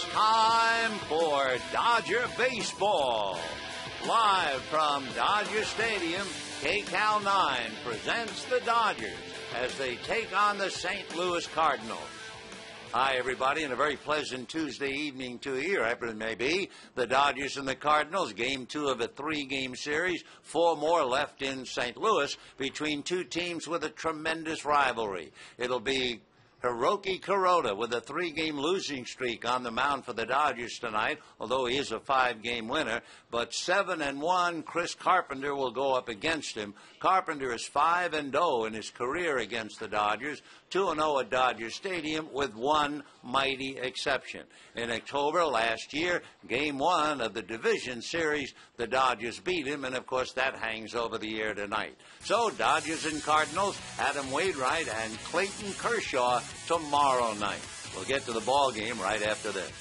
It's time for Dodger Baseball. Live from Dodger Stadium, KCAL 9 presents the Dodgers as they take on the St. Louis Cardinals. Hi, everybody, and a very pleasant Tuesday evening to you, wherever it may be. The Dodgers and the Cardinals, Game 2 of a 3-game series. 4 more left in St. Louis between two teams with a tremendous rivalry. It'll be Hiroki Kuroda with a 3-game losing streak on the mound for the Dodgers tonight, although he is a 5-game winner. But 7-1, Chris Carpenter will go up against him. Carpenter is 5-0 in his career against the Dodgers, 2-0 at Dodger Stadium with one mighty exception. In October last year, Game 1 of the division series, the Dodgers beat him, and of course that hangs over the air tonight. So Dodgers and Cardinals, Adam Wainwright and Clayton Kershaw tomorrow night. We'll get to the ball game right after this.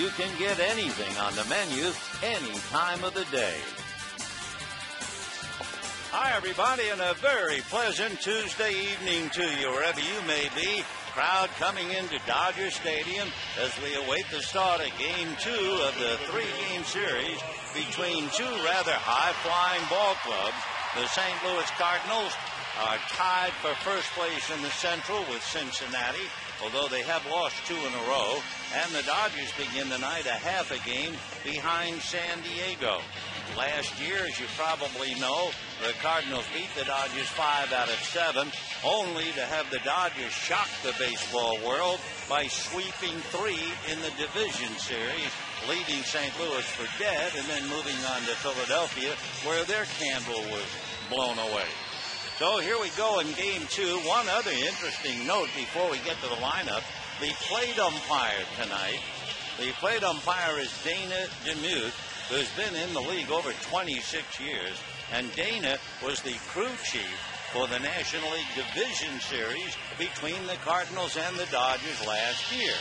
You can get anything on the menu any time of the day. Hi, everybody, and a very pleasant Tuesday evening to you, wherever you may be. Crowd coming into Dodger Stadium as we await the start of Game 2 of the three-game series between two rather high-flying ball clubs. The St. Louis Cardinals are tied for first place in the Central with Cincinnati, although they have lost two in a row, and the Dodgers begin the night a half a game behind San Diego. Last year, as you probably know, the Cardinals beat the Dodgers 5 out of 7, only to have the Dodgers shock the baseball world by sweeping 3 in the division series, leaving St. Louis for dead and then moving on to Philadelphia, where their candle was blown away. So here we go in Game 2. One other interesting note before we get to the lineup, the plate umpire tonight. The plate umpire is Dana DeMuth, who's been in the league over 26 years, and Dana was the crew chief for the National League Division Series between the Cardinals and the Dodgers last year.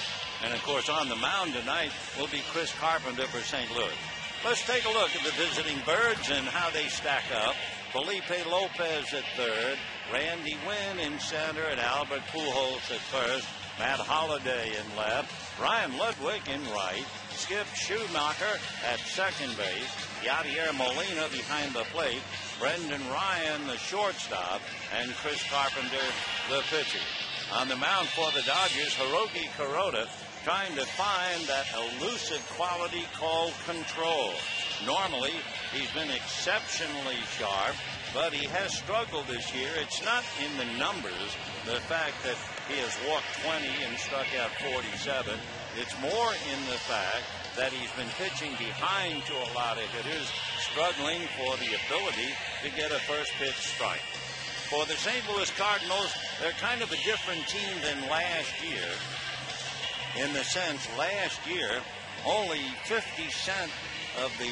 And, of course, on the mound tonight will be Chris Carpenter for St. Louis. Let's take a look at the visiting Birds and how they stack up. Felipe Lopez at third, Randy Wynn in center, and Albert Pujols at first, Matt Holliday in left, Ryan Ludwig in right, Skip Schumacher at second base, Yadier Molina behind the plate, Brendan Ryan the shortstop, and Chris Carpenter the pitcher. On the mound for the Dodgers, Hiroki Kuroda trying to find that elusive quality called control. Normally, he's been exceptionally sharp, but he has struggled this year. It's not in the numbers, the fact that he has walked 20 and struck out 47. It's more in the fact that he's been pitching behind to a lot of hitters, struggling for the ability to get a first pitch strike. For the St. Louis Cardinals, they're kind of a different team than last year, in the sense last year only 57% of the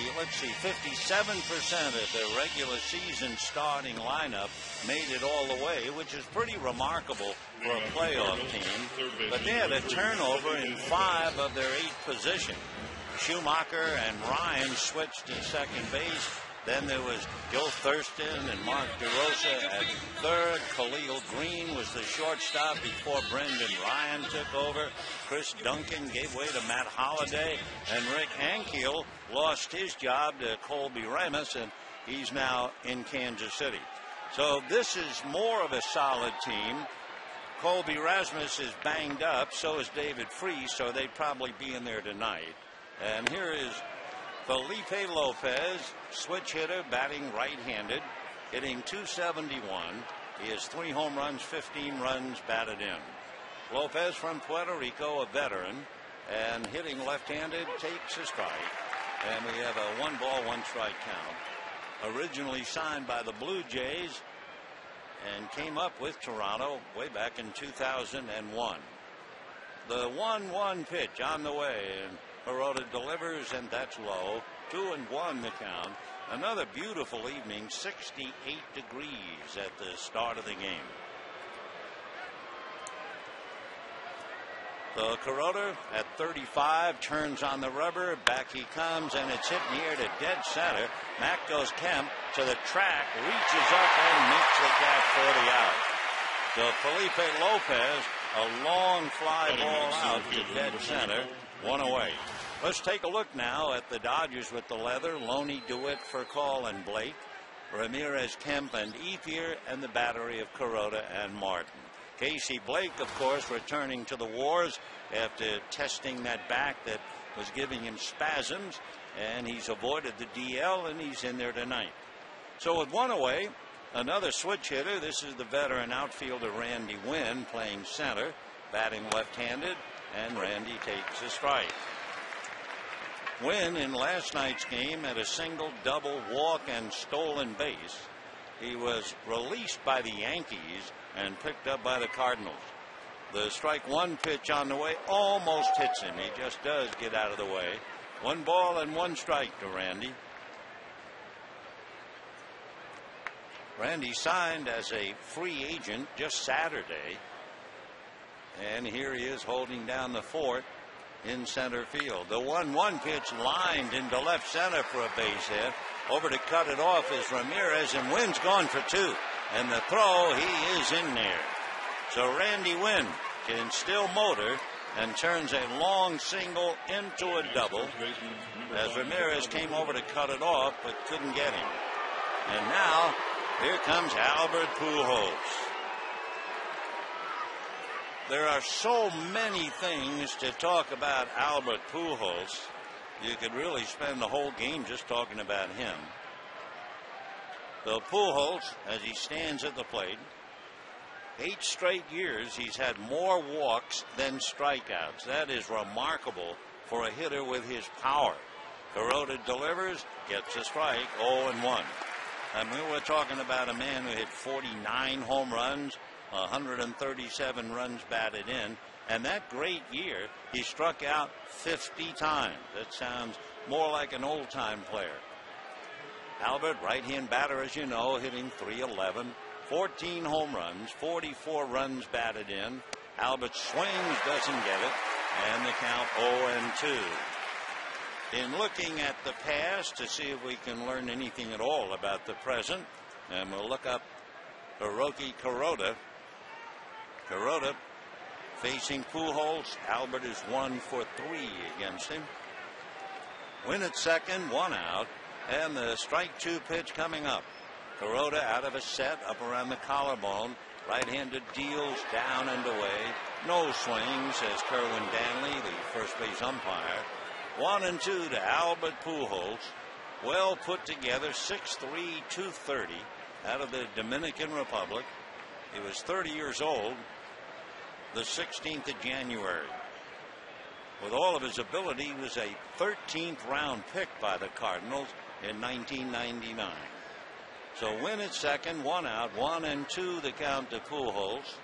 regular season starting lineup made it all the way, which is pretty remarkable for a playoff team. But they had a turnover in 5 of their 8 positions. Schumacher and Ryan switched to second base. Then there was Joe Thurston and Mark DeRosa at third. Khalil Green was the shortstop before Brendan Ryan took over. Chris Duncan gave way to Matt Holliday, and Rick Ankiel lost his job to Colby Ramos, and he's now in Kansas City. So this is more of a solid team. Colby Rasmus is banged up, so is David Freese, so they'd probably be in there tonight. And here is Felipe Lopez, switch hitter, batting right-handed, hitting .271. He has 3 home runs, 15 runs batted in. Lopez from Puerto Rico, a veteran, and hitting left-handed, takes a strike. And we have a 1-ball, 1-strike count. Originally signed by the Blue Jays and came up with Toronto way back in 2001. The 1-1 pitch on the way, and Kuroda delivers, and that's low. 2-1 the count. Another beautiful evening, 68 degrees at the start of the game. So Kuroda at 35 turns on the rubber. Back he comes, and it's hit near to dead center. Back goes Kemp to the track, reaches up and makes the gap 40 out. So Felipe Lopez, a long fly ball out to dead center. 1 away. Let's take a look now at the Dodgers with the leather. Loney, DeWitt, Furcal, and Blake. Ramirez, Kemp, and Ethier, and the battery of Kuroda and Martin. Casey Blake, of course, returning to the wars after testing that back that was giving him spasms, and he's avoided the DL, and he's in there tonight. So with 1 away, another switch hitter. This is the veteran outfielder Randy Wynn playing center, batting left-handed, and Randy takes a strike. Wynn in last night's game had a single, double, walk, and stolen base. He was released by the Yankees and picked up by the Cardinals. The strike 1 pitch on the way almost hits him. He just does get out of the way. 1 ball and 1 strike to Randy. Randy signed as a free agent just Saturday. And here he is holding down the fort in center field. The 1-1 pitch lined into left center for a base hit. Over to cut it off is Ramirez, and Wynn's gone for 2. And the throw, he is in there. So Randy Wynn can still motor and turns a long single into a double as Ramirez came over to cut it off but couldn't get him. And now here comes Albert Pujols. There are so many things to talk about Albert Pujols. You could really spend the whole game just talking about him. So Pujols, as he stands at the plate, 8 straight years he's had more walks than strikeouts. That is remarkable for a hitter with his power. Kuroda delivers, gets a strike, 0-1. I mean, we're talking about a man who hit 49 home runs, 137 runs batted in, and that great year he struck out 50 times. That sounds more like an old-time player. Albert, right-hand batter, as you know, hitting .311. 14 home runs, 44 runs batted in. Albert swings, doesn't get it, and the count 0-2. In looking at the past to see if we can learn anything at all about the present, and we'll look up Hiroki Kuroda. Kuroda facing Pujols. Albert is 1 for 3 against him. Win at second, 1 out, and the strike 2 pitch coming up. Kuroda out of a set, up around the collarbone. Right-handed deals down and away. No swing, says Kerwin Danley, the first base umpire. 1-2 to Albert Pujols. Well put together, 6'3", 230, out of the Dominican Republic. He was 30 years old the 16th of January. With all of his ability, he was a 13th round pick by the Cardinals in 1999. So Win at second, 1 out, 1-2 the count to Pujols.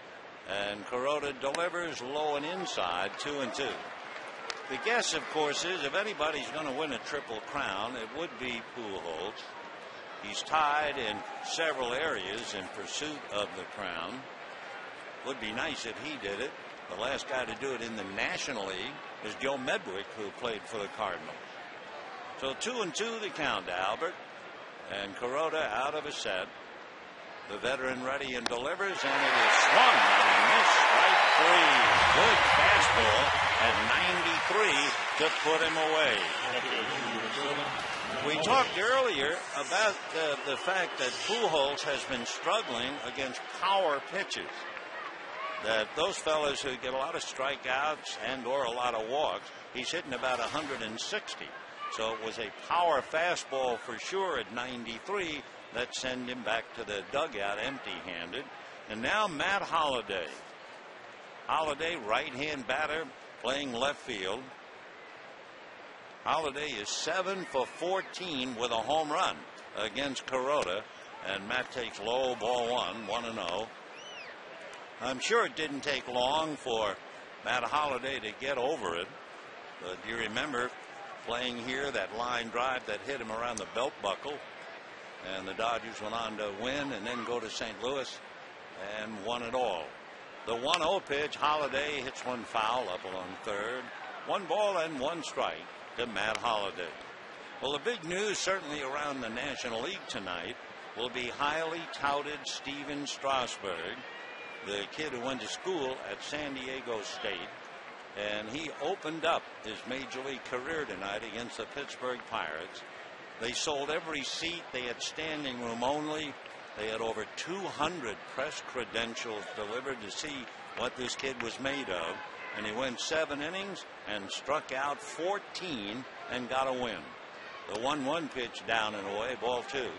And Kuroda delivers low and inside, 2-2. The guess, of course, is if anybody's going to win a Triple Crown, it would be Pujols. He's tied in several areas in pursuit of the crown. Would be nice if he did it. The last guy to do it in the National League is Joe Medwick, who played for the Cardinals. So 2-2 the count to Albert. And Kuroda out of a set. The veteran ready and delivers, and it is swung on a miss, strike 3. Good fastball at 93 to put him away. We talked earlier about the fact that Pujols has been struggling against power pitches. That those fellas who get a lot of strikeouts and or a lot of walks, he's hitting about 160. So it was a power fastball for sure at 93 that sent him back to the dugout empty-handed. And now Matt Holliday. Holliday, right-hand batter, playing left field. Holliday is 7 for 14 with a home run against Kuroda. And Matt takes low, ball 1-0. I'm sure it didn't take long for Matt Holliday to get over it. But you remember playing here, that line drive that hit him around the belt buckle. And the Dodgers went on to win and then go to St. Louis and won it all. The 1-0 pitch, Holliday hits one foul up along third. 1 ball and 1 strike to Matt Holliday. Well, the big news certainly around the National League tonight will be highly touted Steven Strasburg, the kid who went to school at San Diego State. And he opened up his major league career tonight against the Pittsburgh Pirates. They sold every seat. They had standing room only. They had over 200 press credentials delivered to see what this kid was made of. And he went 7 innings and struck out 14 and got a win. The 1-1 pitch down and away, ball 2.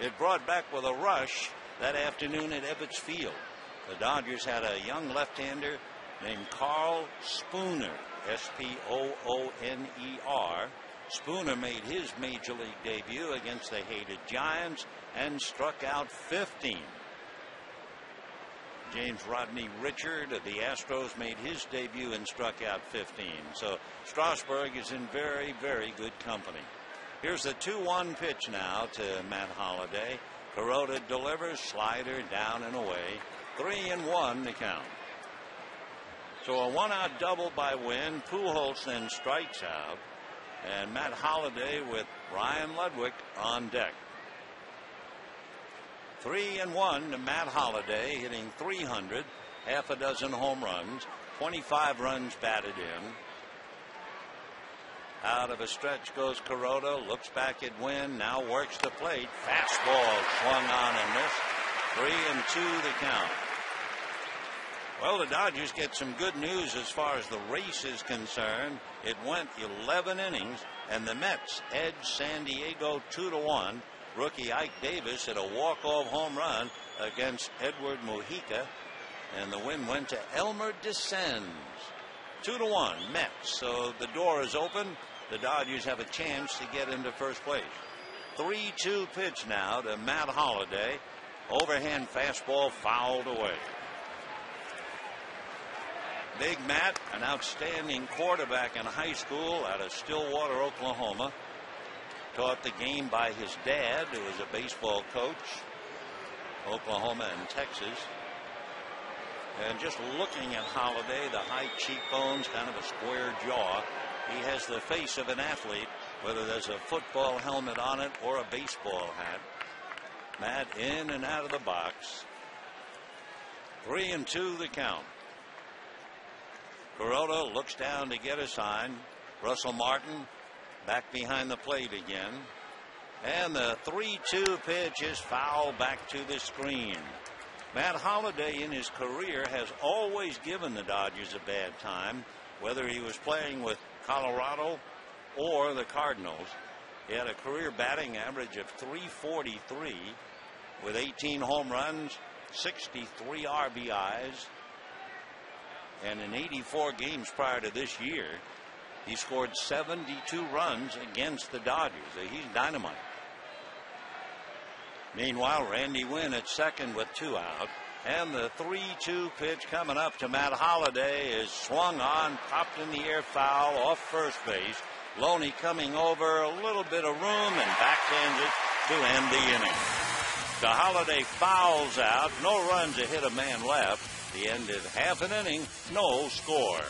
It brought back with a rush that afternoon at Ebbets Field. The Dodgers had a young left-hander named Carl Spooner, Spooner. Spooner made his major league debut against the hated Giants and struck out 15. James Rodney Richard of the Astros made his debut and struck out 15. So Strasburg is in very, very good company. Here's the 2-1 pitch now to Matt Holliday. Kuroda delivers, slider down and away. 3-1 the count. So a one-out double by Wynn. Pujols then strikes out. And Matt Holliday with Ryan Ludwig on deck. 3-1 to Matt Holliday, hitting .300, half a dozen home runs, 25 runs batted in. Out of a stretch goes Kuroda, looks back at Wynn, now works the plate. Fastball swung on and missed. 3-2 the count. Well, the Dodgers get some good news as far as the race is concerned. It went 11 innings, and the Mets edged San Diego 2-1. Rookie Ike Davis hit a walk-off home run against Edward Mujica, and the win went to Elmer Descends. 2-1 Mets. So the door is open. The Dodgers have a chance to get into first place. 3-2 pitch now to Matt Holliday. Overhand fastball fouled away. Big Matt, an outstanding quarterback in high school out of Stillwater, Oklahoma. Taught the game by his dad, who was a baseball coach, Oklahoma and Texas. And just looking at Holliday, the high cheekbones, kind of a square jaw, he has the face of an athlete, whether there's a football helmet on it or a baseball hat. Matt in and out of the box. 3-2 the count. Kuroda looks down to get a sign. Russell Martin back behind the plate again. And the 3-2 pitch is fouled back to the screen. Matt Holliday in his career has always given the Dodgers a bad time, whether he was playing with Colorado or the Cardinals. He had a career batting average of .343 with 18 home runs, 63 RBIs. And in 84 games prior to this year, he scored 72 runs against the Dodgers. He's dynamite. Meanwhile, Randy Wynn at second with 2 out. And the 3-2 pitch coming up to Matt Holliday is swung on, popped in the air, foul off first base. Loney coming over, a little bit of room, and backhands it to end the inning. The Holliday fouls out, no runs, a hit, a man left. The end of half an inning, no score.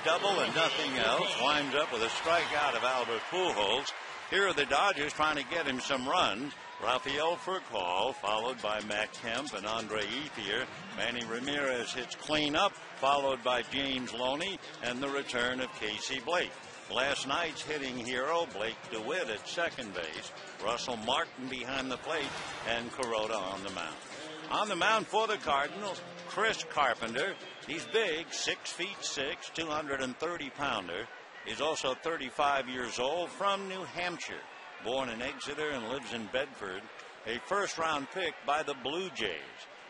Double and nothing else. Winds up with a strikeout of Albert Pujols. Here are the Dodgers trying to get him some runs. Rafael Furcal, followed by Matt Kemp and Andre Ethier. Manny Ramirez hits clean up, followed by James Loney and the return of Casey Blake. Last night's hitting hero, Blake DeWitt at second base. Russell Martin behind the plate, and Kuroda on the mound. On the mound for the Cardinals, Chris Carpenter. He's big, 6'6", 230-pounder. He's also 35 years old, from New Hampshire. Born in Exeter and lives in Bedford. A first-round pick by the Blue Jays.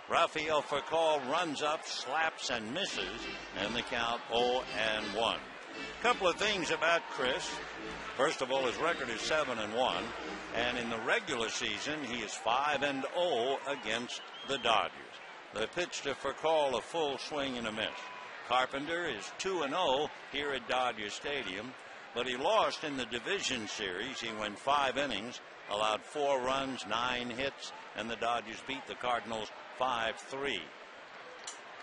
Rafael Furcal runs up, slaps, and misses, and the count 0-1. A couple of things about Chris. First of all, his record is 7-1, and in the regular season, he is 5-0 against the Dodgers. They pitched to Furcal a full swing and a miss. Carpenter is 2-0 here at Dodger Stadium, but he lost in the division series. He went 5 innings, allowed 4 runs, 9 hits, and the Dodgers beat the Cardinals 5-3.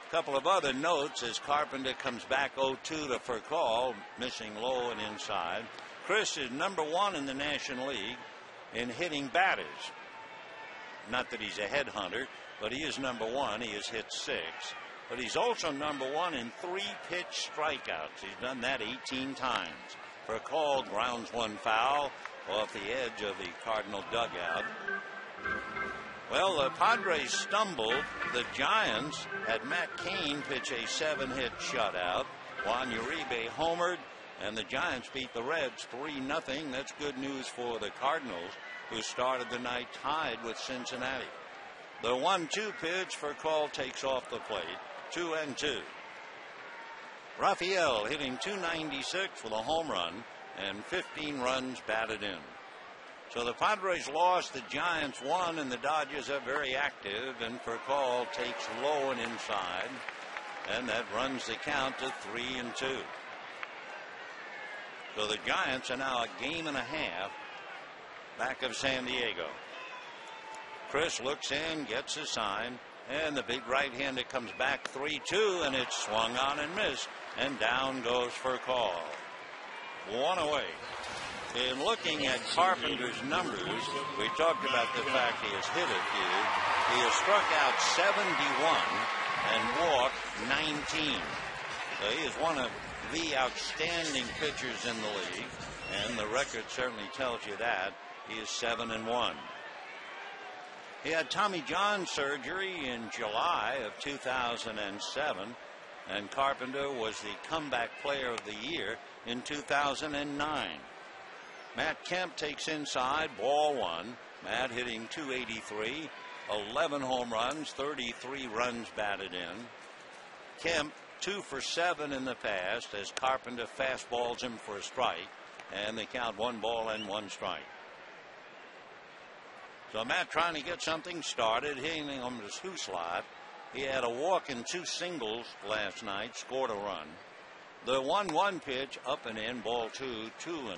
A couple of other notes as Carpenter comes back 0-2 to Furcal, missing low and inside. Chris is number 1 in the National League in hitting batters. Not that he's a headhunter, but he is number 1. He has hit 6. But he's also number 1 in 3-pitch strikeouts. He's done that 18 times. Furcal grounds 1 foul off the edge of the Cardinal dugout. Well, the Padres stumbled. The Giants had Matt Cain pitch a 7-hit shutout. Juan Uribe homered, and the Giants beat the Reds 3-0. That's good news for the Cardinals, who started the night tied with Cincinnati. The 1-2 pitch for Furcal takes off the plate. 2-2. Rafael hitting .296 with a home run and 15 runs batted in. So the Padres lost, the Giants won, and the Dodgers are very active, and Furcal takes low and inside, and that runs the count to 3-2. So the Giants are now a game and a half back of San Diego. Chris looks in, gets a sign, and the big right-hander comes back 3-2, and it's swung on and missed, and down goes Furcal. 1 away. In looking at Carpenter's numbers, we talked about the fact he has hit a few. He has struck out 71 and walked 19. So he is one of the outstanding pitchers in the league, and the record certainly tells you that. He is 7-1. He had Tommy John surgery in July of 2007, and Carpenter was the comeback player of the year in 2009. Matt Kemp takes inside, ball 1. Matt hitting .283, 11 home runs, 33 runs batted in. Kemp 2 for 7 in the past as Carpenter fastballs him for a strike, and they count 1 ball and 1 strike. So Matt trying to get something started, hitting him to 2 slot. He had a walk and 2 singles last night, scored a run. The 1-1 pitch up and in, ball 2, 2-1.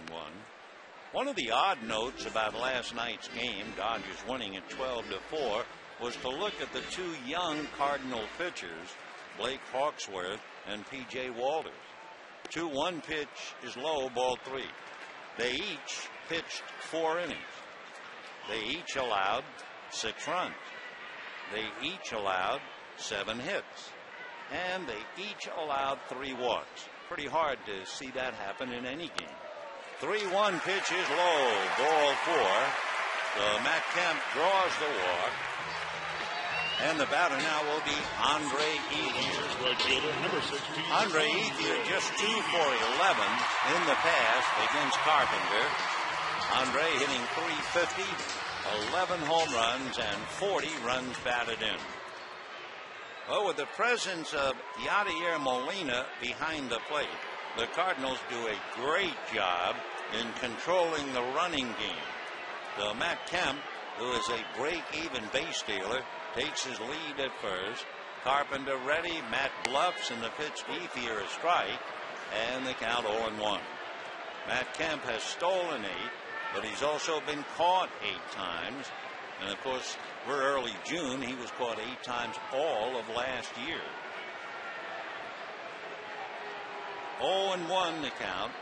One of the odd notes about last night's game, Dodgers winning at 12-4, was to look at the 2 young Cardinal pitchers, Blake Hawksworth and P.J. Walters. 2-1 pitch is low, ball 3. They each pitched 4 innings. They each allowed 6 runs. They each allowed 7 hits. And they each allowed 3 walks. Pretty hard to see that happen in any game. 3-1 pitch is low, ball 4. So Matt Kemp draws the walk. And the batter now will be Andre Ethier. Andre Ethier just 2 for 11 in the past against Carpenter. Andre hitting .350, 11 home runs, and 40 runs batted in. Well, with the presence of Yadier Molina behind the plate, the Cardinals do a great job in controlling the running game. So Matt Kemp, who is a break-even base stealer, takes his lead at first. Carpenter ready, Matt bluffs, and the pitch to Ethier a strike, and the count 0-1. Matt Kemp has stolen 8, but he's also been caught 8 times. And of course, we're early June. He was caught 8 times all of last year. 0-1 the count.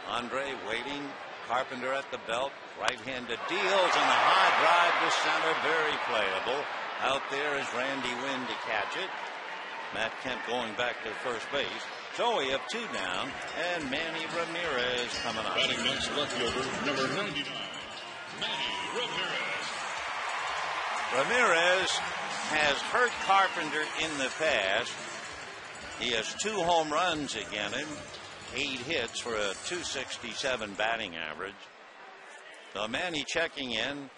Andre waiting. Carpenter at the belt. Right-handed deals, and a high drive to center. Very playable. Out there is Randy Wynn to catch it. Matt Kemp going back to first base. So we have 2 down, and Manny Ramirez coming up. Batting next, left fielder, number 99, Manny Ramirez. Ramirez has hurt Carpenter in the past. He has 2 home runs against him, 8 hits for a .267 batting average. So Manny checking in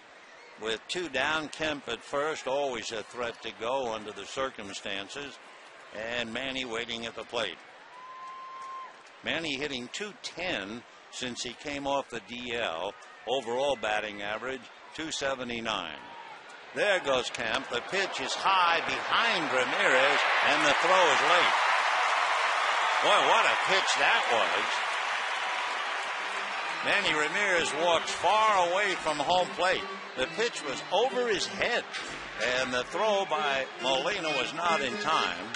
with 2 down. Kemp at first, always a threat to go under the circumstances, and Manny waiting at the plate. Manny hitting .210 since he came off the DL. Overall batting average .279. There goes Kemp. The pitch is high behind Ramirez, and the throw is late. Boy, what a pitch that was. Manny Ramirez walks far away from home plate. The pitch was over his head, and the throw by Molina was not in time.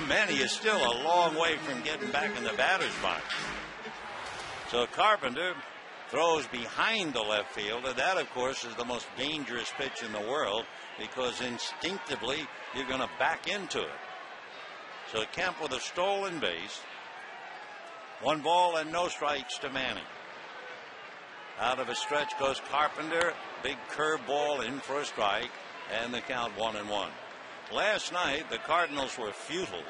Manny is still a long way from getting back in the batter's box. So Carpenter throws behind the left field, and that, of course, is the most dangerous pitch in the world because instinctively you're going to back into it. So Kemp with a stolen base. 1 ball and no strikes to Manning. Out of a stretch goes Carpenter. Big curveball in for a strike, and the count 1-1. Last night the Cardinals were futile.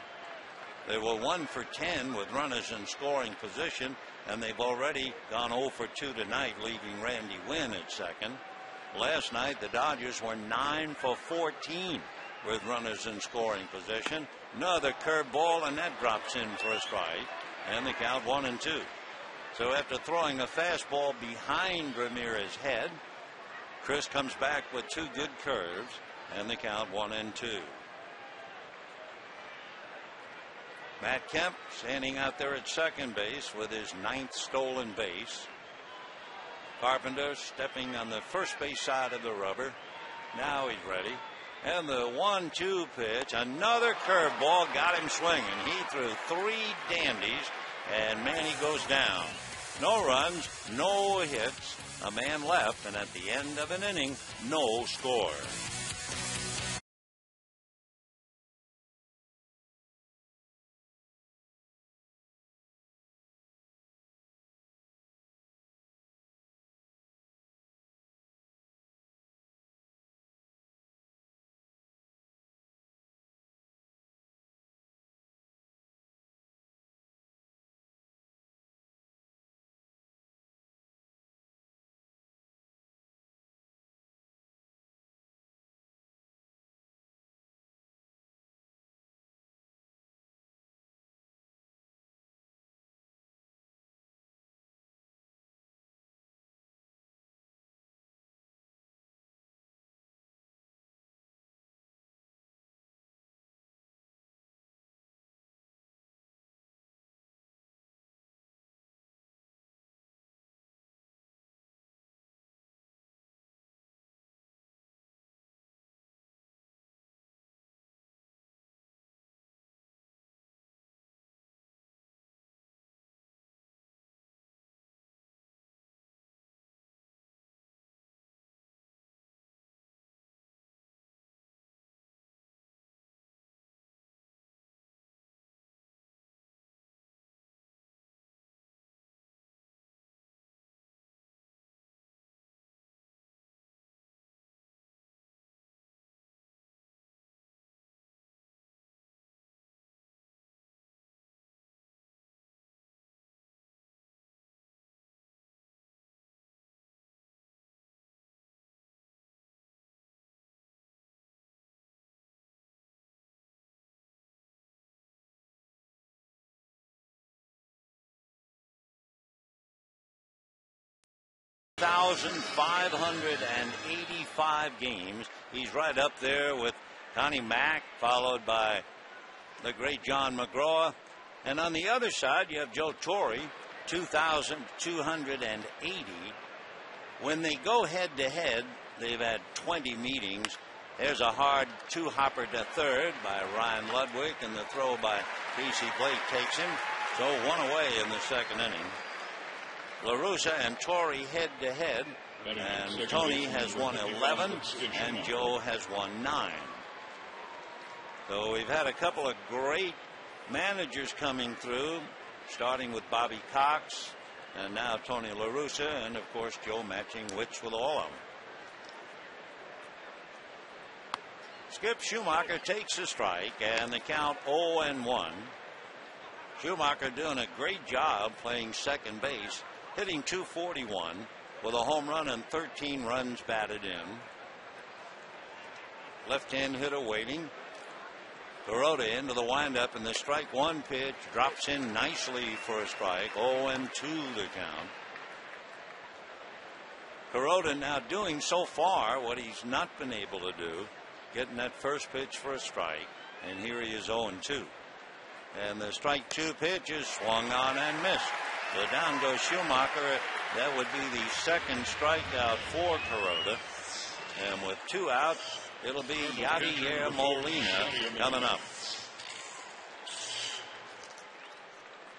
They were 1 for 10 with runners in scoring position, and they've already gone 0 for 2 tonight, leaving Randy Wynn at second. Last night the Dodgers were 9 for 14 with runners in scoring position. Another curveball, and that drops in for a strike, and the count 1-2. So after throwing a fastball behind Ramirez's head, Chris comes back with 2 good curves, and the count 1-2. Matt Kemp standing out there at second base with his 9th stolen base. Carpenter stepping on the first base side of the rubber. Now he's ready. And the 1-2 pitch, another curveball, got him swinging. He threw 3 dandies, and Manny goes down. No runs, no hits, a man left, and at the end of an inning, no score. .585 games. He's right up there with Connie Mack, followed by the great John McGraw. And on the other side, you have Joe Torre, 2,280. When they go head to head, they've had 20 meetings. There's a hard 2-hopper to third by Ryan Ludwig, and the throw by P.C. Blake takes him. So 1 away in the second inning. La Russa and Torre head to head, and Tony has won 11 and Joe has won 9. So we've had a couple of great managers coming through, starting with Bobby Cox and now Tony La Russa, and of course Joe matching wits with all of them. Skip Schumacher takes a strike, and the count 0-1. Schumacher doing a great job playing second base, hitting .241 with a home run and 13 runs batted in. Left-hand hitter waiting. Kuroda into the windup, and the strike one pitch drops in nicely for a strike. 0-2 the count. Kuroda now doing so far what he's not been able to do, getting that first pitch for a strike, and here he is 0-2. And the strike two pitch is swung on and missed. So down goes Schumacher. That would be the second strikeout for Kuroda. And with two out, it'll be Yadier Molina coming up.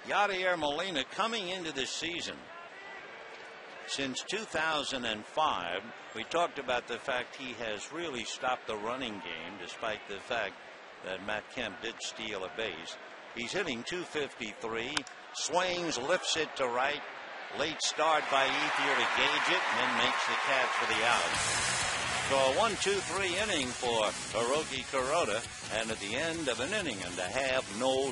Yadier Molina coming into this season. Since 2005, we talked about the fact he has really stopped the running game, despite the fact that Matt Kemp did steal a base. He's hitting .253, swings, lifts it to right. Late start by Ethier to gauge it, and then makes the catch for the out. So a 1-2-3 inning for Hiroki Kuroda, and at the end of an inning and a half, no.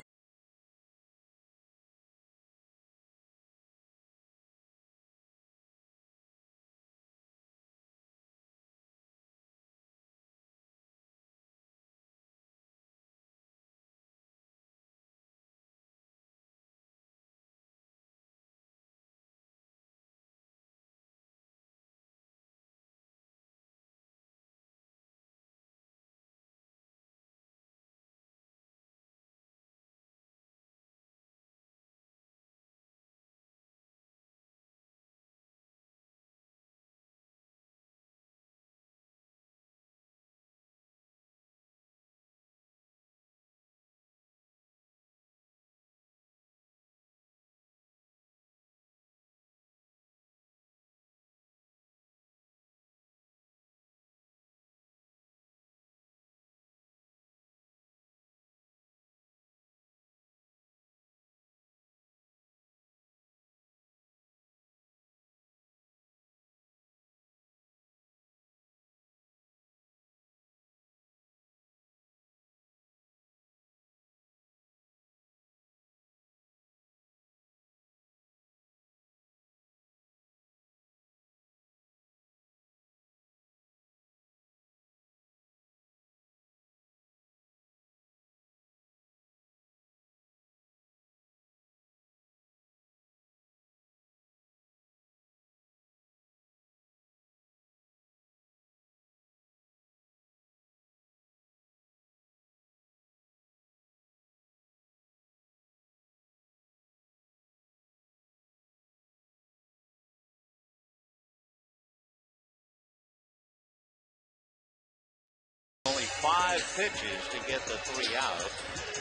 Only 5 pitches to get the 3 out.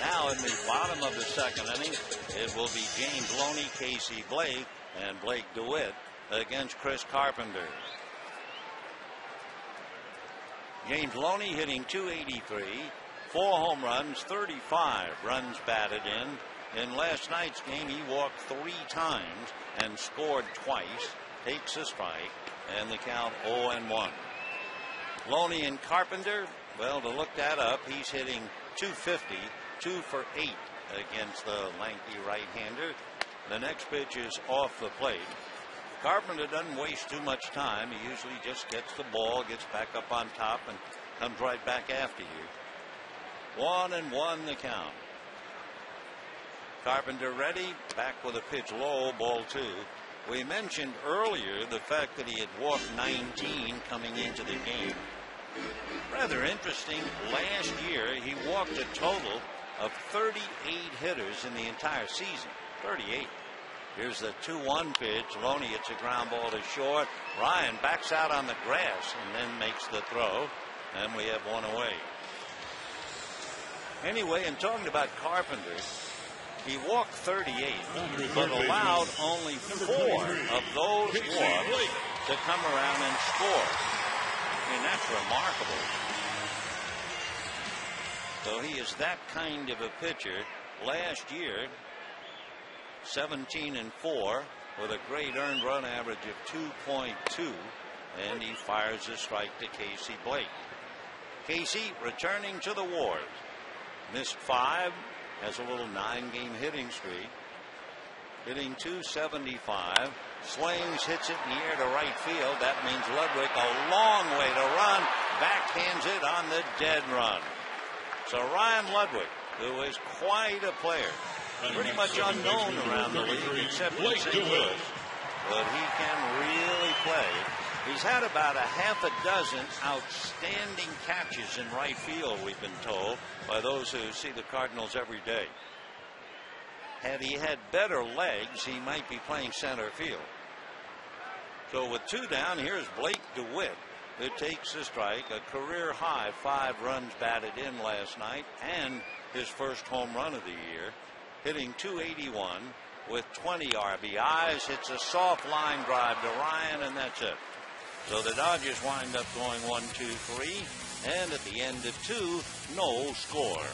Now in the bottom of the second inning, it will be James Loney, Casey Blake, and Blake DeWitt against Chris Carpenter. James Loney hitting .283, 4 home runs, 35 runs batted in. In last night's game, he walked 3 times and scored twice, takes a strike, and the count 0-1. Loney and Carpenter, well, to look that up, he's hitting .250, 2 for 8 against the lanky right-hander. The next pitch is off the plate. Carpenter doesn't waste too much time. He usually just gets the ball, gets back up on top, and comes right back after you. 1-1 the count. Carpenter ready, back with a pitch low, ball 2. We mentioned earlier the fact that he had walked 19 coming into the game. Rather interesting, last year he walked a total of 38 hitters in the entire season. 38. Here's the 2-1 pitch. Loney hits a ground ball to short. Ryan backs out on the grass and then makes the throw, and we have one away. Anyway, in talking about Carpenter, he walked 38, but allowed only 4 of those walks to come around and score. I mean, that's remarkable. So he is that kind of a pitcher. Last year, 17-4 with a great earned run average of 2.2, and he fires a strike to Casey Blake. Casey returning to the Wars. Missed 5, has a little 9-game hitting streak. Hitting .275, swings, hits it in the air to right field. That means Ludwig a long way to run. Backhands it on the dead run. So Ryan Ludwig, who is quite a player, pretty much unknown around the league except in St. Louis, but he can really play. He's had about a half a dozen outstanding catches in right field, we've been told, by those who see the Cardinals every day. Had he had better legs, he might be playing center field. So with 2 down, here's Blake DeWitt, who takes the strike, a career high 5 runs batted in last night, and his first home run of the year, hitting .281 with 20 RBIs. Hits a soft line drive to Ryan, and that's it. So the Dodgers wind up going 1-2-3, and at the end of 2, no score.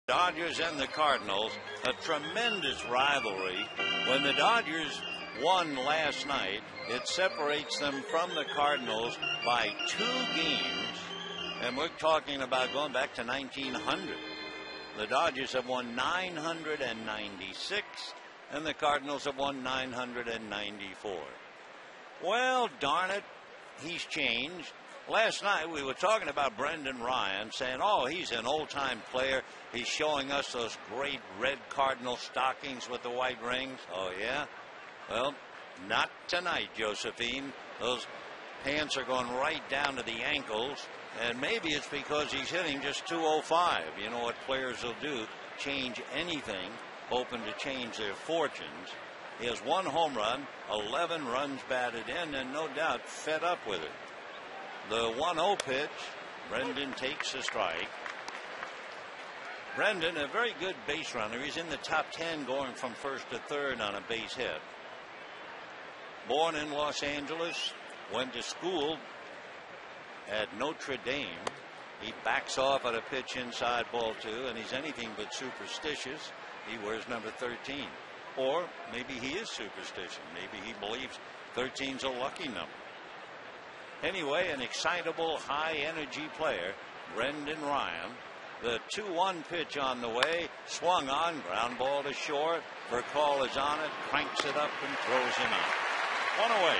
Dodgers and the Cardinals, a tremendous rivalry. When the Dodgers won last night, it separates them from the Cardinals by 2 games, and we're talking about going back to 1900. The Dodgers have won 996, and the Cardinals have won 994. Well, darn it, he's changed. Last night we were talking about Brendan Ryan, saying, oh, he's an old-time player. He's showing us those great red Cardinal stockings with the white rings. Oh, yeah? Well, not tonight, Josephine. Those pants are going right down to the ankles, and maybe it's because he's hitting just .205. You know what players will do, change anything, hoping to change their fortunes. He has 1 home run, 11 runs batted in, and no doubt fed up with it. The 1-0 pitch, Brendan takes a strike. Brendan, a very good base runner. He's in the top 10 going from first to third on a base hit. Born in Los Angeles, went to school at Notre Dame. He backs off at a pitch inside ball 2, and he's anything but superstitious. He wears number 13. Or maybe he is superstitious. Maybe he believes 13's a lucky number. Anyway, an excitable, high-energy player, Brendan Ryan. The 2-1 pitch on the way, swung on, ground ball to short. Vercall is on it, cranks it up, and throws him out. 1 away,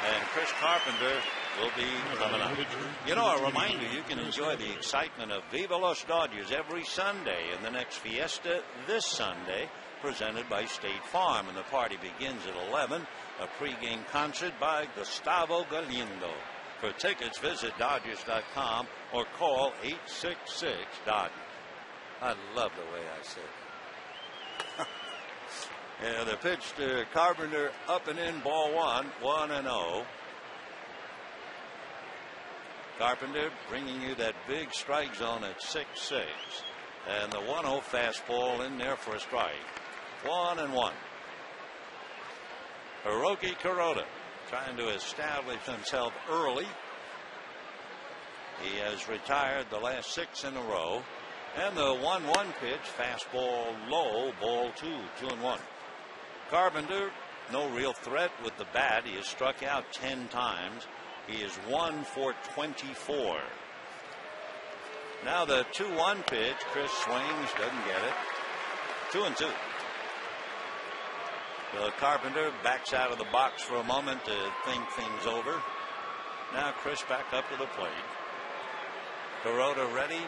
and Chris Carpenter will be coming up. You know, a reminder, you can enjoy the excitement of Viva Los Dodgers every Sunday in the next Fiesta this Sunday, presented by State Farm, and the party begins at 11. A pregame concert by Gustavo Galindo. For tickets, visit Dodgers.com or call 866-DODGERS. I love the way I say it. Yeah, the pitch to Carpenter, up and in, ball 1-0. Carpenter bringing you that big strike zone at 6-6. And the 1-0 fastball in there for a strike. 1-1. Hiroki Kuroda trying to establish himself early. He has retired the last 6 in a row. And the 1-1 pitch, fastball low, ball 2, 2-1. Carpenter, no real threat with the bat. He has struck out 10 times. He is 1 for 24. Now the 2-1 pitch, Chris swings, doesn't get it. 2-2. The Carpenter backs out of the box for a moment to think things over. Now Chris back up to the plate. Kuroda ready,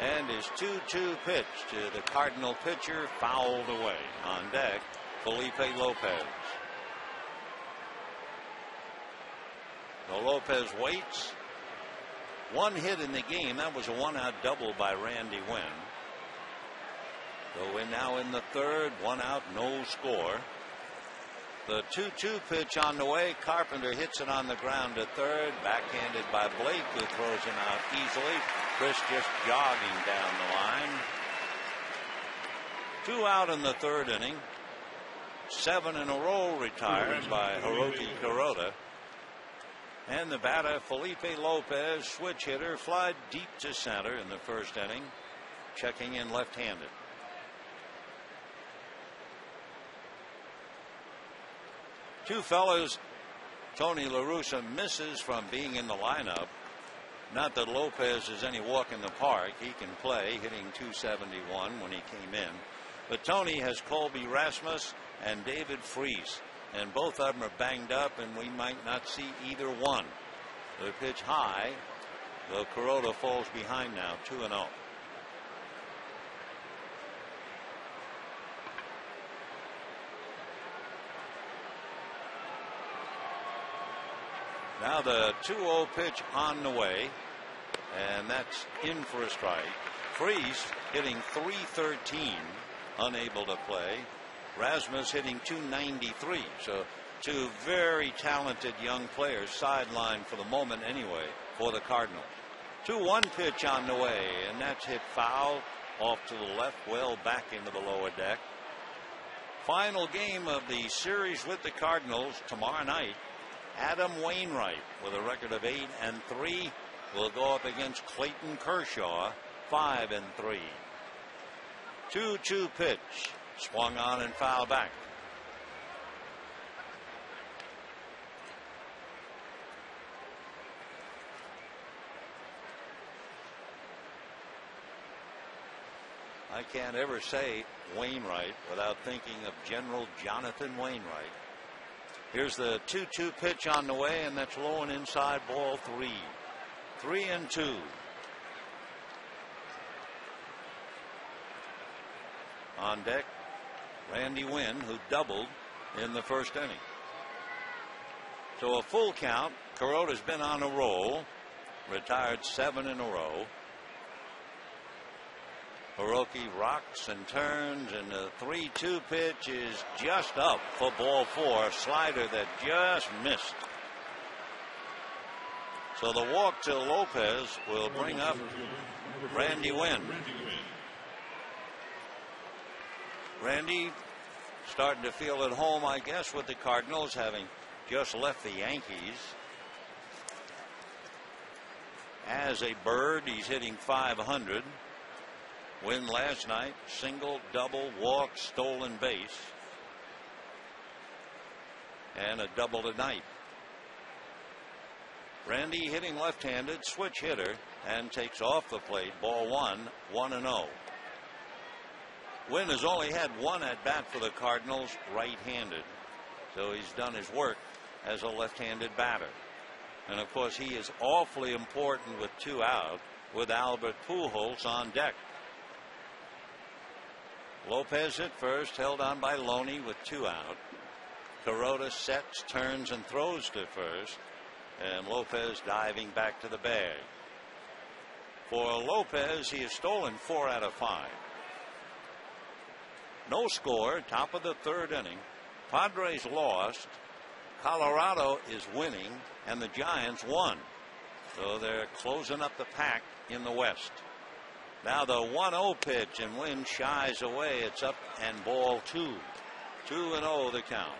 and his 2-2 pitch to the Cardinal pitcher fouled away. On deck, Felipe Lopez. So Lopez waits. 1 hit in the game. That was a 1-out double by Randy Wynn. So we're now in the 3rd. 1 out, no score. The 2-2 pitch on the way. Carpenter hits it on the ground to 3rd. Backhanded by Blake, who throws him out easily. Chris just jogging down the line. 2 out in the 3rd inning. 7 in a row retired by Hiroki Kuroda. And the batter, Felipe Lopez, switch hitter, fly deep to center in the 1st inning. Checking in left-handed. Two fellas, Tony La Russa misses from being in the lineup. Not that Lopez is any walk in the park. He can play, hitting .271 when he came in. But Tony has Colby Rasmus and David Freese. And both of them are banged up, and we might not see either one. The pitch high, though Kuroda falls behind now, 2-0. Now the 2-0 pitch on the way, and that's in for a strike. Freese hitting .313, unable to play. Rasmus hitting .293. So 2 very talented young players sidelined for the moment anyway for the Cardinals. 2-1 pitch on the way, and that's hit foul off to the left, well back into the lower deck. Final game of the series with the Cardinals tomorrow night. Adam Wainwright, with a record of 8-3, will go up against Clayton Kershaw, 5-3. 2-2 pitch. Swung on and foul back. I can't ever say Wainwright without thinking of General Jonathan Wainwright. Here's the 2-2 pitch on the way, and that's low and inside, ball 3. 3-2. On deck, Randy Wynn, who doubled in the 1st inning. So a full count. Kuroda's been on a roll, retired 7 in a row. Hiroki rocks and turns, and the 3-2 pitch is just up for ball 4. A slider that just missed. So the walk to Lopez will bring up Randy Wynn. Randy starting to feel at home, I guess, with the Cardinals, having just left the Yankees. As a Bird, he's hitting .500. Win last night, single, double, walk, stolen base, and a double tonight. Randy hitting left-handed, switch hitter, and takes off the plate. Ball 1, 1-0. Wynn has only had 1 at bat for the Cardinals, right-handed, so he's done his work as a left-handed batter. And of course, he is awfully important with 2 out, with Albert Pujols on deck. Lopez at first, held on by Loney with 2 out. Kuroda sets, turns, and throws to first, and Lopez diving back to the bag. For Lopez, he has stolen 4 out of 5. No score, top of the 3rd inning. Padres lost. Colorado is winning, and the Giants won. So they're closing up the pack in the West. Now the 1-0 pitch, and Wynn shies away. It's up and ball 2. 2-0 the count.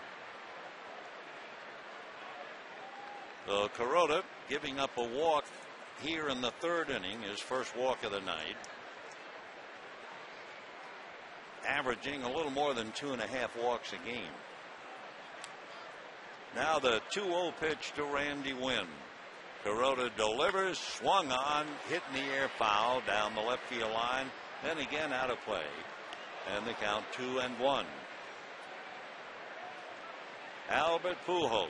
So Kuroda giving up a walk here in the third inning, his first walk of the night. Averaging a little more than 2.5 walks a game. Now the 2-0 pitch to Randy Wynn. Kuroda delivers, swung on, hit in the air, foul down the left field line, then again out of play. And the count 2-1. Albert Pujols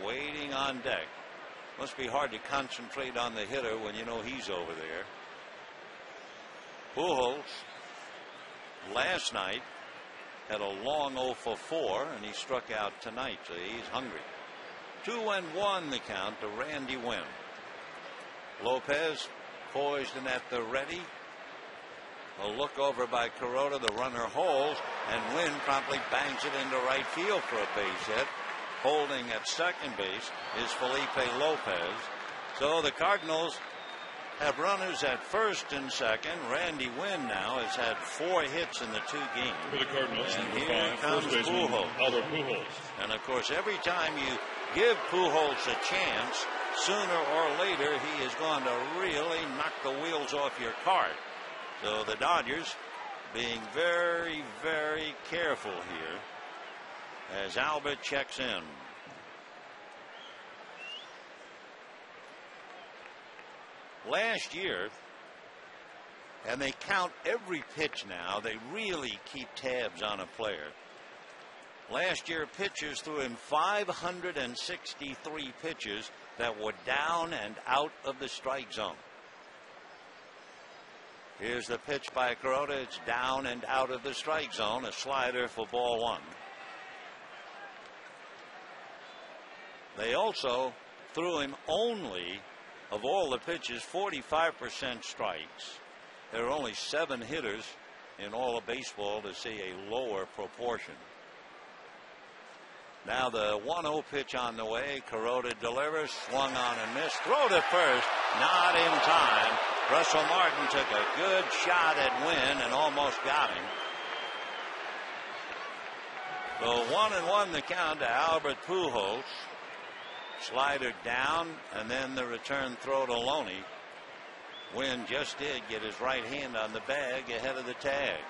waiting on deck. Must be hard to concentrate on the hitter when you know he's over there. Pujols last night had a long 0 for 4, and he struck out tonight, so he's hungry. 2-1 the count to Randy Wynn. Lopez poised and at the ready. A look over by Kuroda, the runner holds, and Wynn promptly bangs it into right field for a base hit. Holding at second base is Felipe Lopez. So the Cardinals have runners at first and second. Randy Wynn now has had 4 hits in the 2 games. For the Cardinals, and number here 5, comes first baseman, Pujols. Albert Pujols. And of course, every time you give Pujols a chance, sooner or later he is going to really knock the wheels off your cart. So the Dodgers being very, very careful here as Albert checks in. Last year, and they count every pitch now, they really keep tabs on a player. Last year, pitchers threw in 563 pitches that were down and out of the strike zone. Here's the pitch by Kuroda. It's down and out of the strike zone. A slider for ball 1. They also threw him only, of all the pitches, 45% strikes. There are only 7 hitters in all of baseball to see a lower proportion. Now the 1-0 pitch on the way. Kuroda delivers, swung on and missed. Throw to first, not in time. Russell Martin took a good shot at Wynn and almost got him. So 1-1 the count to Albert Pujols. Slider down, and then the return throw to Loney. Wynn just did get his right hand on the bag ahead of the tag.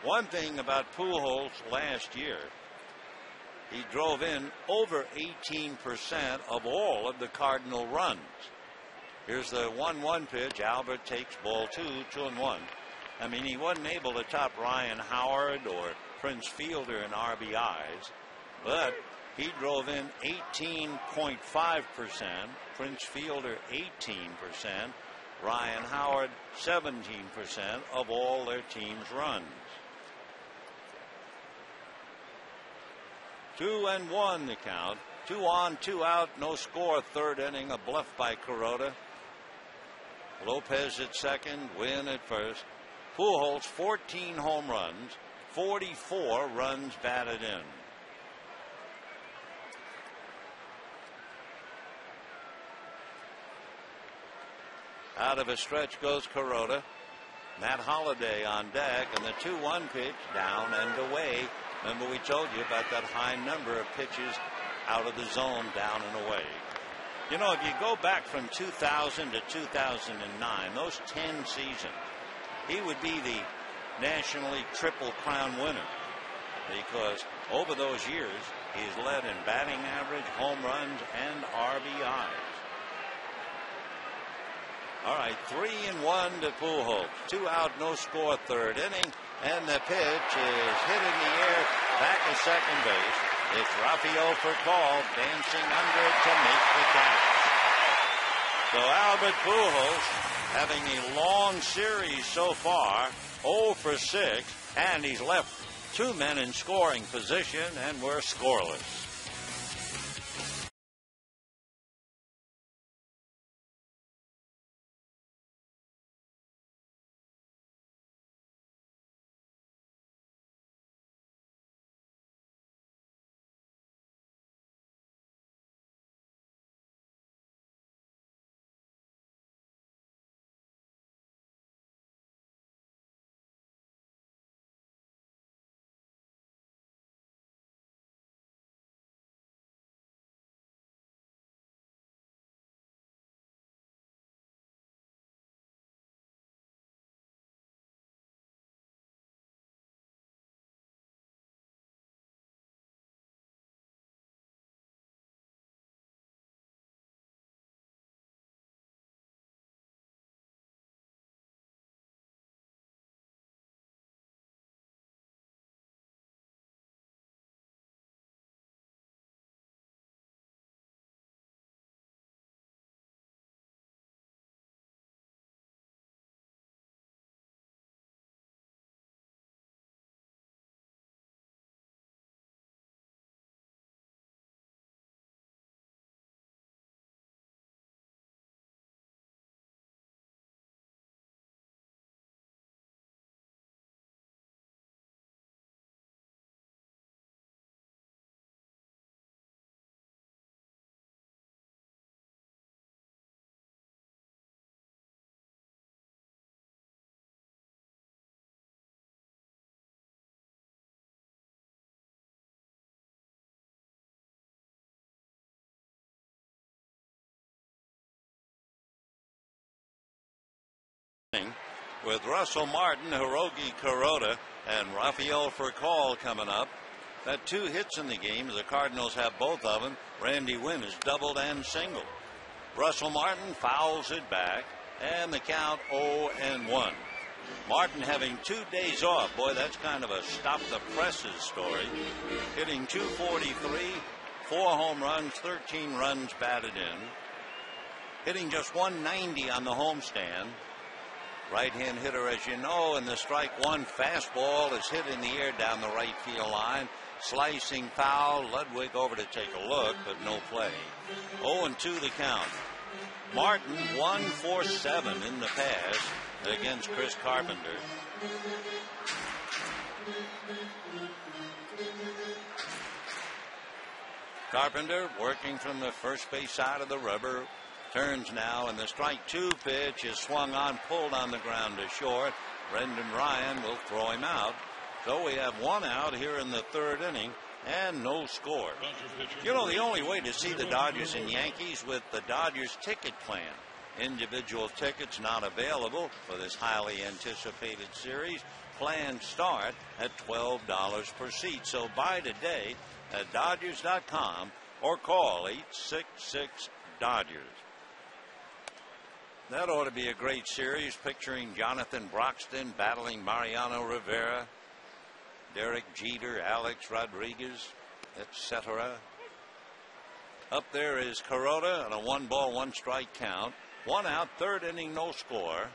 One thing about Pujols last year, he drove in over 18% of all of the Cardinal runs. Here's the 1-1 pitch. Albert takes ball 2, 2-1. I mean, he wasn't able to top Ryan Howard or Prince Fielder in RBIs, but he drove in 18.5%. Prince Fielder 18%. Ryan Howard 17% of all their team's runs. 2-1 the count. 2 on, 2 out, no score. Third inning, a bluff by Kuroda. Lopez at second, Wynn at first. Pujols 14 home runs, 44 runs batted in. Out of a stretch goes Kuroda. Matt Holliday on deck, and the 2-1 pitch down and away. Remember, we told you about that high number of pitches out of the zone, down and away. You know, if you go back from 2000 to 2009, those 10 seasons, he would be the National League Triple Crown winner, because over those years he's led in batting average, home runs, and RBIs. All right, 3-1 to Pujols. 2 out, no score, third inning, and the pitch is hit in the air back to second base. It's Rafael Furcal dancing under it to make the catch. So Albert Pujols having a long series so far, 0 for 6, and he's left 2 men in scoring position, and we're scoreless. with Russell Martin, Hiroki Kuroda, and Rafael Furcal coming up. Got 2 hits in the game. The Cardinals have both of them. Randy Wynn has doubled and singled. Russell Martin fouls it back, and the count 0-1. Martin having 2 days off. Boy, that's kind of a stop the presses story. Hitting .243, 4 home runs, 13 runs batted in. Hitting just .190 on the homestand. Right-hand hitter, as you know, and the strike one fastball is hit in the air down the right field line. Slicing foul. Ludwig over to take a look, but no play. 0-2 the count. Martin 1 for 7 in the pass against Chris Carpenter. Carpenter working from the first base side of the rubber. Turns now, and the strike 2 pitch is swung on, pulled on the ground to short. Brendan Ryan will throw him out. So we have 1 out here in the 3rd inning and no score. You know, the only way to see the Dodgers and Yankees with the Dodgers ticket plan. Individual tickets not available for this highly anticipated series. Plans start at $12 per seat. So buy today at Dodgers.com or call 866-DODGERS. That ought to be a great series, picturing Jonathan Broxton battling Mariano Rivera, Derek Jeter, Alex Rodriguez, etc. Up there is Kuroda on a 1-ball, 1-strike count. 1 out, 3rd inning, no score.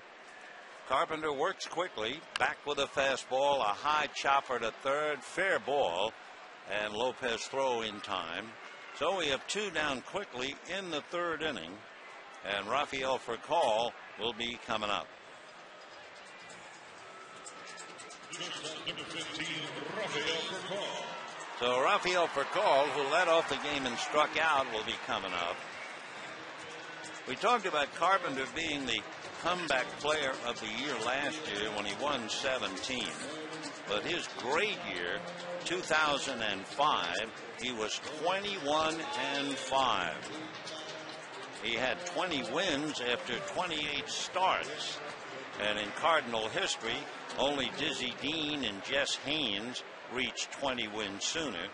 Carpenter works quickly, back with a fastball, a high chopper to 3rd, fair ball, and Lopez throw in time. So we have 2 down quickly in the 3rd inning. And Rafael Furcal will be coming up. Number 15, Rafael Furcal. So Rafael Furcal, who led off the game and struck out, will be coming up. We talked about Carpenter being the comeback player of the year last year when he won 17. But his great year, 2005, he was 21-5. He had 20 wins after 28 starts. And in Cardinal history, only Dizzy Dean and Jess Haynes reached 20 wins sooner.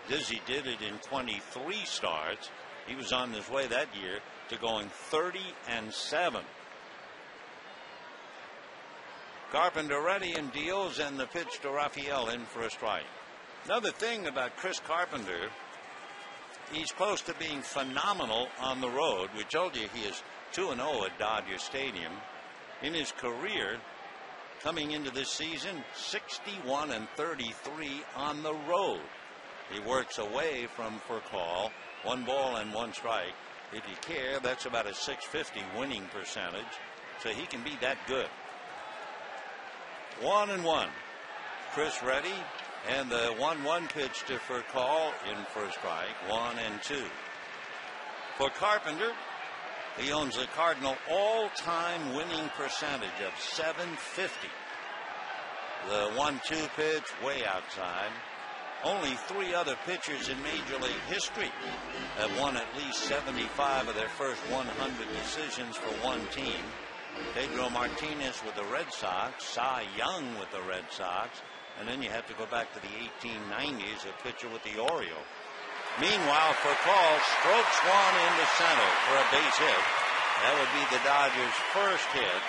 Dizzy did it in 23 starts. He was on his way that year to going 30-7. Carpenter ready and deals, and the pitch to Rafael in for a strike. Another thing about Chris Carpenter, he's close to being phenomenal on the road. We told you he is 2-0 at Dodger Stadium. In his career, coming into this season, 61-33 on the road. He works away from Furcal. 1 ball and 1 strike. If you care, that's about a .650 winning percentage. So he can be that good. 1-1. Chris ready. And the 1-1 pitch to Furcal in for a strike. 1-2. For Carpenter, he owns the Cardinal all-time winning percentage of .750. The 1-2 pitch way outside. Only 3 other pitchers in Major League history have won at least 75 of their first 100 decisions for one team. Pedro Martinez with the Red Sox, Cy Young with the Red Sox, and then you have to go back to the 1890s, a pitcher with the Orioles. Meanwhile, Furcal strokes one into center for a base hit. That would be the Dodgers' first hit.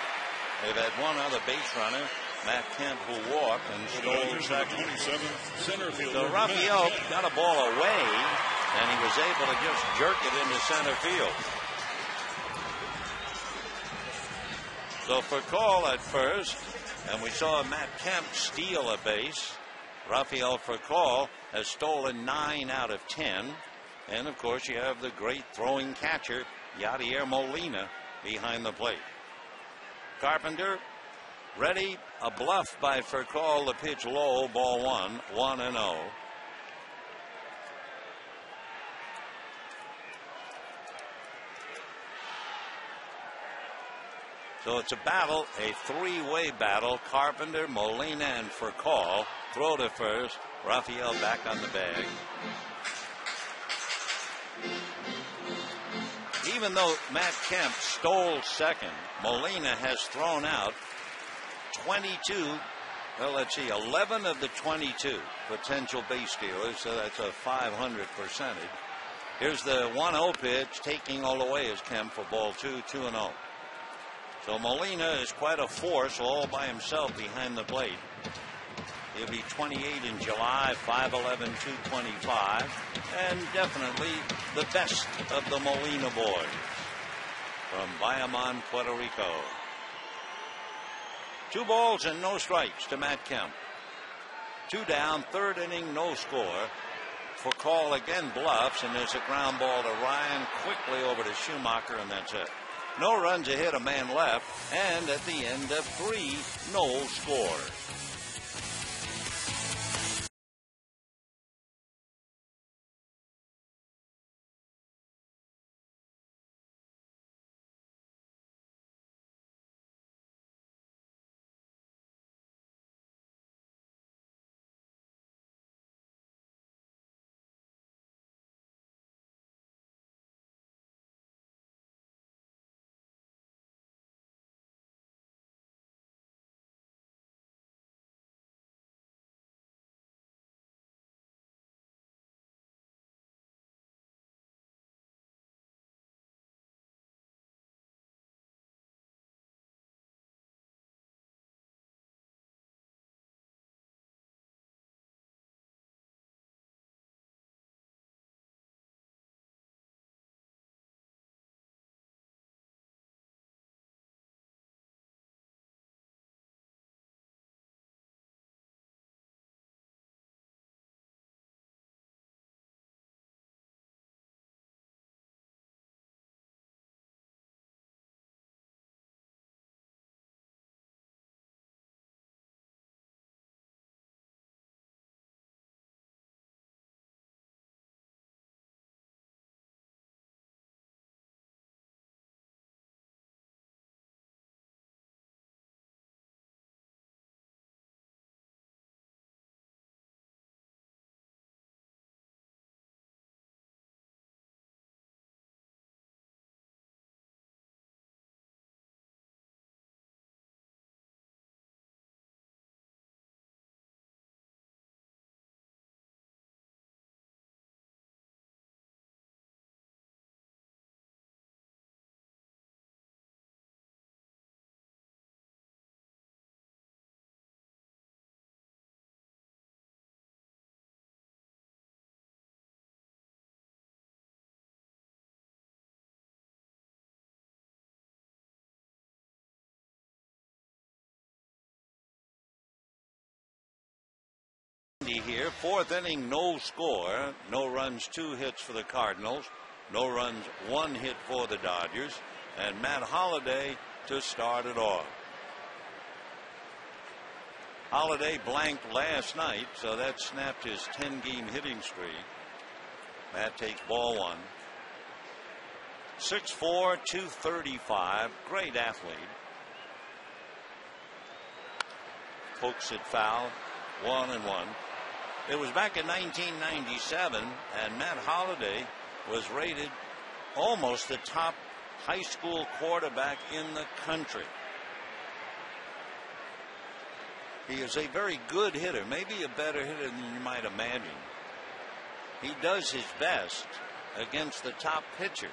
They've had one other base runner, Matt Kemp, who walked and stole second. So Rafael got a ball away, and he was able to just jerk it into center field. So Furcal at first, and we saw Matt Kemp steal a base. Rafael Furcal has stolen 9 out of 10. And, of course, you have the great throwing catcher, Yadier Molina, behind the plate. Carpenter ready. A bluff by Furcal. The pitch low. Ball 1. 1-0. So it's a battle, a 3-way battle. Carpenter, Molina, and Furcal. Throw to first. Rafael back on the bag. Even though Matt Kemp stole second, Molina has thrown out 22. Well, let's see, 11 of the 22 potential base stealers, so that's a 500%. Here's the 1-0 pitch, taking all the way is Kemp for ball 2, 2-0. So Molina is quite a force all by himself behind the plate. He'll be 28 in July, 5'11", 225, and definitely the best of the Molina boys from Bayamon, Puerto Rico. 2 balls and no strikes to Matt Kemp. 2 down, 3rd inning, no score. For call again bluffs, and there's a ground ball to Ryan, quickly over to Schumacher, and that's it. No runs ahead, a man left, and at the end of 3, no scores. Here, 4th inning, no score, no runs, 2 hits for the Cardinals, no runs, 1 hit for the Dodgers, and Matt Holliday to start it off. Holliday blanked last night, so that snapped his 10-game hitting streak. Matt takes ball 1. 6'4", 235, great athlete. Pokes it foul, 1-1. It was back in 1997, and Matt Holliday was rated almost the top high school quarterback in the country. He is a very good hitter, maybe a better hitter than you might imagine. He does his best against the top pitchers.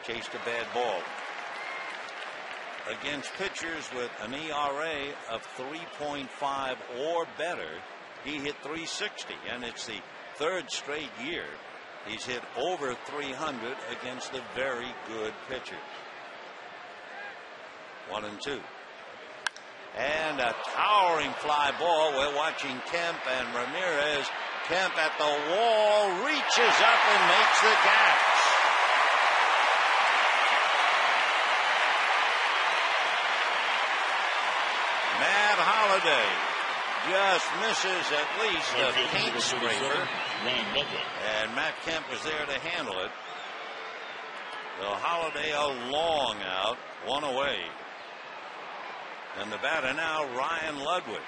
Chased a bad ball. Against pitchers with an ERA of 3.5 or better, he hit .360, and it's the 3rd straight year he's hit over 300 against the very good pitchers. 1-2. And a towering fly ball. We're watching Kemp and Ramirez. Kemp at the wall, reaches up and makes the catch. Matt Holliday just misses at least a paint scraper, and Matt Kemp was there to handle it. So Holliday a long out, 1 away. And the batter now, Ryan Ludwig.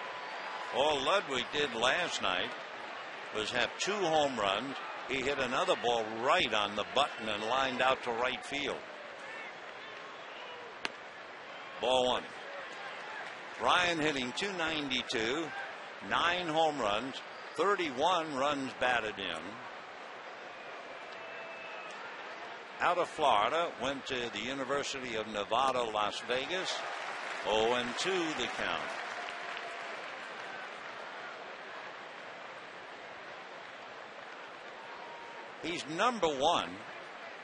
All Ludwig did last night was have 2 home runs. He hit another ball right on the button and lined out to right field. Ball 1. Ryan hitting .292, 9 home runs, 31 runs batted in. Out of Florida, went to the University of Nevada, Las Vegas. 0-2 the count. He's number 1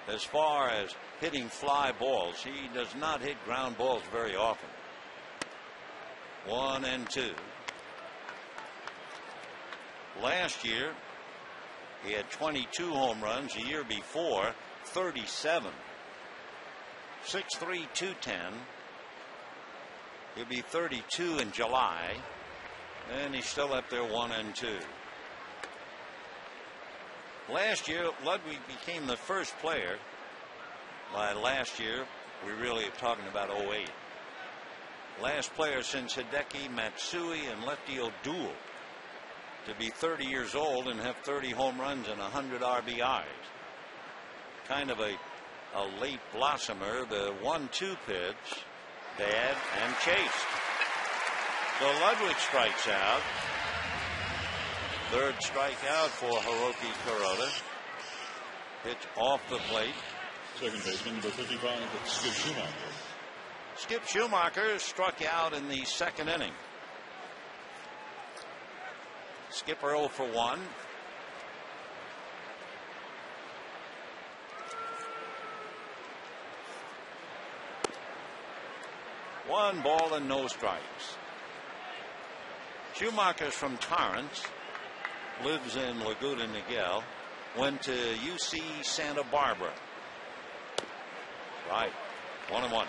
as far as hitting fly balls. He does not hit ground balls very often. 1-2. Last year, he had 22 home runs. The year before, 37. 6'3", 210. He'll be 32 in July. And he's still up there 1-2. Last year, Ludwig became the first player. By last year, we really are talking about 08. Last player since Hideki Matsui and lefty O'Doul to be 30 years old and have 30 home runs and 100 RBIs. Kind of a late blossomer. The 1-2 pitch, bad and chased. So Ludwig strikes out. Third strikeout for Hiroki Kuroda. Pitch off the plate. Second baseman, number 55, Skip Schumacher. Skip Schumacher struck out in the second inning. Skipper 0 for 1. One ball and no strikes. Schumacher's from Torrance. Lives in Laguna Niguel. Went to UC Santa Barbara. Right. 1-1.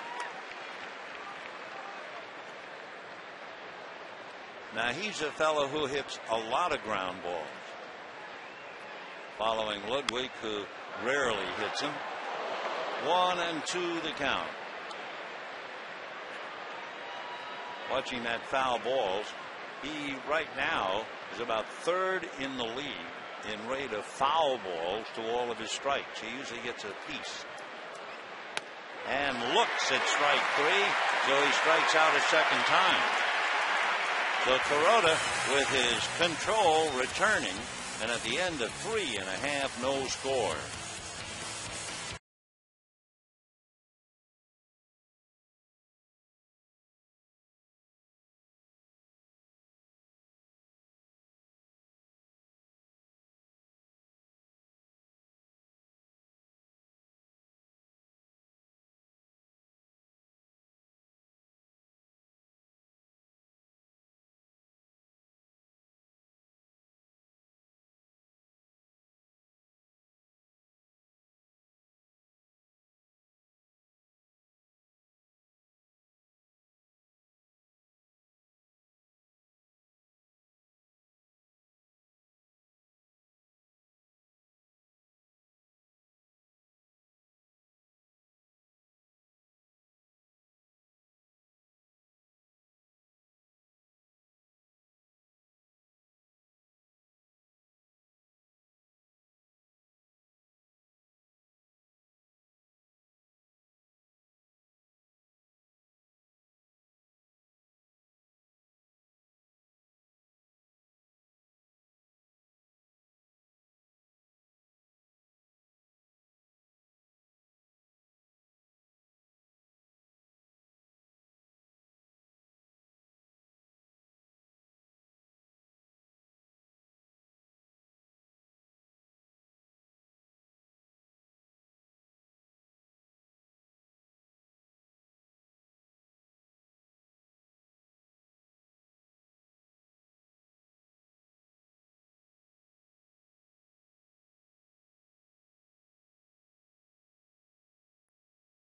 Now he's a fellow who hits a lot of ground balls. Following Ludwig, who rarely hits them. 1-2 the count. Watching that foul balls. He right now is about third in the league in rate of foul balls to all of his strikes. He usually gets a piece. And looks at strike 3, so he strikes out a second time. So Kuroda with his control returning, and at the end of 3.5, no score.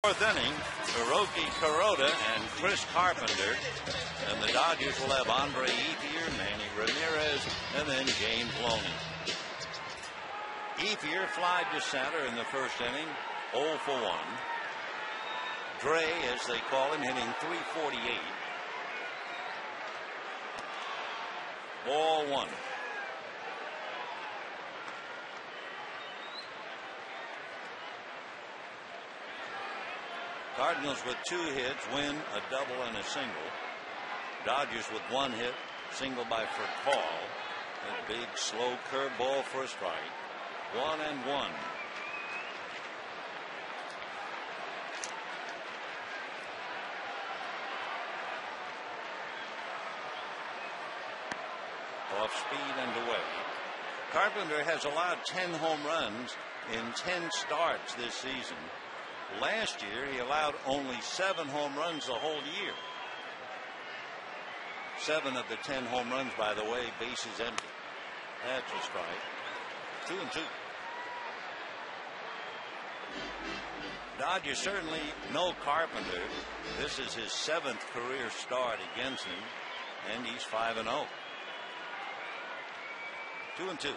Fourth inning, Hiroki Kuroda and Chris Carpenter. And the Dodgers will have Andre Ethier, Manny Ramirez, and then James Loney. Ethier flied to center in the first inning, 0 for 1. Dre, as they call him, hitting .348. Ball 1. Cardinals with 2 hits win a double and a single. Dodgers with 1 hit, single by Furcal. A big slow curveball for a strike. 1-1. Off speed and away. Carpenter has allowed 10 home runs in 10 starts this season. Last year he allowed only 7 home runs the whole year. 7 of the 10 home runs, by the way, bases empty. That's a strike. 2-2. Dodgers certainly know Carpenter. This is his 7th career start against him, and he's 5-0. 2-2.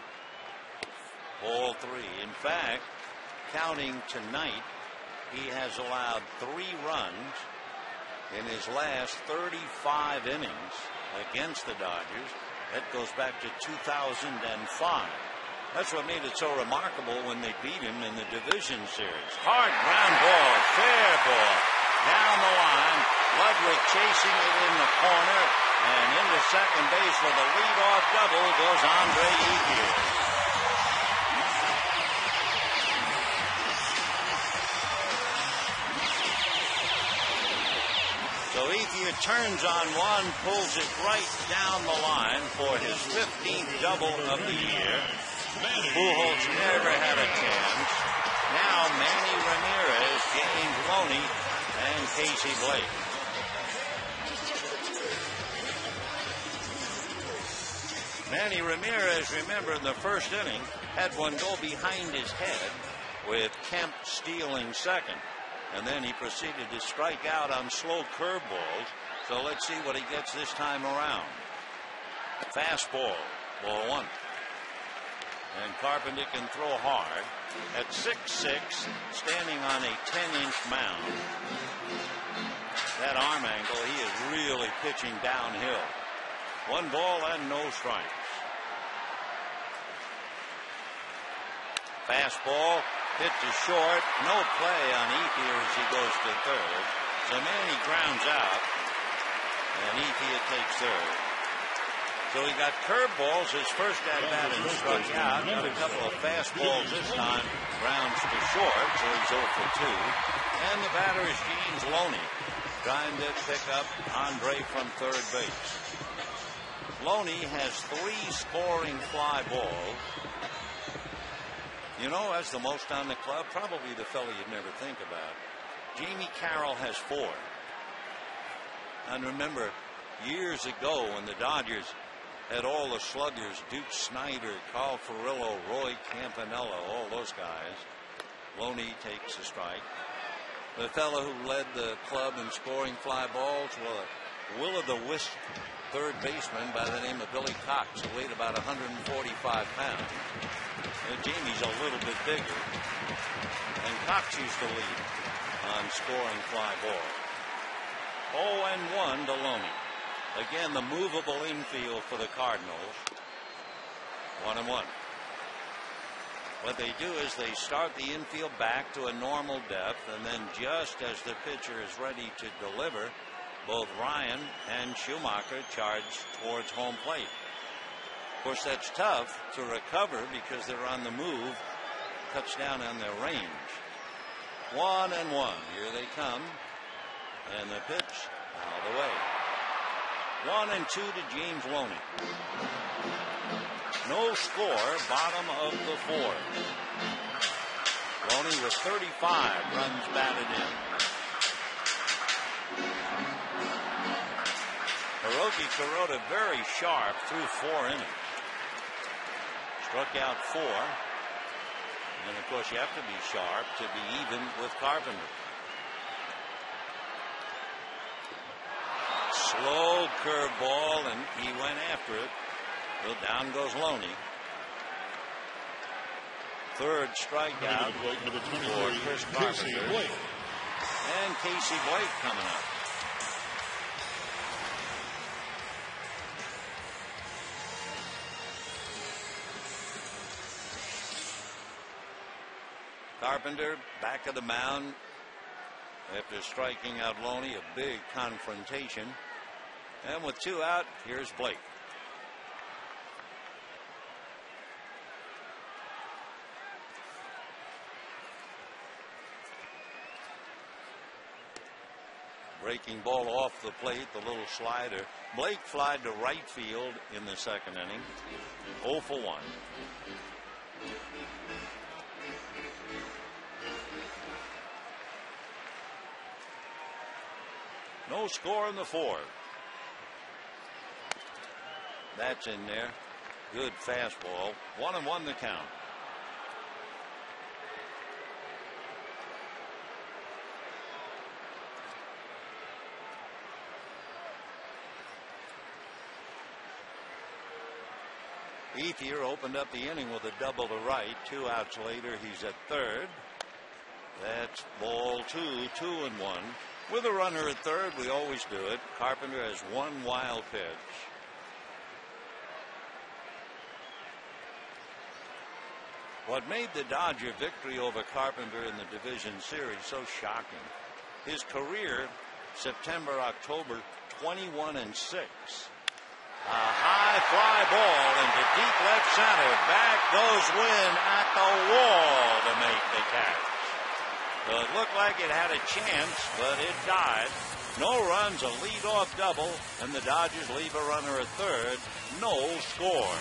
Ball 3. In fact, counting tonight, he has allowed 3 runs in his last 35 innings against the Dodgers. That goes back to 2005. That's what made it so remarkable when they beat him in the division series. Hard ground ball, fair ball, down the line. Ludwig chasing it in the corner, and into second base with a leadoff double goes Andre Ethier. So Ethier turns on one, pulls it right down the line for his 15th double of the year. Pujols never had a chance. Now Manny Ramirez, James Loney, and Casey Blake. Manny Ramirez, remember, in the first inning, had one go behind his head with Kemp stealing second. And then he proceeded to strike out on slow curveballs. So let's see what he gets this time around. Fastball, ball 1. And Carpenter can throw hard. At 6'6", standing on a 10-inch mound. That arm angle, he is really pitching downhill. 1 ball and no strikes. Fastball, hit to short. No play on Ethier as he goes to third. So Manny grounds out, and Ethier takes third. So he got curveballs his first at-bat and struck out. Got a couple of fastballs this time. Grounds to short, so he's 0 for 2. And the batter is James Loney, trying to pick up Andre from third base. Loney has 3 scoring fly balls. You know, that's the most on the club. Probably the fellow you'd never think about. Jamie Carroll has 4. And remember, years ago when the Dodgers had all the sluggers, Duke Snyder, Carl Furillo, Roy Campanella, all those guys, Loney takes a strike. The fellow who led the club in scoring fly balls, well, a will-o'-the-wisp third baseman by the name of Billy Cox, who weighed about 145 pounds. Jamie's a little bit bigger, and Cox used to lead on scoring fly ball. 0-1 to Loney. Again, the movable infield for the Cardinals. 1-1. What they do is they start the infield back to a normal depth, and then just as the pitcher is ready to deliver, both Ryan and Schumacher charge towards home plate. Of course, that's tough to recover because they're on the move. Cuts down on their range. 1-1. Here they come. And the pitch out of the way. 1-2 to James Loney. No score, bottom of the 4th. Loney with 35 runs batted in. Hiroki Kuroda very sharp through 4 innings. Struck out 4. And of course you have to be sharp to be even with Carpenter. Slow curveball, and he went after it. Well, down goes Loney. Third strikeout for Chris Carpenter. And Casey Blake coming up. Carpenter back of the mound. after striking out Loney. A big confrontation. And with 2 out, here's Blake. Breaking ball off the plate, the little slider. Blake flied to right field in the 2nd inning. 0 for 1. No score in the 4th. That's in there. Good fastball. 1-1 the count. Ethier opened up the inning with a double to right. 2 outs later, he's at 3rd. That's ball 2, 2-1. With a runner at 3rd, we always do it. Carpenter has 1 wild pitch. What made the Dodger victory over Carpenter in the division series so shocking? His career, September, October, 21-6. A high fly ball into deep left center. Back goes Wynn at the wall to make the catch. So it looked like it had a chance, but it died. No runs, a leadoff double, and the Dodgers leave a runner at 3rd. No score.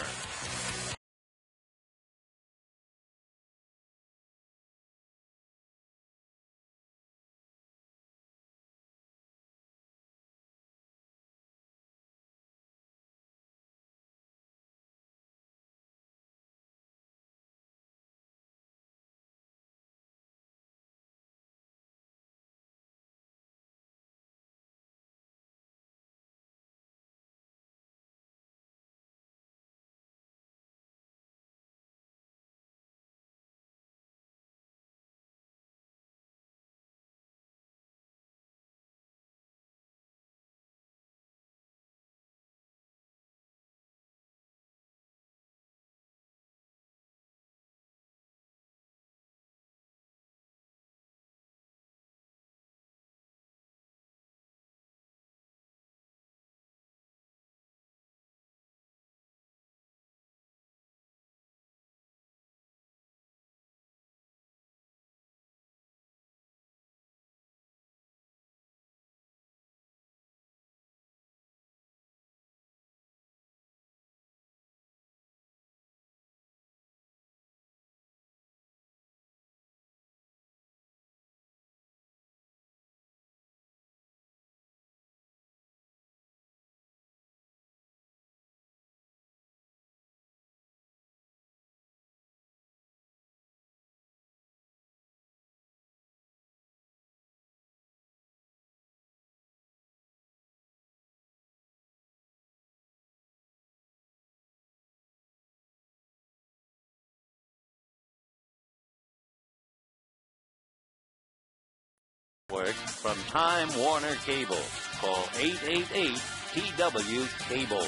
From Time Warner Cable. Call 888-TW-CABLE.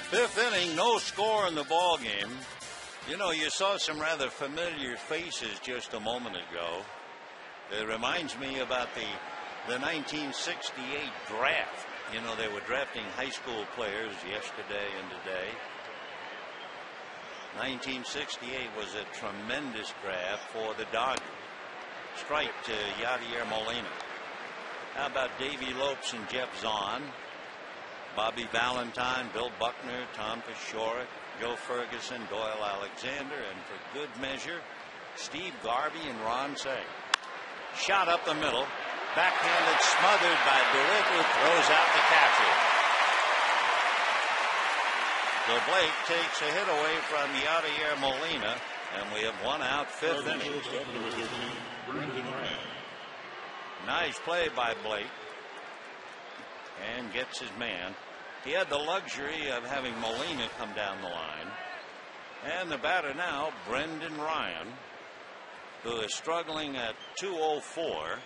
5th inning, no score in the ball game. You know, you saw some rather familiar faces just a moment ago. It reminds me about the 1968 draft. You know, they were drafting high school players yesterday and today. 1968 was a tremendous draft for the Dodgers. Strike to Yadier Molina. How about Davey Lopes and Jeff Zahn? Bobby Valentine, Bill Buckner, Tom Paciorek, Joe Ferguson, Doyle Alexander, and for good measure, Steve Garvey and Ron Say. Shot up the middle. Backhanded, smothered by DeWitt, who throws out the catcher. So Blake takes a hit away from Yadier Molina, and we have 1 out, 5th inning. Nice play by Blake, and gets his man. He had the luxury of having Molina come down the line. And the batter now, Brendan Ryan, who is struggling at 204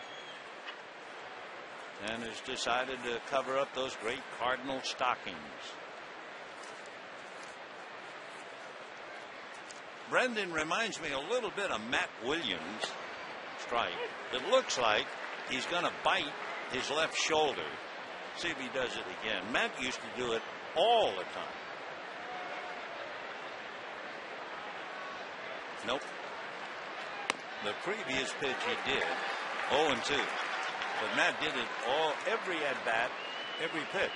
and has decided to cover up those great Cardinal stockings. Brendan reminds me a little bit of Matt Williams. strike. It looks like he's going to bite his left shoulder. See if he does it again. Matt used to do it all the time. Nope. The previous pitch he did 0-2. But Matt did it every at bat, every pitch.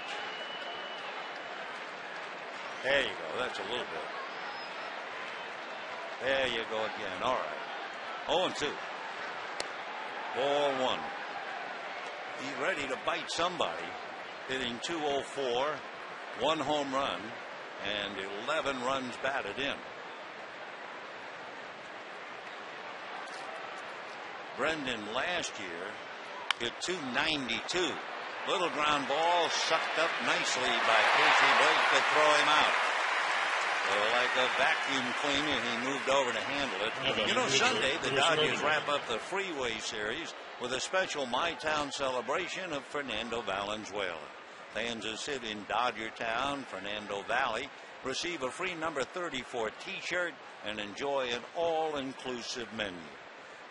There you go. That's a little bit. There you go again. All right. 0-2. Ball 1. He's ready to bite somebody. Hitting .204, 1 home run, and 11 runs batted in. Brendan last year hit .292. Little ground ball sucked up nicely by Casey Blake to throw him out. Like a vacuum cleaner, he moved over to handle it. You know, Sunday the Dodgers wrap up the Freeway Series with a special My Town celebration of Fernando Valenzuela. Fans who sit in Dodger Town, Fernando Valley, receive a free number 34 t-shirt and enjoy an all-inclusive menu.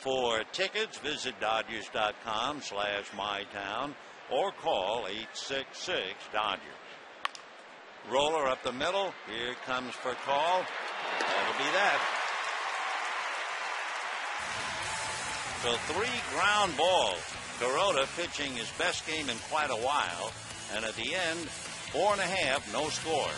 For tickets, visit Dodgers.com/mytown or call 866-DODGERS. Roller up the middle. Here comes for call. That'll be that. So 3 ground balls. Kuroda pitching his best game in quite a while. And at the end, 4.5, no score.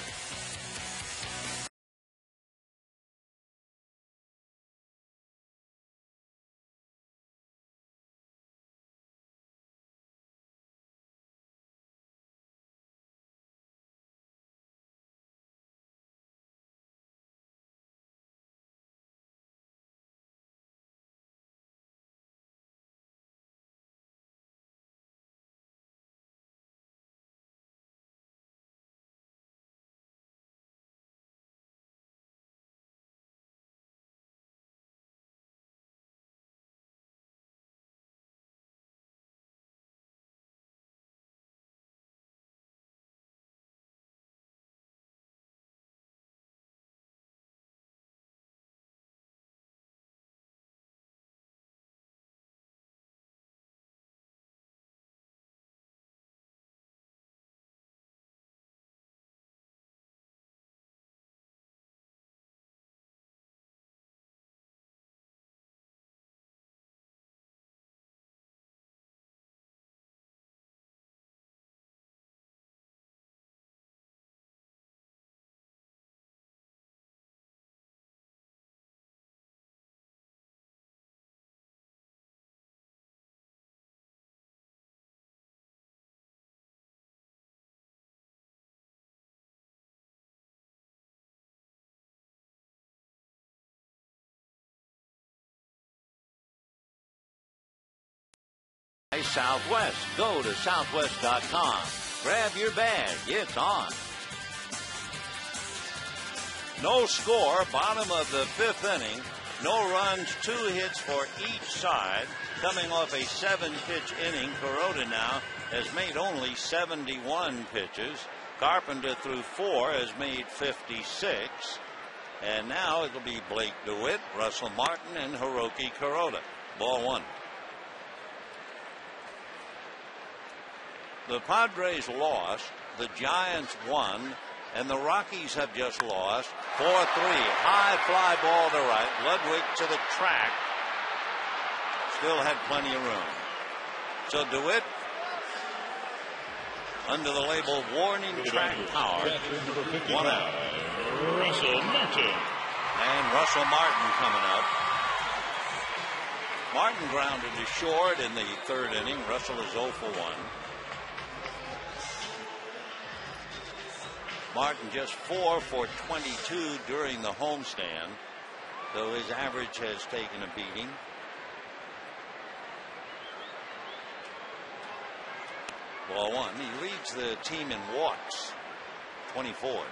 Southwest. Go to southwest.com. Grab your bag. It's on. No score. Bottom of the 5th inning. No runs. 2 hits for each side. Coming off a 7-pitch inning, Kuroda now has made only 71 pitches. Carpenter through 4 has made 56. And now it'll be Blake DeWitt, Russell Martin, and Hiroki Kuroda. Ball 1. The Padres lost, the Giants won, and the Rockies have just lost 4-3. High fly ball to right. Ludwig to the track. Still had plenty of room. So DeWitt under the label warning track power. 1 out. Russell Martin. And Russell Martin coming up. Martin grounded to short in the 3rd inning. Russell is 0 for 1. Martin just 4 for 22 during the homestand, though his average has taken a beating. Ball 1. He leads the team in walks, 24.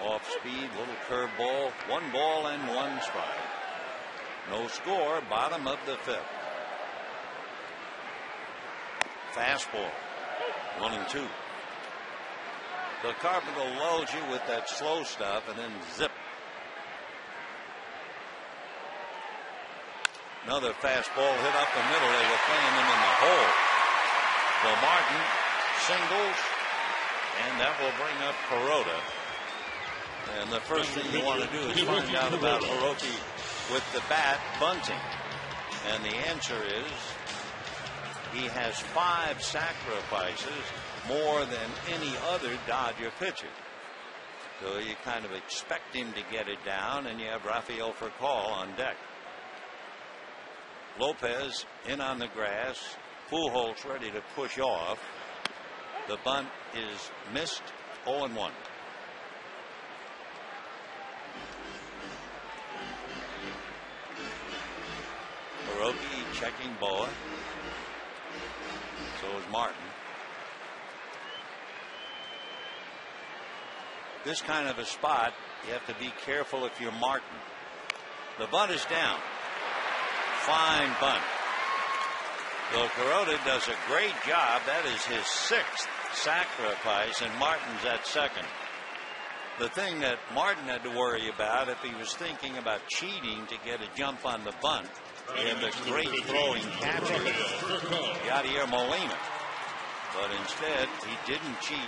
Off speed, little curveball, 1 ball and 1 strike. No score, bottom of the 5th. Fastball, 1-2. So Carpenter lulls you with that slow stuff and then zip. Another fastball hit up the middle. They were playing him in the hole. So Martin singles, and that will bring up Kuroda. And the first thing you want to do is find out about Hiroki with the bat bunting. And the answer is he has 5 sacrifices, more than any other Dodger pitcher. So you kind of expect him to get it down, and you have Rafael Furcal on deck. Lopez in on the grass. Pujols ready to push off. The bunt is missed. 0-1. Hiroki checking Boa. So is Martin. This kind of a spot, you have to be careful if you're Martin. The bunt is down. Fine bunt. So Kuroda does a great job. That is his 6th sacrifice, and Martin's at second. The thing that Martin had to worry about, if he was thinking about cheating to get a jump on the bunt, he had a great throwing catcher, Yadier Molina. But instead, he didn't cheat.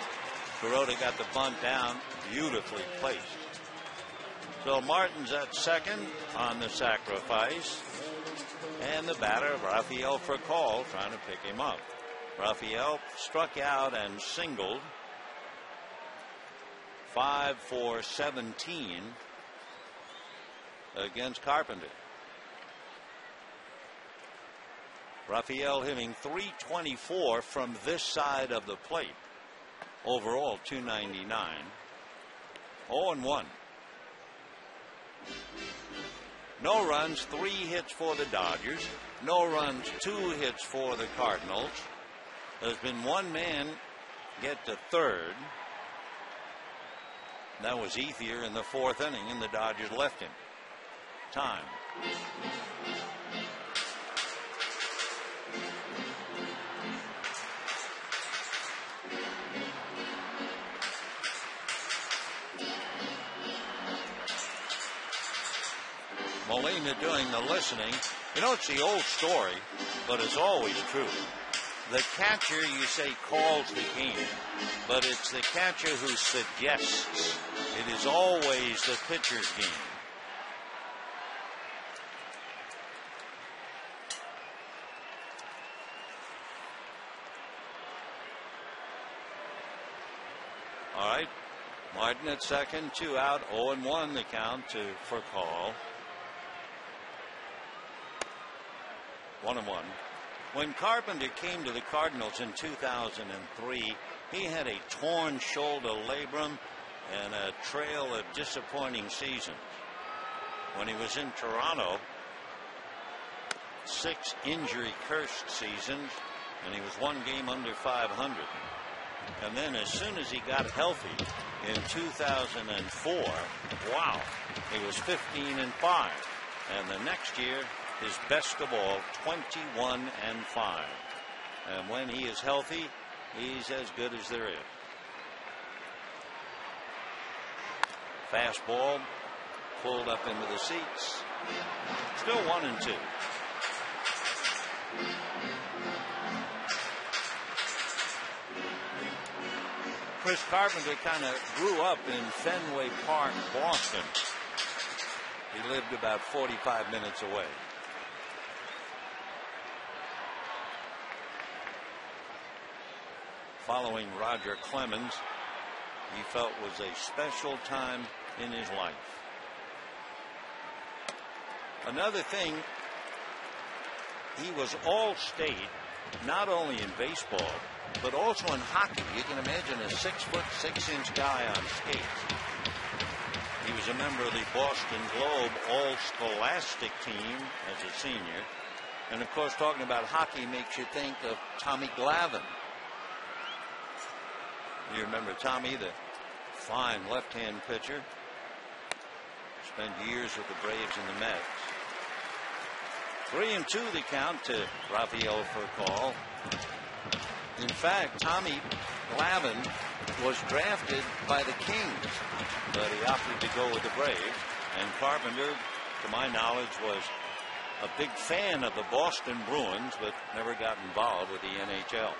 Kuroda got the bunt down, beautifully placed. So Martin's at second on the sacrifice. And the batter, Rafael Furcal, trying to pick him up. Rafael struck out and singled. 5 for 17 against Carpenter. Rafael hitting .324 from this side of the plate. Overall, .299. 0-1. No runs, 3 hits for the Dodgers. No runs, 2 hits for the Cardinals. There's been 1 man get to third. That was Ethier in the 4th inning, and the Dodgers left him. Time. Molina doing the listening. You know, it's the old story, but it's always true. The catcher, you say, calls the game, but it's the catcher who suggests. It is always the pitcher's game. All right, Martin at second, 2 out, 0-1 the count to Furcal. 1-1. When Carpenter came to the Cardinals in 2003, he had a torn shoulder labrum and a trail of disappointing seasons. When he was in Toronto, 6 injury-cursed seasons, and he was 1 game under .500. And then as soon as he got healthy in 2004, wow, he was 15-5. And the next year, his best of all, 21-5. And when he is healthy, he's as good as there is. Fastball pulled up into the seats. Still 1-2. Chris Carpenter kind of grew up in Fenway Park, Boston. He lived about 45 minutes away. Following Roger Clemens, he felt was a special time in his life. Another thing, he was all-state, not only in baseball, but also in hockey. You can imagine a 6-foot 6-inch guy on skates. He was a member of the Boston Globe All-Scholastic team as a senior. And of course, talking about hockey makes you think of Tommy Glavine. You remember Tommy, the fine left-hand pitcher. Spent years with the Braves and the Mets. 3-2 the count to Rafael Furcal. In fact, Tommy Glavine was drafted by the Kings, but he opted to go with the Braves. And Carpenter, to my knowledge, was a big fan of the Boston Bruins, but never got involved with the NHL.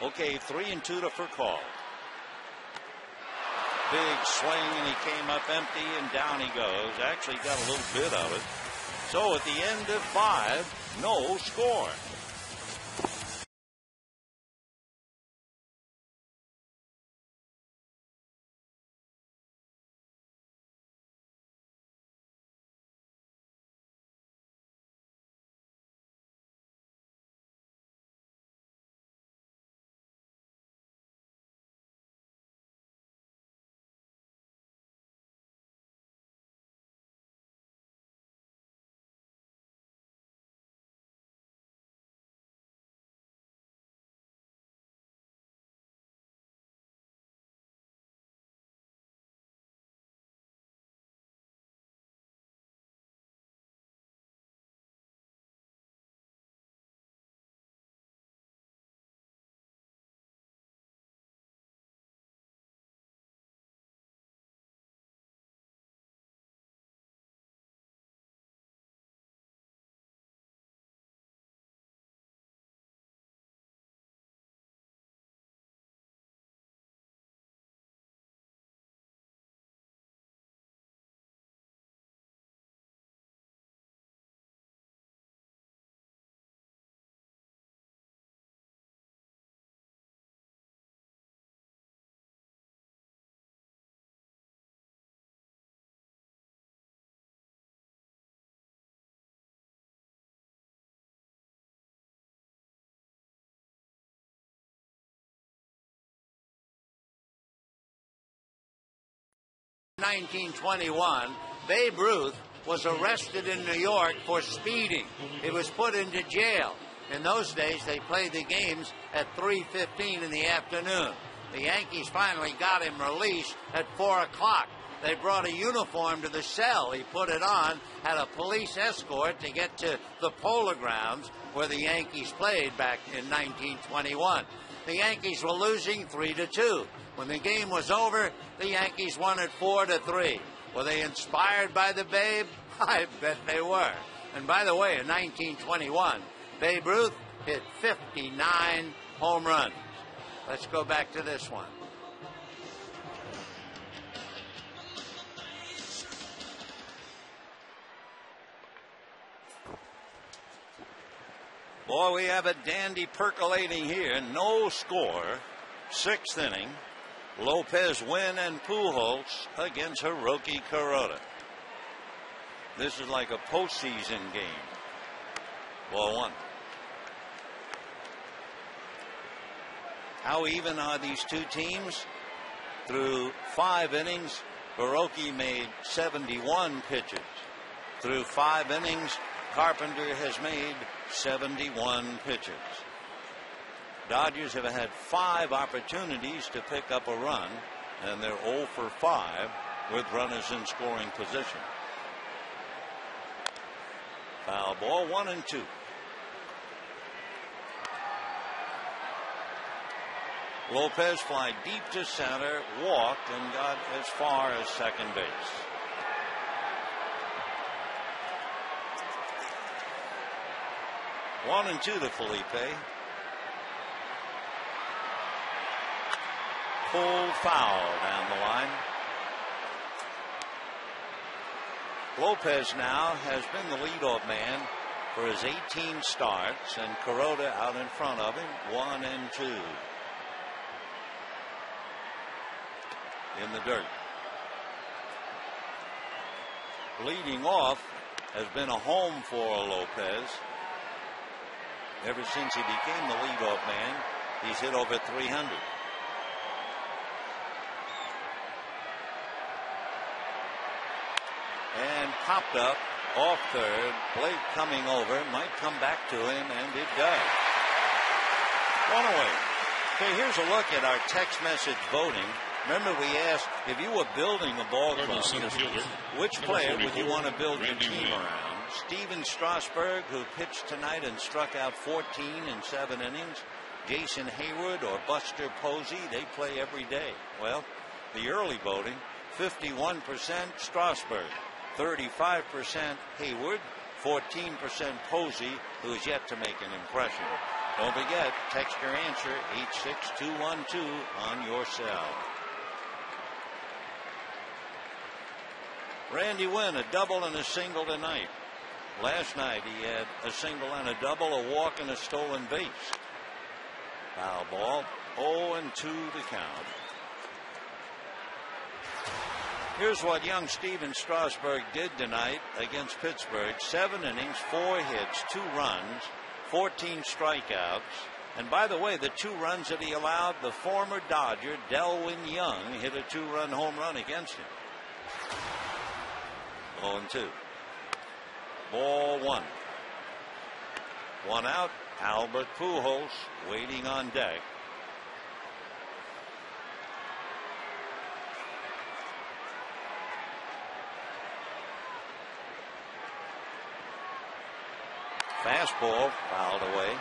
Okay, 3-2 to Furcal. Big swing, and he came up empty, and down he goes. Actually got a little bit of it. So at the end of 5, no score. In 1921, Babe Ruth was arrested in New York for speeding. He was put into jail. In those days, they played the games at 3:15 in the afternoon. The Yankees finally got him released at 4 o'clock. They brought a uniform to the cell. He put it on, had a police escort to get to the Polo Grounds where the Yankees played back in 1921. The Yankees were losing 3-2. When the game was over, the Yankees won it 4-3. Were they inspired by the Babe? I bet they were. And by the way, in 1921, Babe Ruth hit 59 home runs. Let's go back to this one. Boy, we have a dandy percolating here. No score. 6th inning. Lopez win and Pujols against Hiroki Kuroda. This is like a postseason game. Ball 1. How even are these two teams? Through 5 innings, Hiroki made 71 pitches. Through 5 innings, Carpenter has made 71 pitches. Dodgers have had 5 opportunities to pick up a run, and they're 0 for 5 with runners in scoring position. Foul ball, 1-2. Lopez fly deep to center, walked, and got as far as second base. One and 2 to Felipe. Pulled foul down the line. Lopez now has been the leadoff man for his 18 starts, and Kuroda out in front of him, 1 and 2. In the dirt. Leading off has been a home for Lopez. Ever since he became the leadoff man, he's hit over 300. And popped up off third. Blake coming over, might come back to him, and it does. 1 away. Okay, here's a look at our text message voting. Remember, we asked if you were building a ball club, which player would you want to build your team around? Steven Strasburg, who pitched tonight and struck out 14 in 7 innings, Jason Hayward or Buster Posey, they play every day. Well, the early voting, 51% Strasburg, 35% Hayward, 14% Posey, who is yet to make an impression. Don't forget, text your answer 86212 on your cell. Randy Wynn, a double and a single tonight. Last night he had a single and a double, a walk and a stolen base. Foul ball, 0-2 to count. Here's what young Steven Strasburg did tonight against Pittsburgh. 7 innings, 4 hits, 2 runs, 14 strikeouts. And by the way, the 2 runs that he allowed, the former Dodger, Delwyn Young, hit a 2-run home run against him. 0-2. Ball 1. 1 out. Albert Pujols waiting on deck. Fastball fouled away.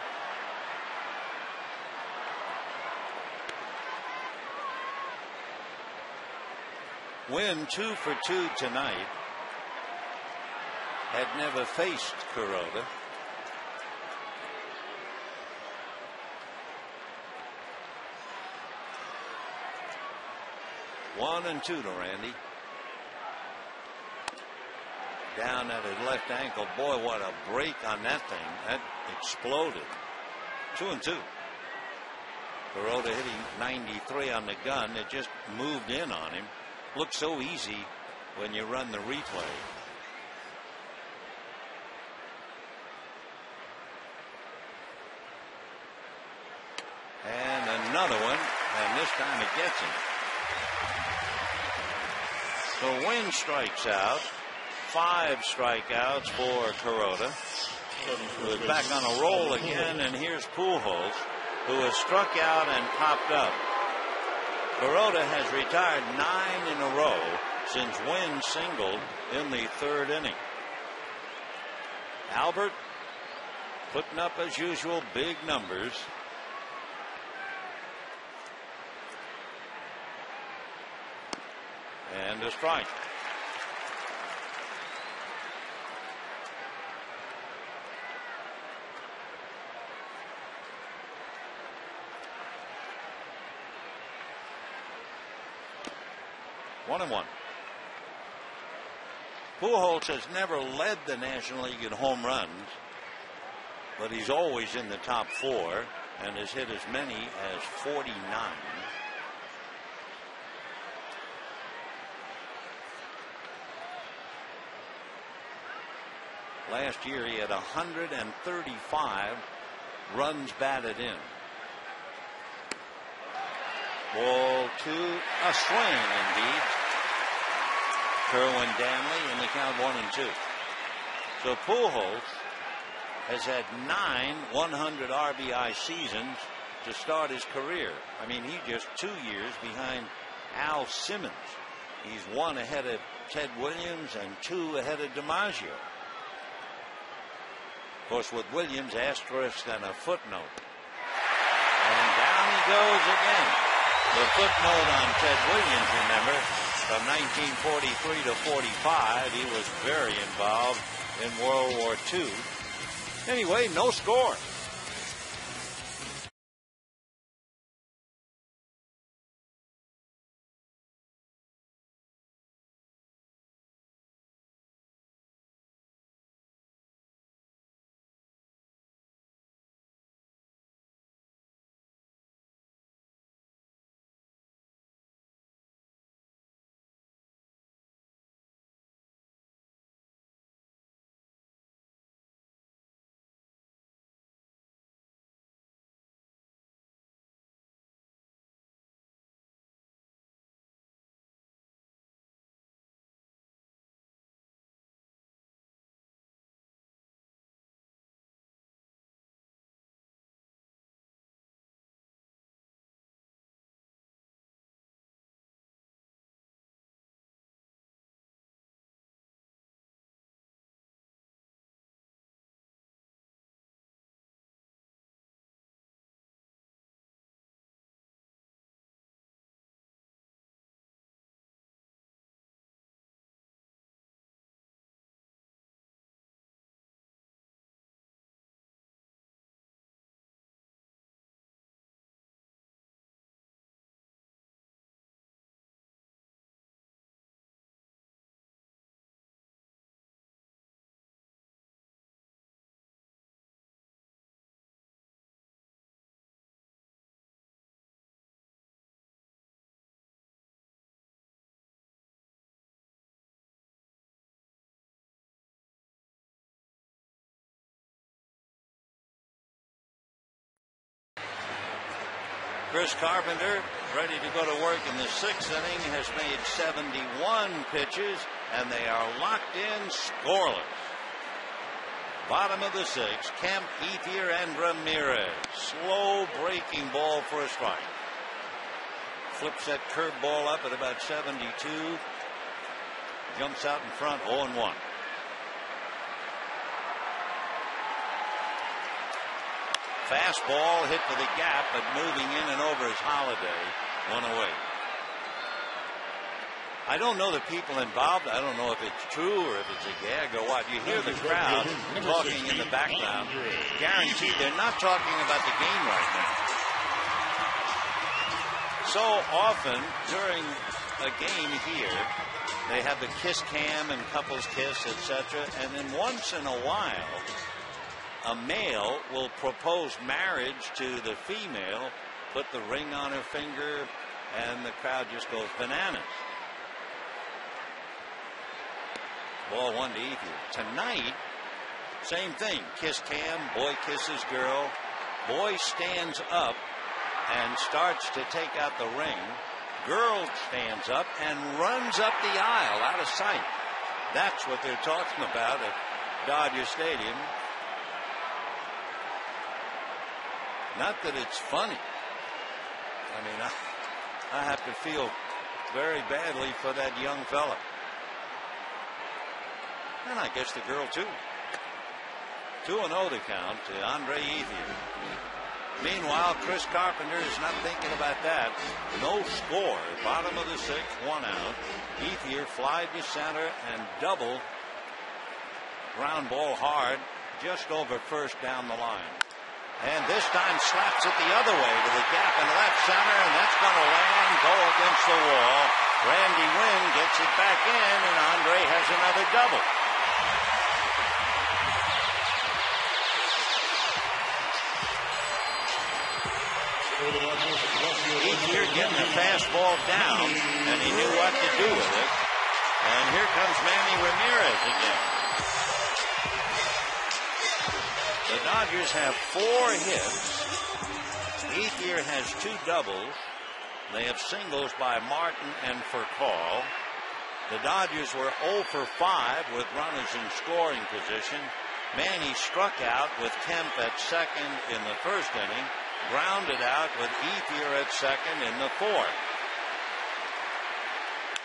Win 2 for 2 tonight. Had never faced Kuroda. One and 2 to Randy. Down at his left ankle. Boy, what a break on that thing. That exploded. 2-2. Kuroda hitting 93 on the gun. It just moved in on him. Looks so easy when you run the replay. And another one, and this time it gets him. So Wynn strikes out. 5 strikeouts for Kuroda, who is back on a roll again. And here's Pujols, who has struck out and popped up. Kuroda has retired 9 in a row since Wynn singled in the 3rd inning. Albert putting up, as usual, big numbers. And a strike. One and 1. Pujols has never led the National League in home runs, but he's always in the top 4 and has hit as many as 49. Last year he had 135 runs batted in. Ball 2, a swing indeed. Kerwin Danley in the count 1-2. So Pujols has had 9 100 RBI seasons to start his career. I mean, he's just 2 years behind Al Simmons. He's 1 ahead of Ted Williams and 2 ahead of DiMaggio. Of course, with Williams, asterisk and a footnote. And down he goes again. The footnote on Ted Williams, remember, from 1943 to 45, he was very involved in World War II. Anyway, no score. Chris Carpenter, ready to go to work in the 6th inning, has made 71 pitches, and they are locked in scoreless. Bottom of the 6th, Kemp, Ethier, and Ramirez. Slow breaking ball for a strike. Flips that curveball up at about 72. Jumps out in front, 0-1. Fastball hit to the gap, but moving in and over his Holiday. One away. I don't know the people involved. I don't know if it's true or if it's a gag or what. You hear the crowd talking in the background. Guaranteed they're not talking about the game right now. So often during a game here, they have the kiss cam and couples kiss, etc. And then once in a while, a male will propose marriage to the female, put the ring on her finger, and the crowd just goes bananas. Ball 1 to Ethier. Tonight, same thing. Kiss cam, boy kisses girl. Boy stands up and starts to take out the ring. Girl stands up and runs up the aisle out of sight. That's what they're talking about at Dodger Stadium. Not that it's funny. I mean, I have to feel very badly for that young fella. And I guess the girl too. 2-0 the count to Andre Ethier. Meanwhile, Chris Carpenter is not thinking about that. No score. Bottom of the 6th, 1 out. Ethier fly to center and double. Ground ball hard, just over first down the line. And this time slaps it the other way to the gap in left center, and that's going to land, go against the wall. Randy Wynn gets it back in, and Andre has another double. Ethier getting the fastball down, and he knew what to do with it. And here comes Manny Ramirez again. The Dodgers have 4 hits. Ethier has 2 doubles. They have singles by Martin and Furcal. The Dodgers were 0 for 5 with runners in scoring position. Manny struck out with Kemp at second in the 1st inning. Grounded out with Ethier at second in the 4th.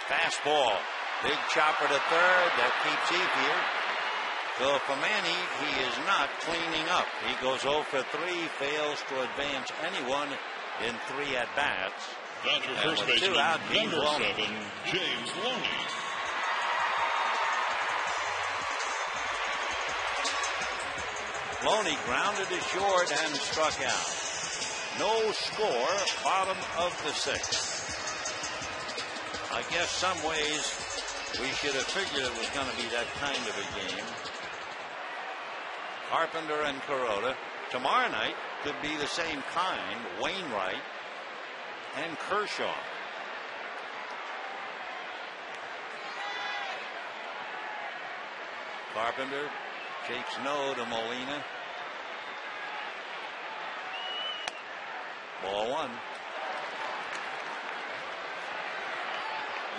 Fastball. Big chopper to third. That keeps Ethier. So for Manny, he is not cleaning up. He goes 0 for 3, fails to advance anyone in 3 at-bats. Dodger first baseman, number 7, James Loney. Loney grounded to short and struck out. No score, bottom of the 6th. I guess some ways we should have figured it was going to be that kind of a game. Carpenter and Kuroda. Tomorrow night could be the same kind. Wainwright and Kershaw. Carpenter shakes no to Molina. Ball 1.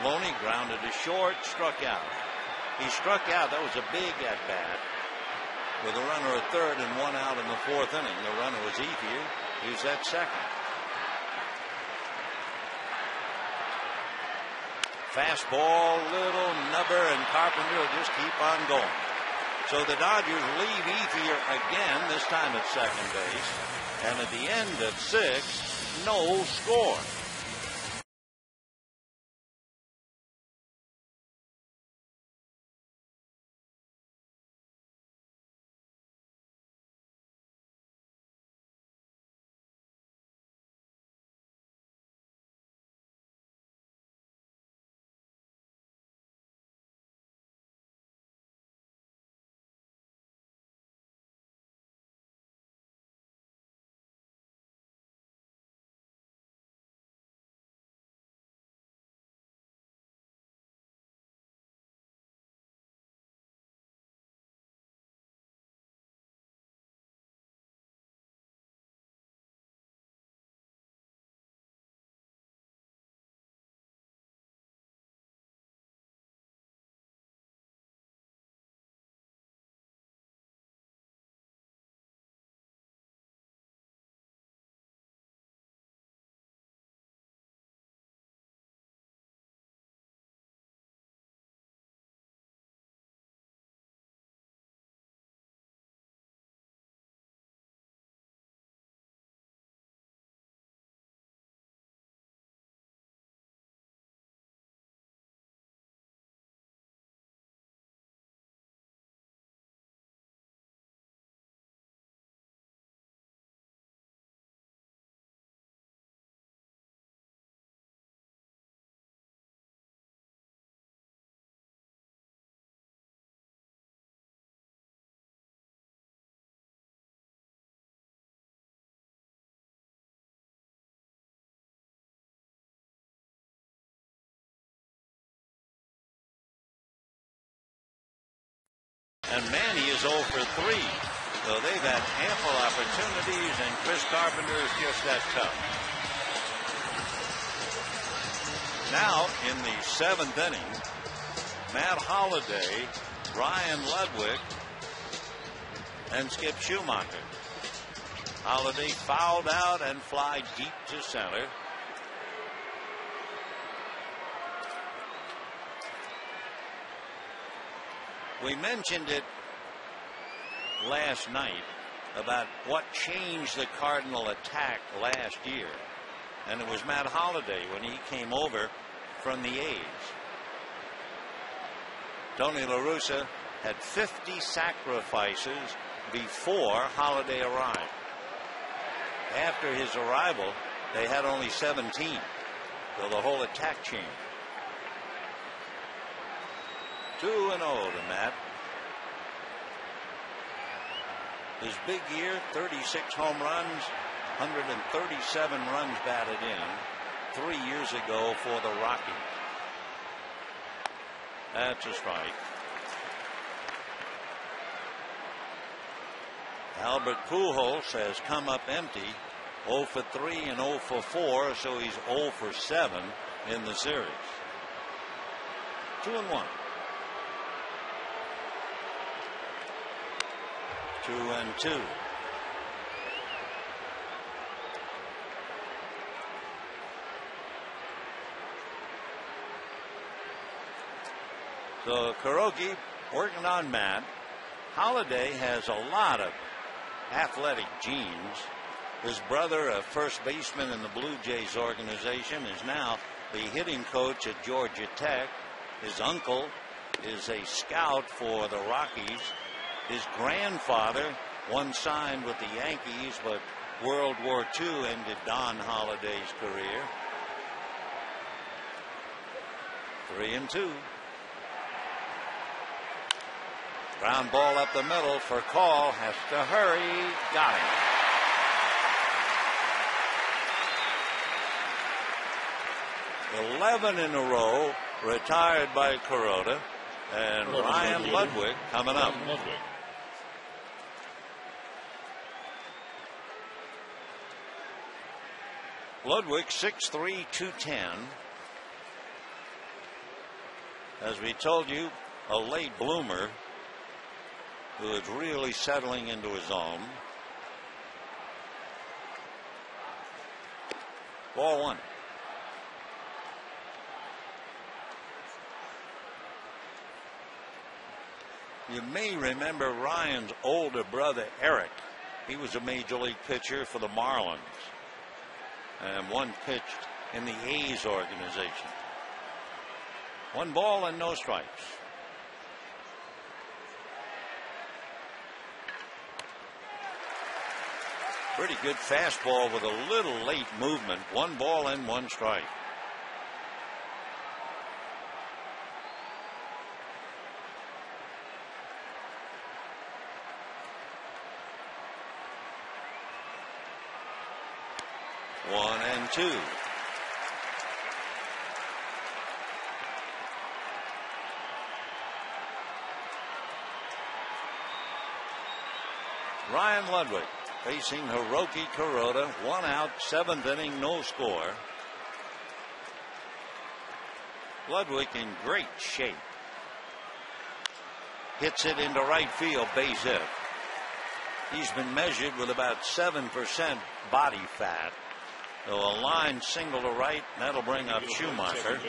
Loney grounded to short, struck out. He struck out. That was a big at-bat. With a runner at third and 1 out in the 4th inning. The runner was Ethier. He was at second. Fastball, little nubber, and Carpenter will just keep on going. So the Dodgers leave Ethier again, this time at second base. And at the end of 6, no score. And Manny is 0 for 3. So they've had ample opportunities, and Chris Carpenter is just that tough. Now, in the 7th inning, Matt Holliday, Ryan Ludwig, and Skip Schumacher. Holliday fouled out and fly deep to center. We mentioned it last night about what changed the Cardinal attack last year, and it was Matt Holliday when he came over from the A's. Tony La Russa had 50 sacrifices before Holliday arrived. After his arrival, they had only 17, so the whole attack changed. 2-0 to Matt. His big year, 36 home runs, 137 runs batted in 3 years ago for the Rockies. That's a strike. Albert Pujols has come up empty, 0 for 3 and 0 for 4, so he's 0 for 7 in the series. 2-1. 2-2. So Kuroki working on Matt. Holliday has a lot of athletic genes. His brother, a first baseman in the Blue Jays organization, is now the hitting coach at Georgia Tech. His uncle is a scout for the Rockies. His grandfather once signed with the Yankees, but World War II ended Don Holliday's career. 3-2. Ground ball up the middle for Call. Has to hurry. Got him. 11 in a row retired by Kuroda, and Ryan Ludwig coming up. Ludwig 6'3", 210. As we told you, a late bloomer who is really settling into his own. Ball 1. You may remember Ryan's older brother Eric. He was a major league pitcher for the Marlins and one pitched in the A's organization. 1 ball and no strikes. Pretty good fastball with a little late movement. 1 ball and 1 strike. One and 2. Ryan Ludwig facing Hiroki Kuroda. 1 out, 7th inning, no score. Ludwig in great shape. Hits it into right field, base hit. He's been measured with about 7% body fat. So a line single to right, that'll bring up Schumacher.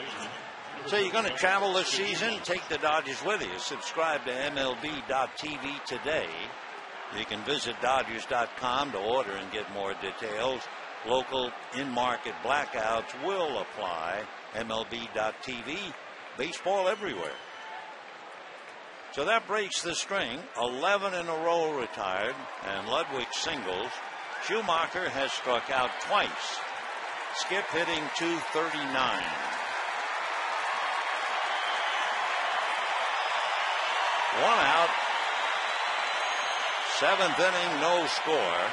So you're going to travel this season? Take the Dodgers with you. Subscribe to MLB.tv today. You can visit Dodgers.com to order and get more details. Local in-market blackouts will apply. MLB.tv, baseball everywhere. So that breaks the string. 11 in a row retired, and Ludwig singles. Schumacher has struck out twice. Skip hitting .239. One out. 7th inning, no score.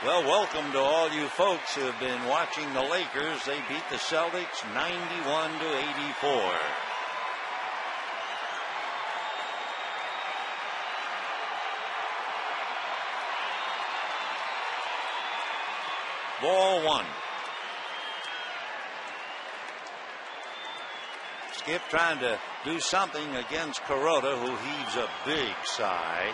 Well, welcome to all you folks who have been watching the Lakers. They beat the Celtics 91-84. Ball one. Skip trying to do something against Kuroda, who heaves a big sigh.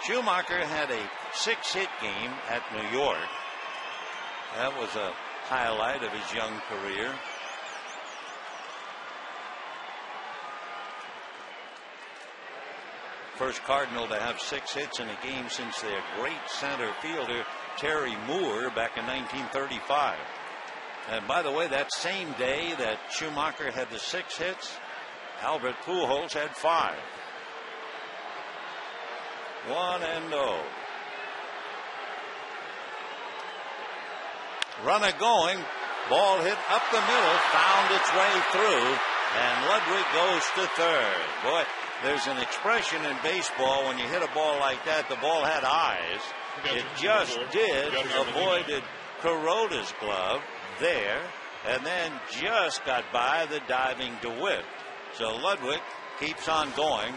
Schumacher had a 6-hit game at New York. That was a highlight of his young career. First Cardinal to have 6 hits in a game since their great center fielder Terry Moore back in 1935. And by the way, that same day that Schumacher had the 6 hits, Albert Pujols had 5. 1-0. Runner going. Ball hit up the middle, found its way through, and Ludwig goes to third. Boy, there's an expression in baseball when you hit a ball like that, the ball had eyes. It just did, avoided Kuroda's glove there, and then just got by the diving DeWitt. So Ludwig keeps on going.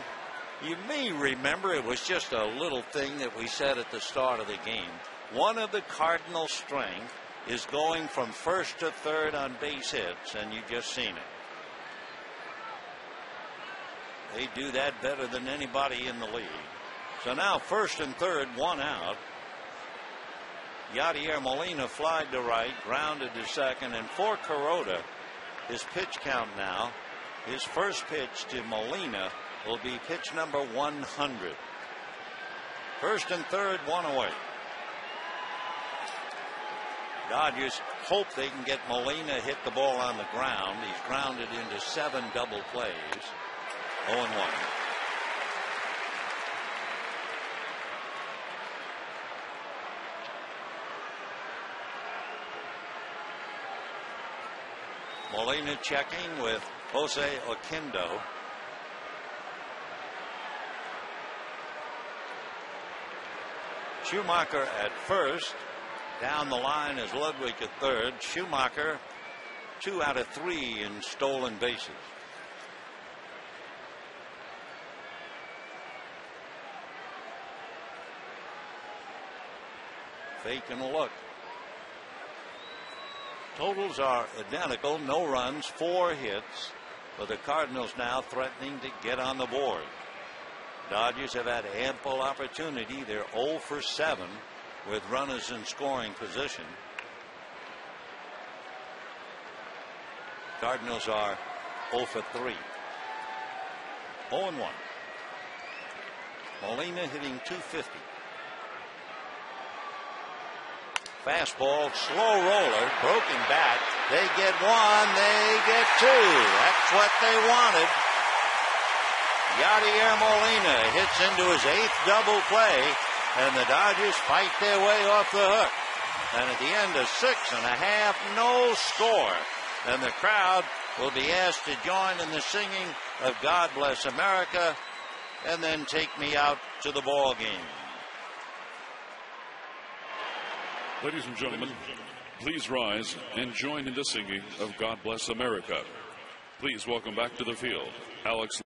You may remember it was just a little thing that we said at the start of the game. One of the Cardinals' strength is going from first to third on base hits, and you've just seen it. They do that better than anybody in the league. So now first and third, 1 out. Yadier Molina flied to right, grounded to second, and for Kuroda, his pitch count now, his first pitch to Molina will be pitch number 100. First and third, 1 away. Dodgers hope they can get Molina hit the ball on the ground. He's grounded into 7 double plays. 0-1. Molina checking with Jose Oquendo. Schumacher at first. Down the line is Ludwig at third. Schumacher 2 out of 3 in stolen bases. Fake and a look. Totals are identical. No runs, 4 hits. But the Cardinals now threatening to get on the board. Dodgers have had ample opportunity. They're 0 for 7 with runners in scoring position. Cardinals are 0 for 3. 0-1. Molina hitting .250. Fastball, slow roller, broken bat. They get 1, they get 2. That's what they wanted. Yadier Molina hits into his 8th double play, and the Dodgers fight their way off the hook. And at the end of 6.5, no score. And the crowd will be asked to join in the singing of God Bless America, and then take me out to the ball game. Ladies and gentlemen, please rise and join in the singing of God Bless America. Please welcome back to the field, Alex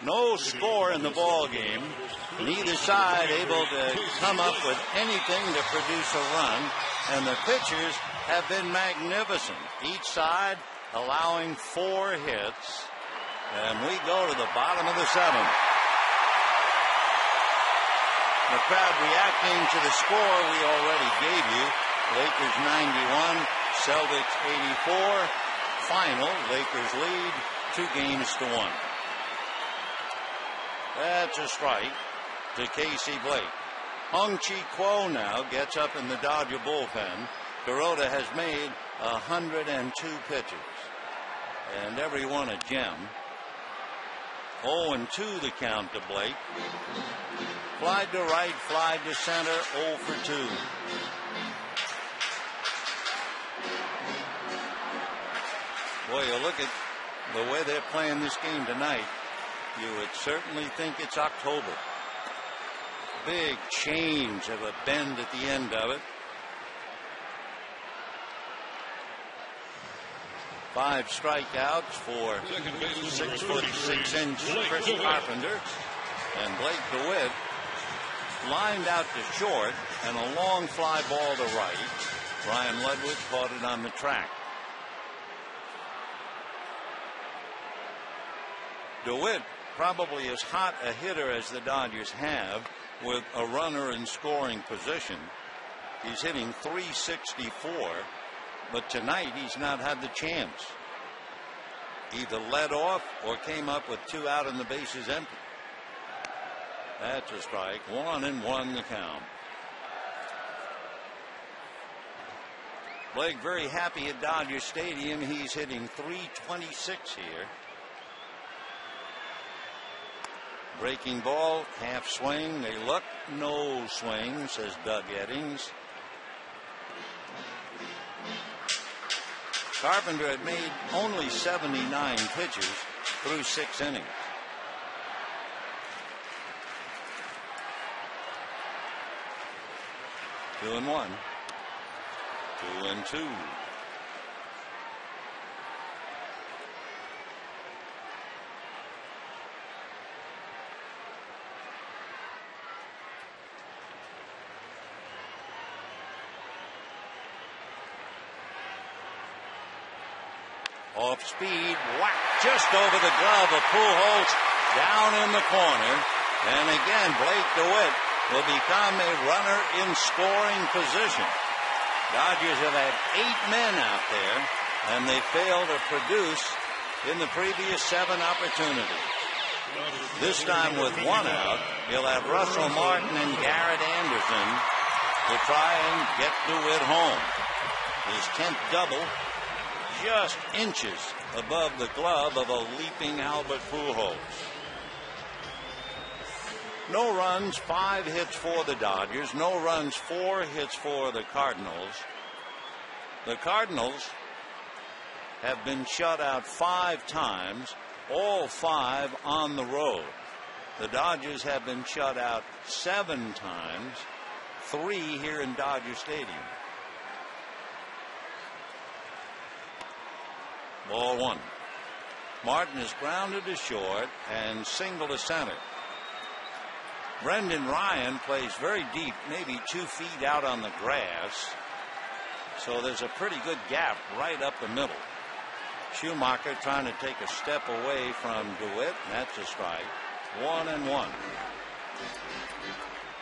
No score in the ball game. Neither side able to come up with anything to produce a run, and the pitchers have been magnificent. Each side allowing 4 hits, and we go to the bottom of the 7th. The crowd reacting to the score we already gave you. Lakers 91, Celtics 84. Final, Lakers lead 2-1. That's a strike to Casey Blake. Hung-Chi Kuo now gets up in the Dodger bullpen. Kuroda has made 102 pitches, and every one a gem. 0-2 the count to Blake. Fly to right, fly to center, 0 for 2. Boy, you look at the way they're playing this game tonight, you would certainly think it's October. Big change of a bend at the end of it. 5 strikeouts for 6'6" Chris Carpenter. And Blake DeWitt lined out to short, and a long fly ball to right. Brian Ludwig caught it on the track. DeWitt, probably as hot a hitter as the Dodgers have, with a runner in scoring position. He's hitting .364, but tonight he's not had the chance. Either led off or came up with 2 out and the bases empty. That's a strike. 1-1 the count. Blake very happy at Dodger Stadium. He's hitting .326 here. Breaking ball, half swing. They look, no swing, says Doug Eddings. Carpenter had made only 79 pitches through 6 innings. Two and 1. 2-2. Off speed, whack, just over the glove of Pujols, down in the corner. And again, Blake DeWitt will become a runner in scoring position. Dodgers have had 8 men out there, and they failed to produce in the previous 7 opportunities. This time with 1 out, he'll have Russell Martin and Garrett Anderson to try and get DeWitt home. His 10th double, just inches above the glove of a leaping Albert Pujols. No runs, 5 hits for the Dodgers. No runs, 4 hits for the Cardinals. The Cardinals have been shut out 5 times, all 5 on the road. The Dodgers have been shut out 7 times, 3 here in Dodger Stadium. Ball 1. Martin is grounded to short and single to center. Brendan Ryan plays very deep, maybe 2 feet out on the grass. So there's a pretty good gap right up the middle. Schumacher trying to take a step away from DeWitt. That's a strike. 1-1.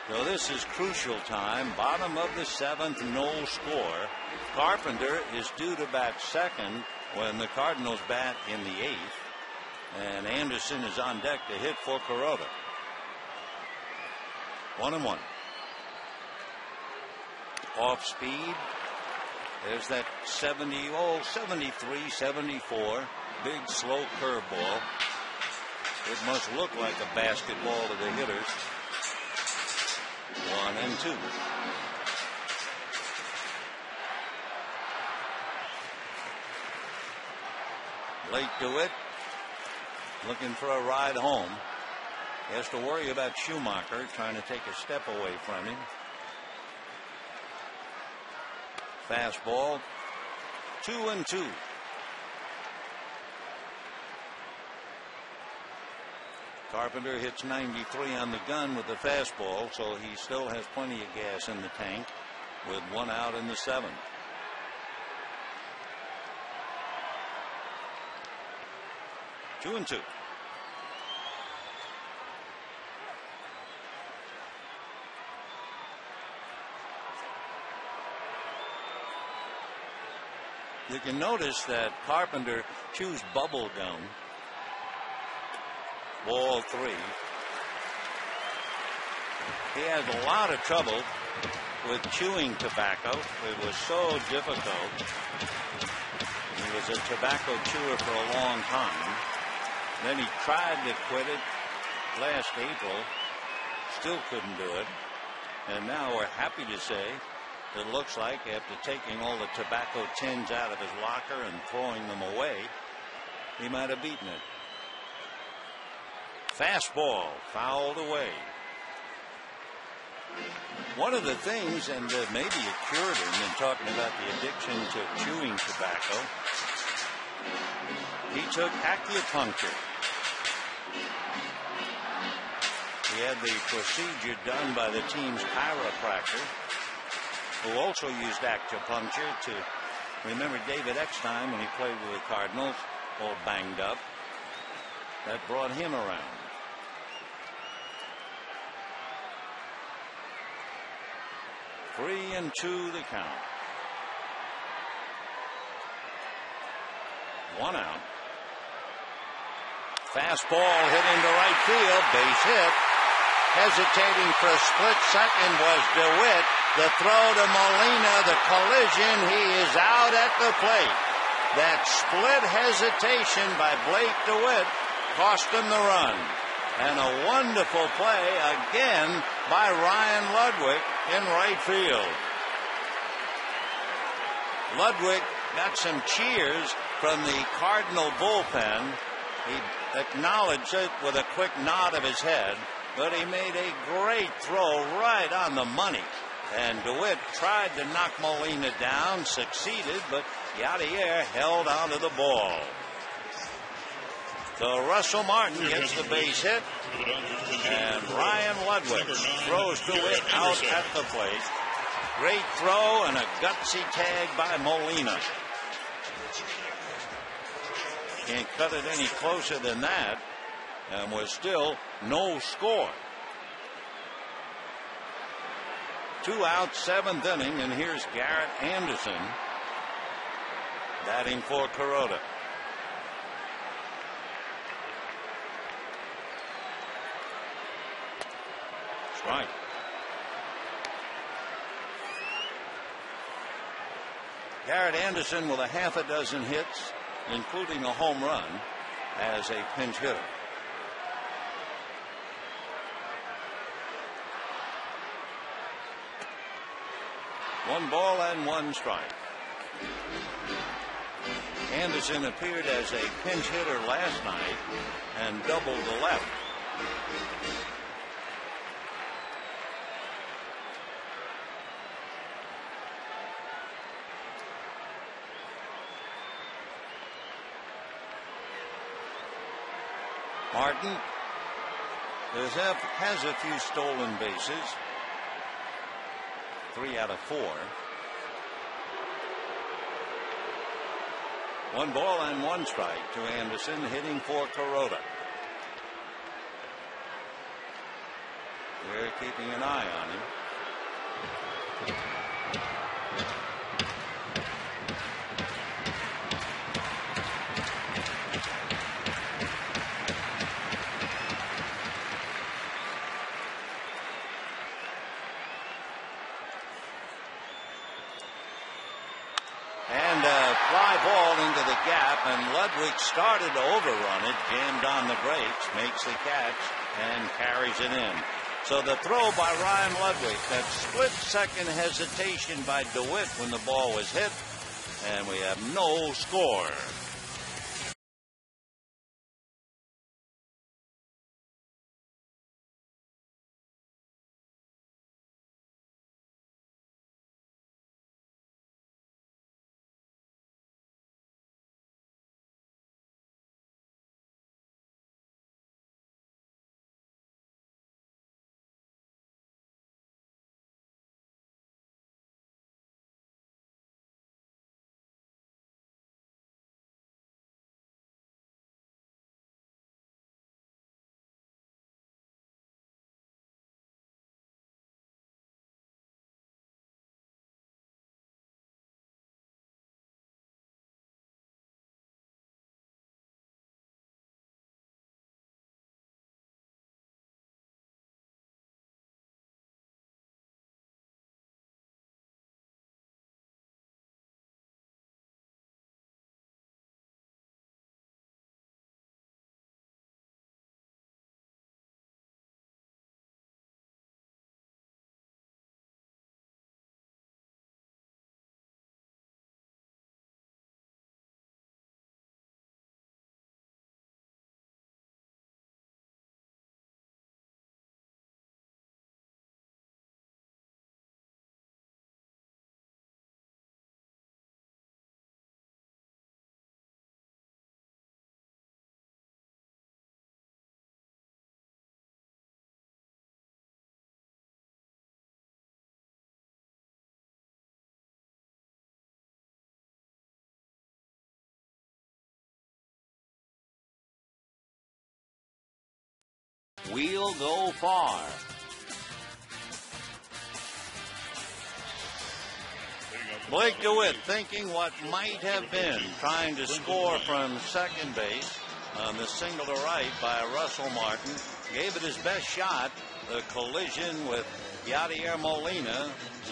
So this is crucial time. Bottom of the 7th, no score. Carpenter is due to bat second when the Cardinals bat in the 8th. And Anderson is on deck to hit for Kuroda. 1-1. Off speed. There's that 73, 74. Big slow curveball. It must look like a basketball to the hitters. 1-2. Blake DeWitt looking for a ride home. He has to worry about Schumacher trying to take a step away from him. Fastball. 2-2. Carpenter hits 93 on the gun with the fastball, so he still has plenty of gas in the tank with 1 out in the 7th. Two and two. You can notice that Carpenter chews bubble gum. Ball 3. He has a lot of trouble with chewing tobacco. It was so difficult. He was a tobacco chewer for a long time. Then he tried to quit it last April. Still couldn't do it. And now we're happy to say it looks like after taking all the tobacco tins out of his locker and throwing them away, he might have beaten it. Fastball fouled away. One of the things, and maybe it cured him in talking about the addiction to chewing tobacco, he took acupuncture. He had the procedure done by the team's chiropractor, who also used acupuncture to remember David Eckstein when he played with the Cardinals, all banged up. That brought him around. Three and two the count. 1 out. Fastball hit into right field. Base hit. Hesitating for a split second was DeWitt. The throw to Molina. The collision. He is out at the plate. That split hesitation by Blake DeWitt cost him the run. And a wonderful play again by Ryan Ludwig in right field. Ludwig got some cheers from the Cardinal bullpen. He acknowledged it with a quick nod of his head, but he made a great throw right on the money. And DeWitt tried to knock Molina down, succeeded, but Yadier held onto the ball. So Russell Martin gets the base hit, and Ryan Ludwig throws DeWitt out at the plate. Great throw and a gutsy tag by Molina. Can't cut it any closer than that, and was still no score. 2 out, 7th inning, and here's Garrett Anderson batting for Kuroda. Right. Garrett Anderson with a half a dozen hits, including a home run, as a pinch hitter. One ball and 1 strike. Anderson appeared as a pinch hitter last night and doubled the left. Martin has a few stolen bases. 3 out of 4. 1 ball and 1 strike to Anderson, hitting for Kuroda. We're keeping an eye on him. And Ludwig started to overrun it, jammed on the brakes, makes the catch, and carries it in. So the throw by Ryan Ludwig, that split-second hesitation by DeWitt when the ball was hit, and we have no score. we'll go far. Blake DeWitt thinking what might have been, trying to score from second base on the single to right by Russell Martin. Gave it his best shot. The collision with Yadier Molina.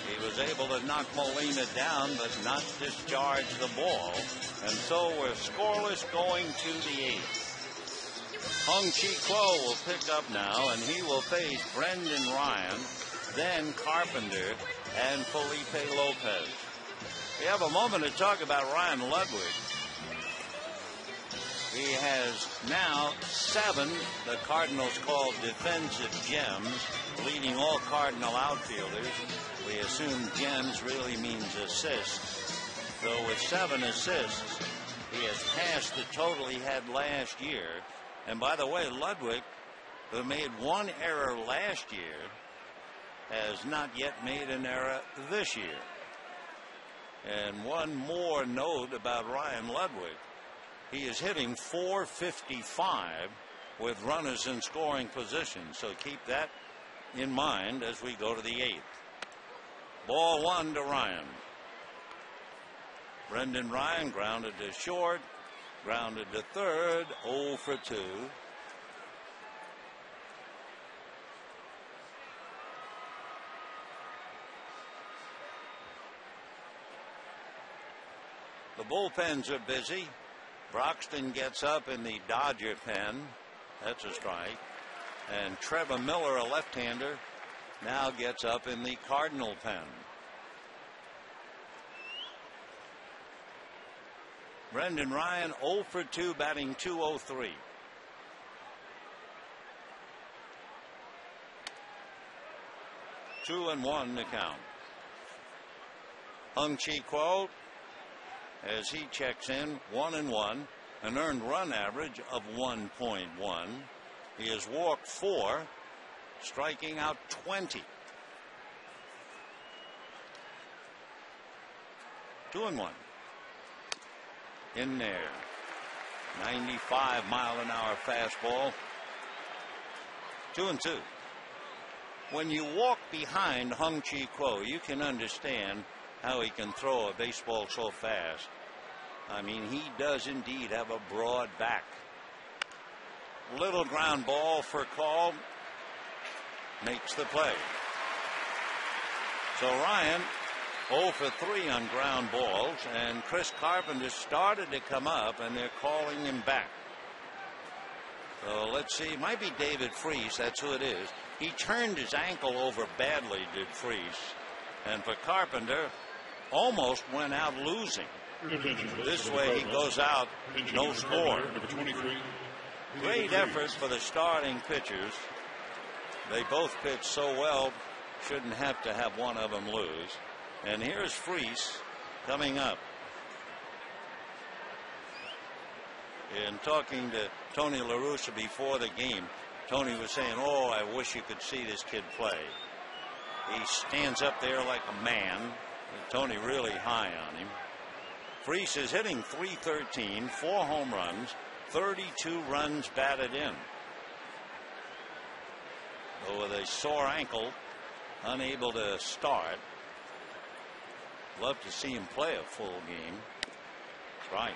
He was able to knock Molina down but not discharge the ball. And so we're scoreless going to the eighth. Hung-Chi Kuo will pick up now, and he will face Brendan Ryan, then Carpenter, and Felipe Lopez. We have a moment to talk about Ryan Ludwig. He has now 7, the Cardinals call defensive gems, leading all Cardinal outfielders. We assume gems really means assists. So with 7 assists, he has passed the total he had last year. And by the way, Ludwig, who made 1 error last year, has not yet made an error this year. And one more note about Ryan Ludwig. He is hitting .455 with runners in scoring position. So keep that in mind as we go to the eighth. Ball 1 to Ryan. Brendan Ryan grounded to short, grounded to third, 0 for 2. The bullpens are busy. Broxton gets up in the Dodger pen. That's a strike. And Trevor Miller, a left-hander, now gets up in the Cardinal pen. Brendan Ryan 0 for 2, batting .203. Two and 1 to count. Hung-Chi Kuo, as he checks in, 1 and 1, an earned run average of 1.1. He has walked 4, striking out 20. 2 and 1. In there. 95-mile-an-hour fastball. 2 and 2. When you walk behind Hung-Chi Kuo, you can understand how he can throw a baseball so fast. I mean, he does indeed have a broad back. Little ground ball for call. Makes the play. So Ryan 0 for 3 on ground balls, and Chris Carpenter started to come up, and they're calling him back. So let's see. It might be David Freese. That's who it is. He turned his ankle over badly, did Freese. And for Carpenter, almost went out losing. This way he goes out, no score. Great effort for the starting pitchers. They both pitch so well, shouldn't have to have one of them lose. And here's Freese coming up. In talking to Tony La Russa before the game, Tony was saying, "Oh, I wish you could see this kid play. He stands up there like a man." And Tony really high on him. Freese is hitting .313, 4 home runs, 32 runs batted in. Though with a sore ankle, unable to start. Love to see him play a full game. That's right.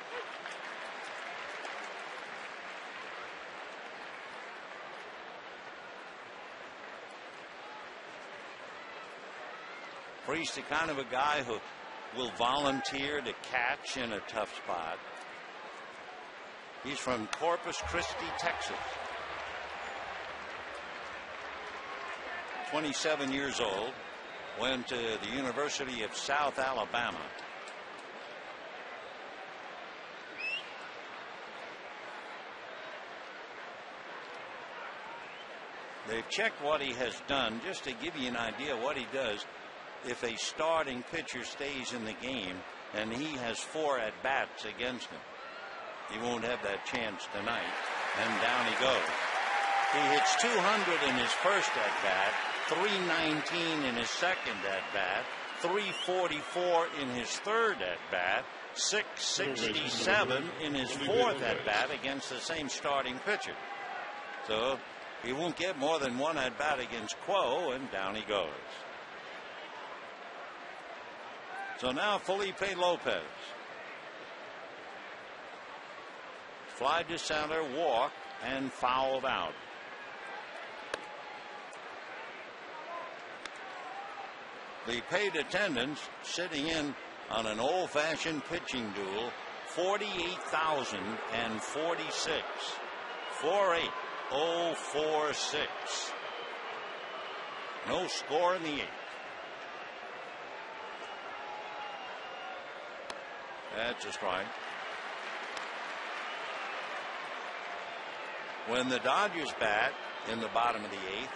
Freese, the kind of a guy who will volunteer to catch in a tough spot. He's from Corpus Christi, Texas. 27 years old. Went to the University of South Alabama. They've checked what he has done just to give you an idea what he does if a starting pitcher stays in the game and he has 4 at-bats against him. He won't have that chance tonight. And down he goes. He hits 200 in his first at-bat, 319 in his second at-bat, 344 in his third at-bat, 667 in his fourth at-bat against the same starting pitcher. So He won't get more than one at bat against Quo, and down he goes. So now Felipe Lopez. Fly to center, walk, and fouled out. The paid attendance sitting in on an old-fashioned pitching duel, 48,046. 48046. No score in the eighth. That's a strike. When the Dodgers bat in the bottom of the eighth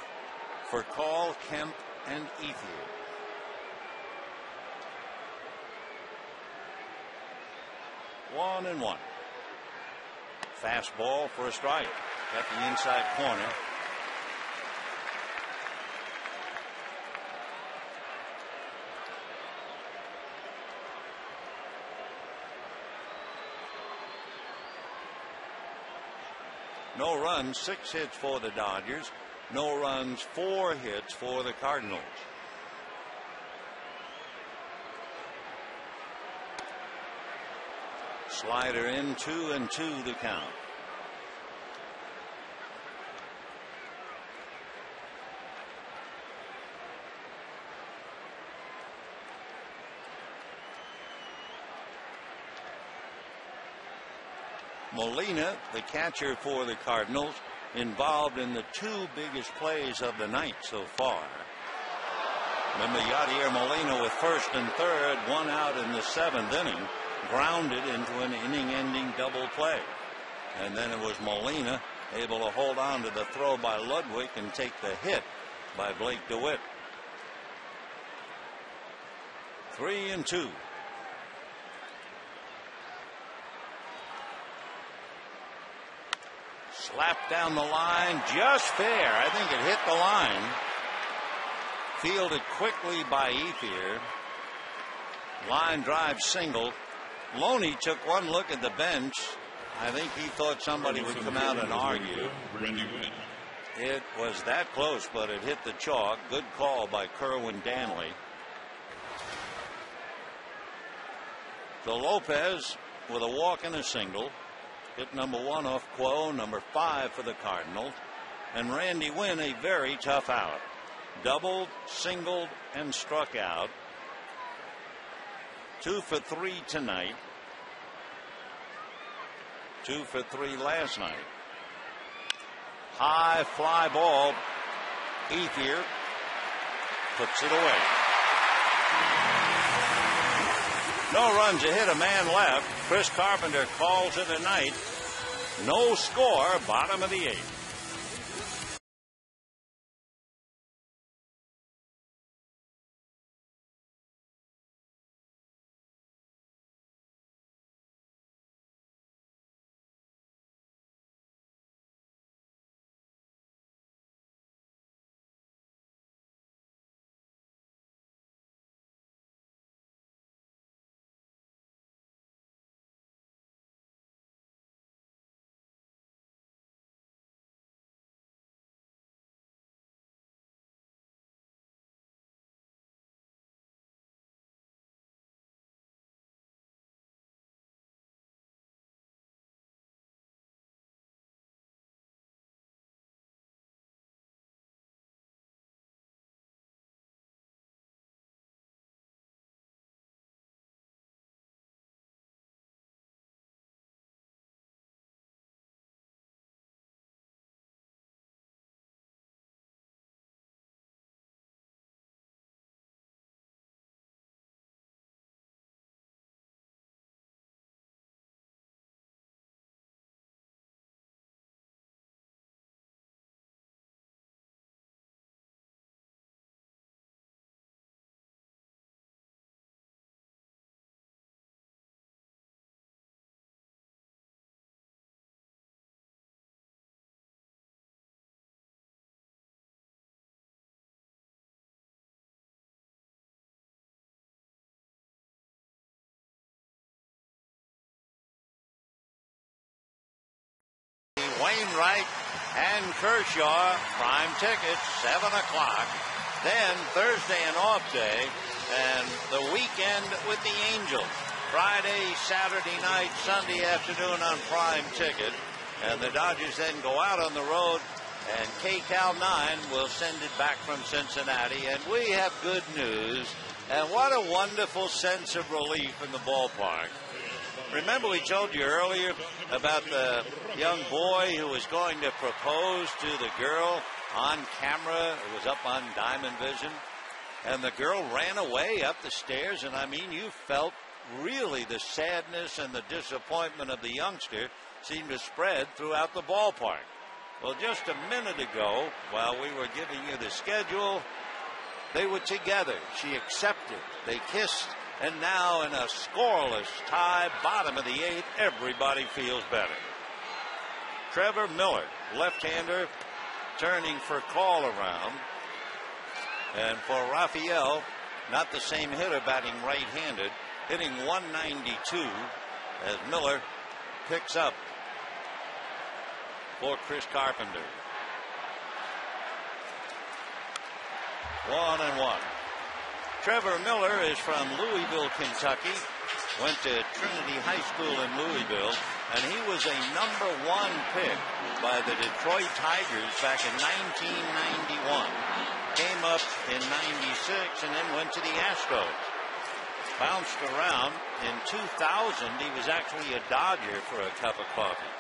for Call, Kemp, and Ethier. One and one. Fastball for a strike at the inside corner. No runs, 6 hits for the Dodgers. No runs, 4 hits for the Cardinals. Slider in, 2-2 the count. Molina, the catcher for the Cardinals, involved in the 2 biggest plays of the night so far. Remember, Yadier Molina with first and third, 1 out in the 7th inning, grounded into an inning-ending double play. And then it was Molina able to hold on to the throw by Ludwig and take the hit by Blake DeWitt. 3-2. Slapped down the line, just fair. I think it hit the line. Fielded quickly by Ethier. Line drive single. Loney took one look at the bench. I think he thought somebody would come out and argue. It was that close, but it hit the chalk. Good call by Kerwin Danley. So Lopez with a walk and a single. Hit number 1 off Quo, number 5 for the Cardinals. And Randy Wynn a very tough out. Doubled, singled, and struck out. 2 for 3 tonight. 2 for 3 last night. High fly ball. Ethier puts it away. No runs, a hit, a man left. Chris Carpenter calls it a night. No score, bottom of the 8th. Wainwright and Kershaw, prime tickets, 7 o'clock. Then Thursday an off day, and the weekend with the Angels. Friday, Saturday night, Sunday afternoon on prime ticket. And the Dodgers then go out on the road, and KCAL 9 will send it back from Cincinnati. And we have good news. And what a wonderful sense of relief in the ballpark. Remember we told you earlier about the young boy who was going to propose to the girl on camera. It was up on Diamond Vision. And the girl ran away up the stairs. And I mean, you felt really the sadness and the disappointment of the youngster seemed to spread throughout the ballpark. Well, just a minute ago, while we were giving you the schedule, they were together. She accepted. They kissed. And now in a scoreless tie, bottom of the 8th, everybody feels better. Trevor Miller, left-hander, turning for call around. And for Raphael, not the same hitter, batting right-handed, hitting 192 as Miller picks up for Chris Carpenter. 1-1. Trevor Miller is from Louisville, Kentucky. Went to Trinity High School in Louisville, and he was a #1 pick by the Detroit Tigers back in 1991. Came up in 96 and then went to the Astros. Bounced around. In 2000, he was actually a Dodger for a cup of coffee.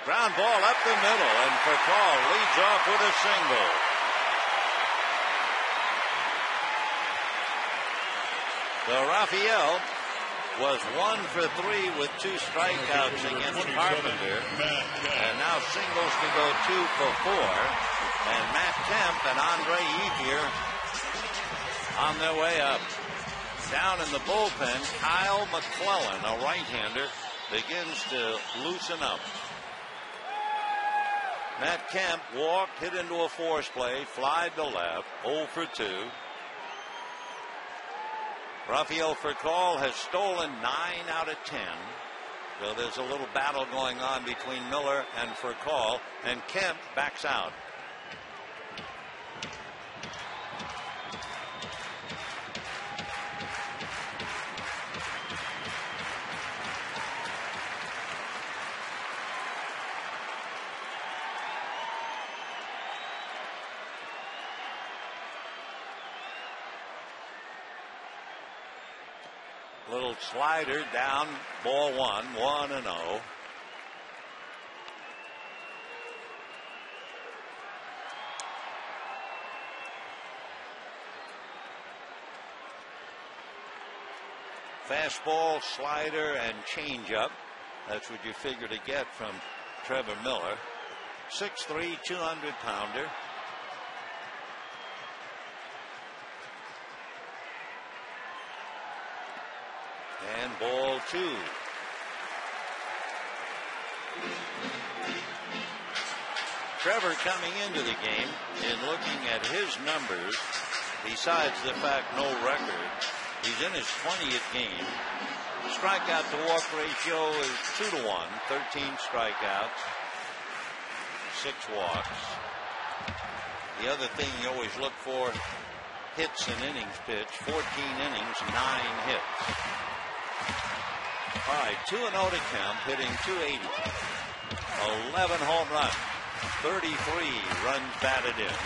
Ground ball up the middle, and Furcal leads off with a single. So Raphael was 1 for 3 with 2 strikeouts against Carpenter, and now singles to go 2 for 4. And Matt Kemp and Andre Ethier on their way up. Down in the bullpen, Kyle McClellan, a right-hander, begins to loosen up. Matt Kemp walked, hit into a force play, flied to left, 0 for 2. Raphael Furcal has stolen 9 out of 10. So there's a little battle going on between Miller and Furcal, and Kemp backs out. Little slider down, ball 1, 1-0. Fastball, slider, and changeup. That's what you figure to get from Trevor Miller. 6'3", 200-pounder. And ball 2. Trevor coming into the game and looking at his numbers, besides the fact no record, he's in his 20th game. Strikeout to walk ratio is 2-1, 13 strikeouts, 6 walks. The other thing you always look for, hits and innings pitched, 14 innings, 9 hits. All right, 2-0 to Kemp, hitting .280. 11 home runs, 33 runs batted in.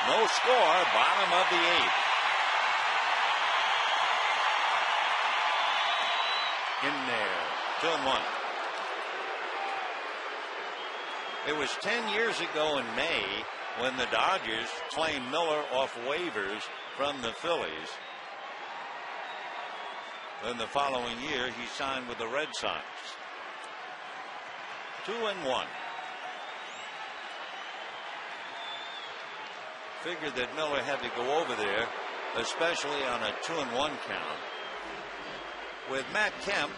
No score, bottom of the 8th. In there, 2-1. It was 10 years ago in May when the Dodgers claimed Miller off waivers from the Phillies. Then the following year he signed with the Red Sox. 2-1. Figured that Miller had to go over there, especially on a 2-1 count. With Matt Kemp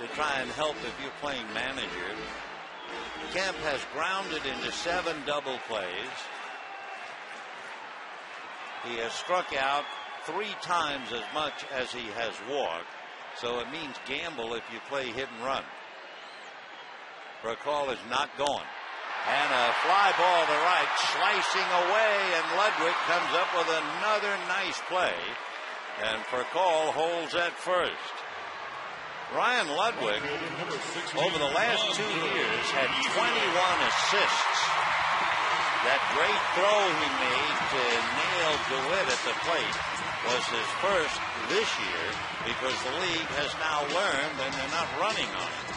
to try and help if you're playing manager. Kemp has grounded into 7 double plays. He has struck out 3 times as much as he has walked, so it means gamble if you play hit and run. Brecall is not going. And a fly ball to right, slicing away, and Ludwig comes up with another nice play. And Brecall holds at first. Ryan Ludwig, over the last 2 years, had 21 assists. That great throw he made to nail DeWitt at the plate was his first this year, because the league has now learned and they're not running on it.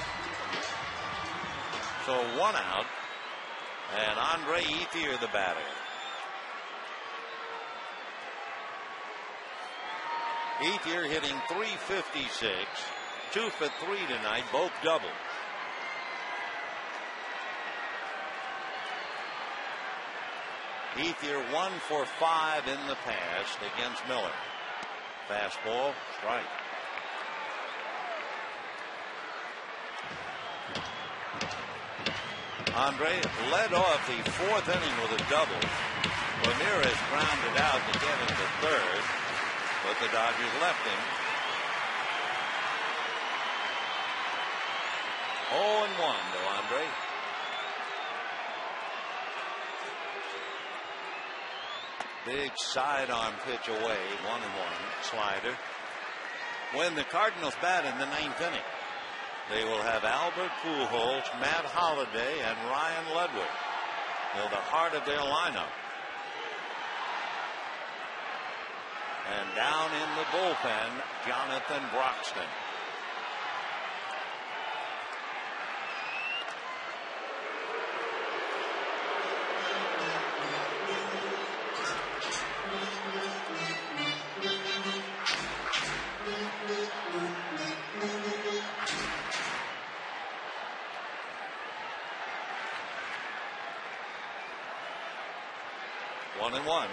So 1 out, and Andre Ethier the batter. Ethier hitting .356, 2 for 3 tonight, both doubles. Ethier 1 for 5 in the past against Miller. Fastball, strike. Andre led off the 4th inning with a double. Ramirez grounded out to get into 3rd, but the Dodgers left him. 0-1 to Andre. Big sidearm pitch away, 1-1 slider. When the Cardinals bat in the 9th inning, they will have Albert Pujols, Matt Holliday, and Ryan Ludwig. They're the heart of their lineup. And down in the bullpen, Jonathan Broxton. One and one.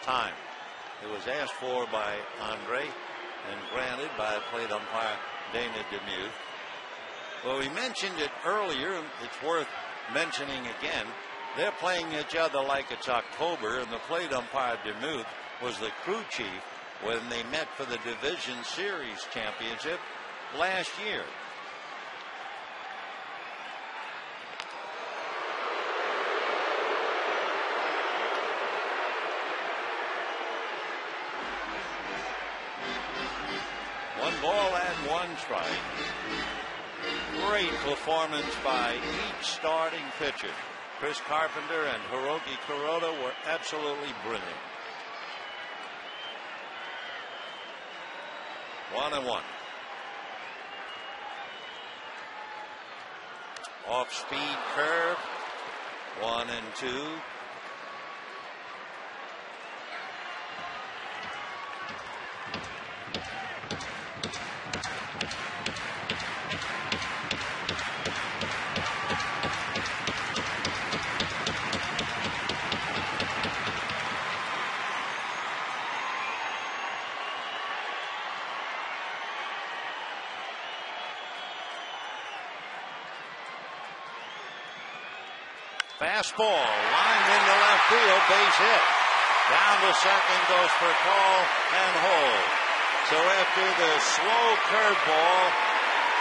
Time. It was asked for by Andre and granted by plate umpire Dana DeMuth. Well, we mentioned it earlier. It's worth mentioning again. They're playing each other like it's October, and the plate umpire DeMuth was the crew chief when they met for the Division Series championship last year. Ball and 1 strike. Great performance by each starting pitcher. Chris Carpenter and Hiroki Kuroda were absolutely brilliant. 1-1. Off speed curve. 1-2. Fastball lined into left field, base hit. Down to second goes for call and hold. So after the slow curveball,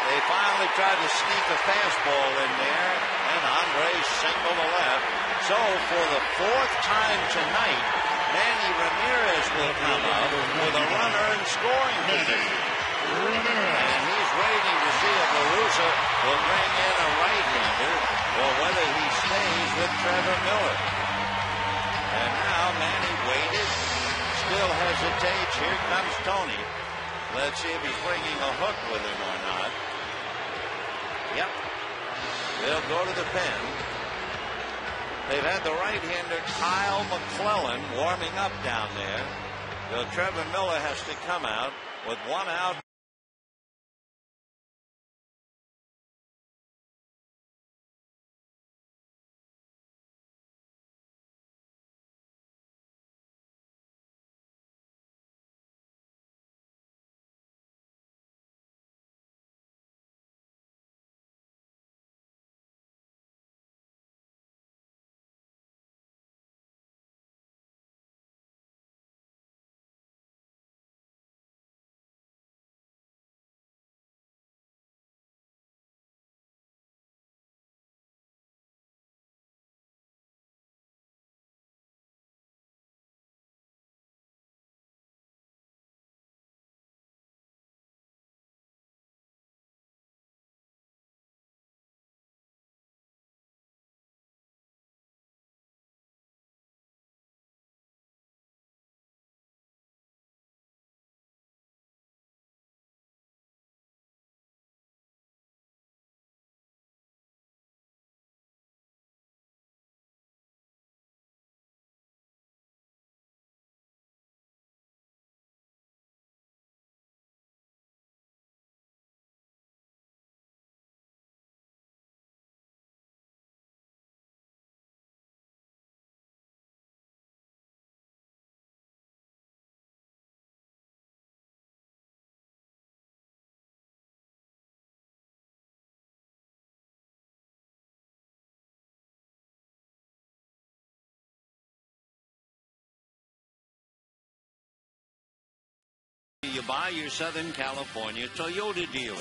they finally tried to sneak a fastball in there, and Andre singled to left. So for the 4th time tonight, Manny Ramirez will come up with a runner in scoring position. And he's waiting to see if LaRussa will bring in a right-hander or whether he stays with Trevor Miller. And now Manny waited, still hesitates. Here comes Tony. Let's see if he's bringing a hook with him or not. Yep. They'll go to the pen. They've had the right-hander Kyle McClellan warming up down there. So Trevor Miller has to come out with 1 out. you by your Southern California Toyota dealers.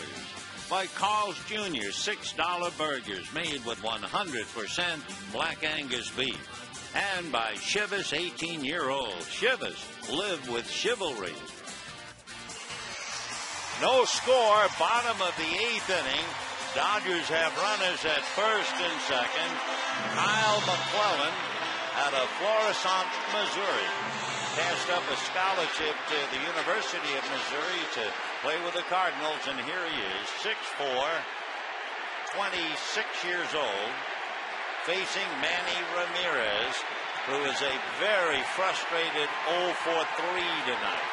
By Carl's Jr. $6 burgers made with 100% Black Angus beef. And by Chivas 18-year-old. Chivas, live with chivalry. No score, bottom of the 8th inning. Dodgers have runners at first and second. Kyle McClellan out of Florissant, Missouri. Passed up a scholarship to the University of Missouri to play with the Cardinals, and here he is, 6'4", 26 years old, facing Manny Ramirez, who is a very frustrated 0 for 3 tonight.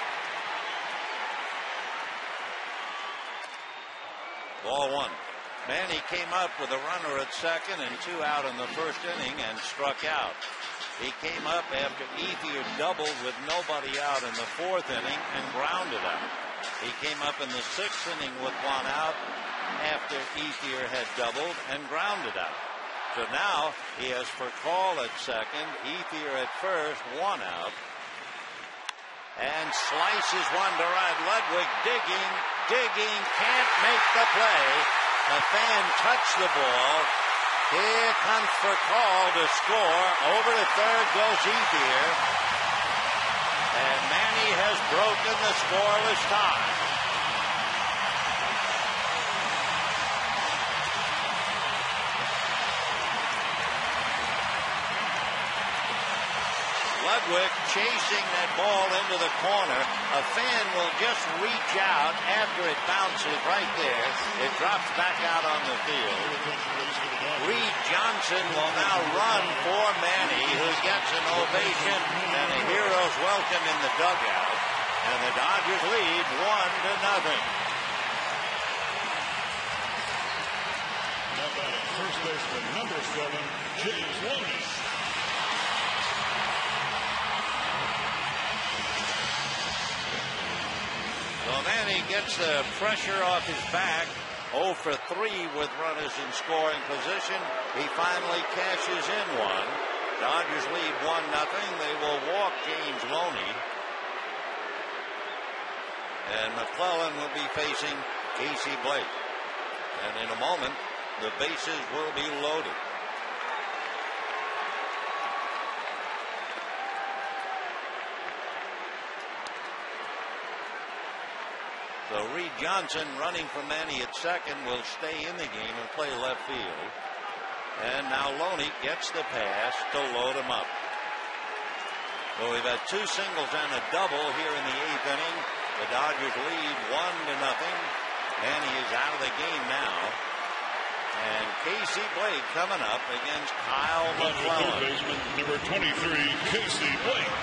Ball 1. Manny came up with a runner at second and 2 out in the first inning and struck out. He came up after Ethier doubled with nobody out in the 4th inning and grounded out. He came up in the 6th inning with 1 out after Ethier had doubled and grounded out. So now he has Furcal at second, Ethier at first, 1 out. And slices one to right. Ludwig digging, can't make the play. A fan touched the ball. Here comes Furcal to score. Over to third goes Ethier. And Manny has broken the scoreless tie. Ludwig chasing that ball into the corner. A fan will just reach out after it bounces right there. It drops back out on the field. Reed Johnson will now run for Manny, who gets an ovation and a hero's welcome in the dugout. And the Dodgers lead 1-0. Now batting first baseman number 7, James Loney. So Manny gets the pressure off his back. 0 for 3 with runners in scoring position. He finally cashes in one. Dodgers lead 1-0. They will walk James Loney. And McClellan will be facing Casey Blake. And in a moment, the bases will be loaded. So Reed Johnson, running for Manny at second, will stay in the game and play left field. And now Loney gets the pass to load him up. So we've had 2 singles and a double here in the 8th inning. The Dodgers lead 1-0. Manny is out of the game now. And Casey Blake coming up against Kyle McClellan. Third baseman number 23, Casey Blake.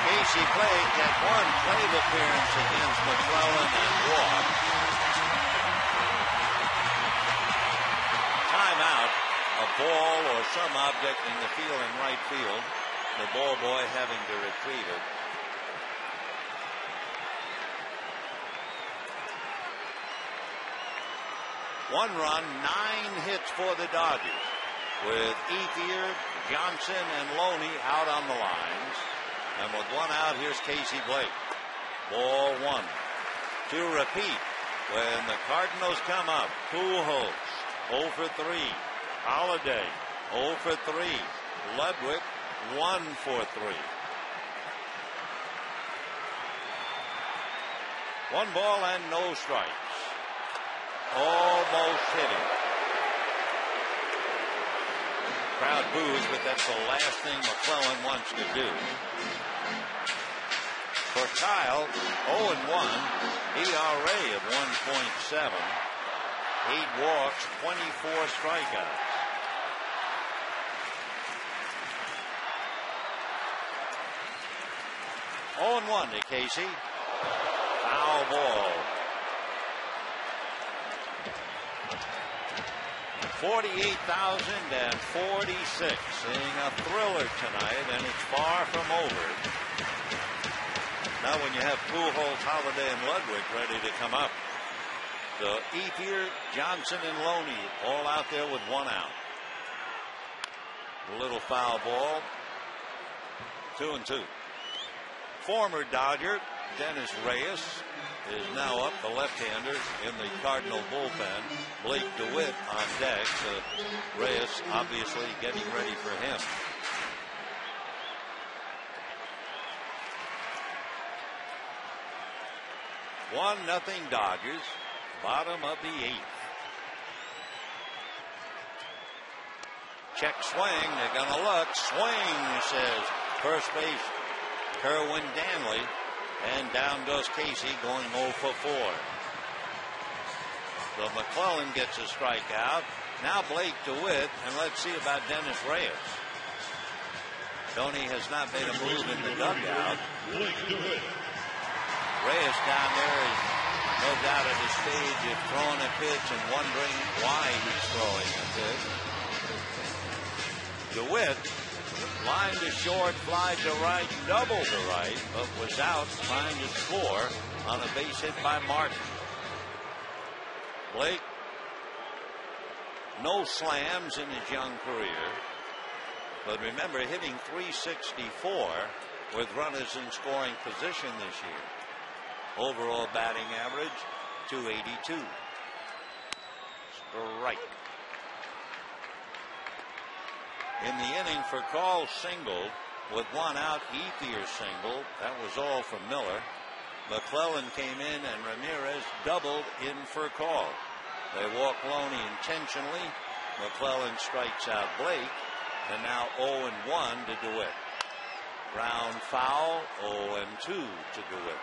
Casey Blake had 1 plate appearance against McClellan and walked. Timeout. A ball or some object in the field in right field. The ball boy having to retrieve it. One run, 9 hits for the Dodgers, with Ethier, Johnson, and Loney out on the lines. And with 1 out, here's Casey Blake. Ball 1. To repeat, when the Cardinals come up, Pujols 0 for 3. Holiday 0 for 3. Ludwig 1 for 3. 1 ball and no strikes. Almost hit him. Crowd boos, but that's the last thing McClellan wants to do. For Kyle, 0-1, ERA of 1.7, 8 walks, 24 strikeouts. Oh, 1 to Casey. Foul ball. 48,046. Seeing a thriller tonight, and it's far from over. Now when you have Pujols, Holiday, and Ludwig ready to come up. So Ethier, Johnson, and Loney all out there with 1 out. A little foul ball. 2-2. former Dodger, Dennis Reyes, is now up, the left-hander in the Cardinal bullpen. Blake DeWitt on deck. Reyes obviously getting ready for him. One nothing Dodgers, bottom of the 8th. Check swing, they're gonna look. Swing, says first base Kerwin Danley, and down goes Casey, going 0 for 4. So McClellan gets a strikeout. Now Blake DeWitt, and let's see about Dennis Reyes. Tony has not made a move in the dugout. Blake DeWitt. Reyes down there is no doubt at his stage of throwing a pitch and wondering why he's throwing a pitch. DeWitt lined to short, fly to right, double to right, but was out trying to score on a base hit by Martin. Blake, no slams in his young career, but remember hitting .364 with runners in scoring position this year. Overall batting average .282. Strike. In the inning for Call singled with one out, Ethier singled. That was all from Miller. McClellan came in and Ramirez doubled in for Call. They walk Loney intentionally. McClellan strikes out Blake, and now 0-1 to DeWitt. Ground foul, 0-2 to DeWitt.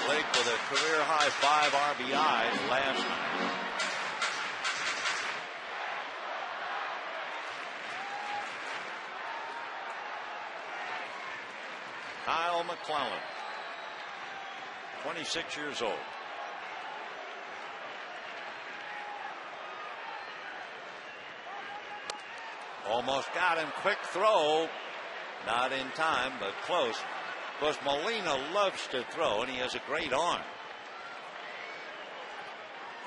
Blake with a career high 5 RBIs last night. Kyle McClellan, 26 years old. Almost got him. Quick throw. Not in time, but close. Of course, Molina loves to throw, and he has a great arm.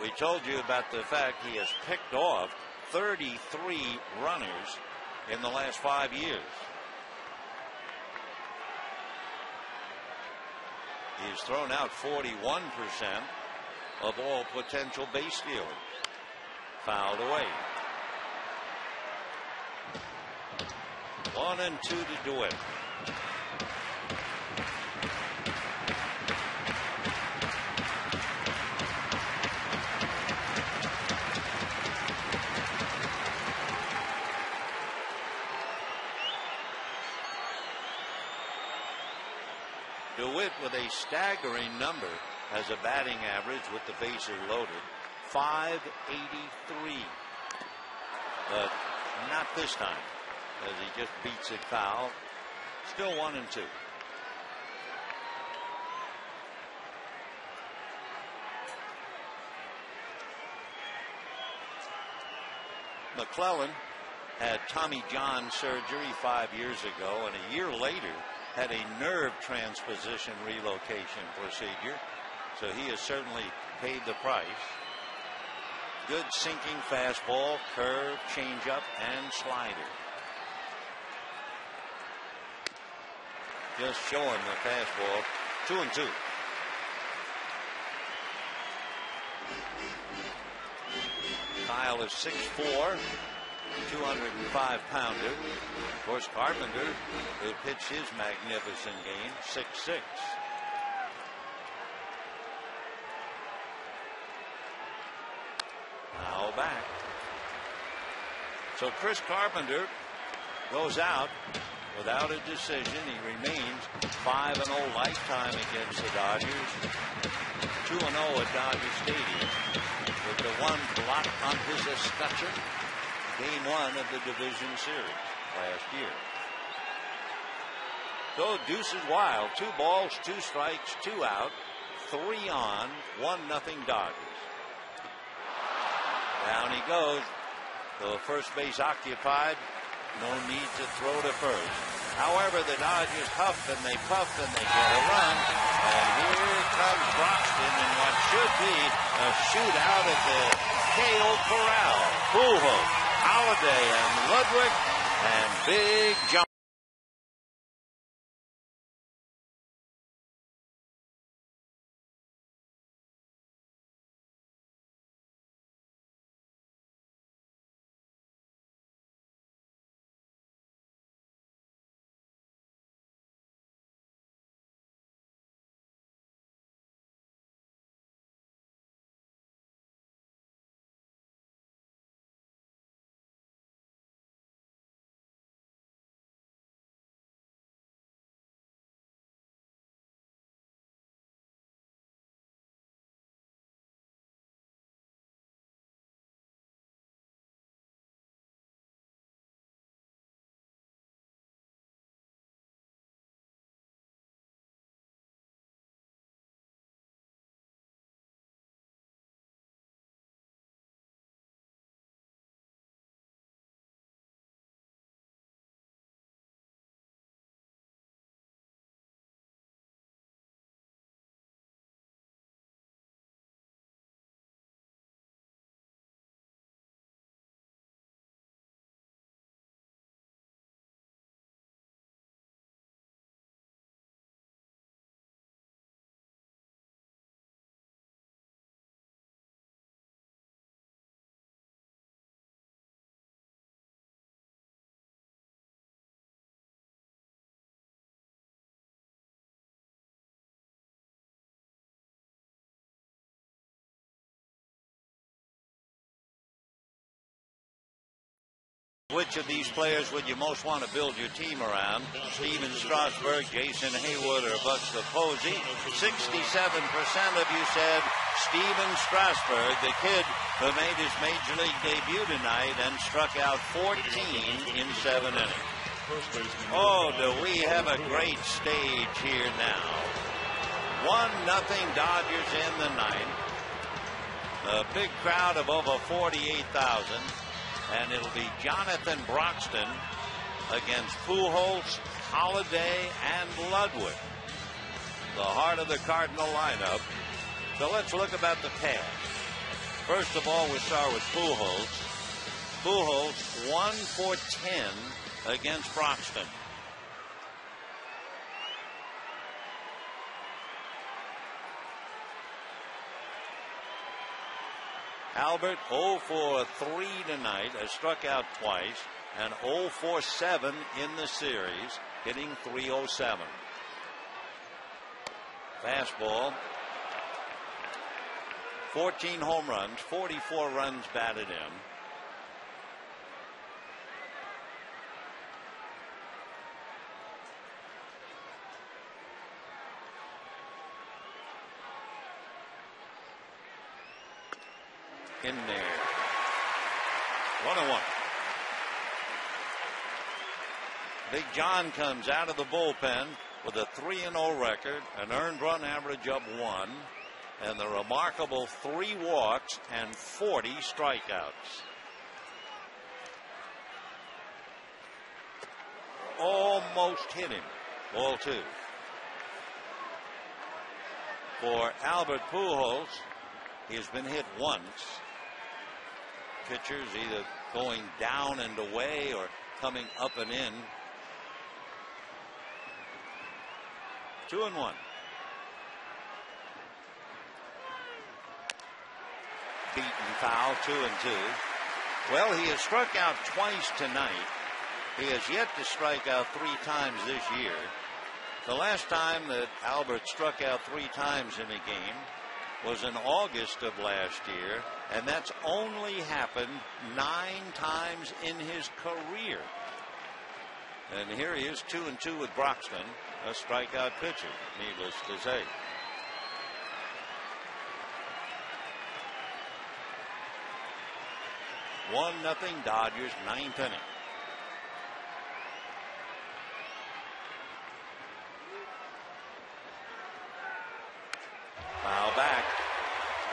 We told you about the fact he has picked off 33 runners in the last 5 years. He's thrown out 41% of all potential base stealers. Fouled away. 1-2 to DeWitt. DeWitt with a staggering number has a batting average with the bases loaded .583, but not this time, as he just beats it foul. Still 1-2. McClellan had Tommy John surgery 5 years ago, and a year later had a nerve transposition relocation procedure, so he has certainly paid the price. Good sinking fastball, curve, changeup, and slider. Just showing the fastball. 2-2. Kyle is 6'4", 205-pounder. Of course, Carpenter, who pitched his magnificent game, 6'6". Now back. So Chris Carpenter goes out without a decision. He remains 5-0 lifetime against the Dodgers. 2-0 at Dodger Stadium with the one blot on his escutcheon. Game 1 of the division series last year. So deuces wild. 2 balls, 2 strikes, 2 out, 3 on, 1-0 Dodgers. Down he goes. The first base occupied. No need to throw to first. However, the Dodgers huff and they puff and they get a run. And here comes Broxton in what should be a shootout at the KO Corral, Pujols, Holiday, and Ludwig, and Big John. Which of these players would you most want to build your team around? Steven Strasburg, Jason Haywood, or Bucks Posey? 67% of you said Steven Strasburg, the kid who made his major league debut tonight and struck out 14 in 7 innings. Oh, do we have a great stage here now. 1-0 Dodgers in the ninth. A big crowd of over 48,000. And it'll be Jonathan Broxton against Pujols, Holiday, and Ludwig. The heart of the Cardinal lineup. So let's look about the pass. First of all, we'll start with Pujols. Pujols 1 for 10 against Broxton. Albert 0 for 3 tonight, has struck out twice, and 0 for 7 in the series, hitting .307. Fastball. 14 home runs, 44 runs batted in. In there. 1-1. Big John comes out of the bullpen with a 3-0 record, an earned run average of 1, and the remarkable 3 walks and 40 strikeouts. Almost hit him. Ball 2. For Albert Pujols, he has been hit once. Pitchers either going down and away or coming up and in. 2-1. Beaten foul, 2-2. Well, he has struck out twice tonight. He has yet to strike out 3 times this year. The last time that Albert struck out 3 times in a game was in August of last year, and that's only happened 9 times in his career. And here he is 2-2 with Broxton, a strikeout pitcher, needless to say. One nothing Dodgers, 9th inning. Foul back.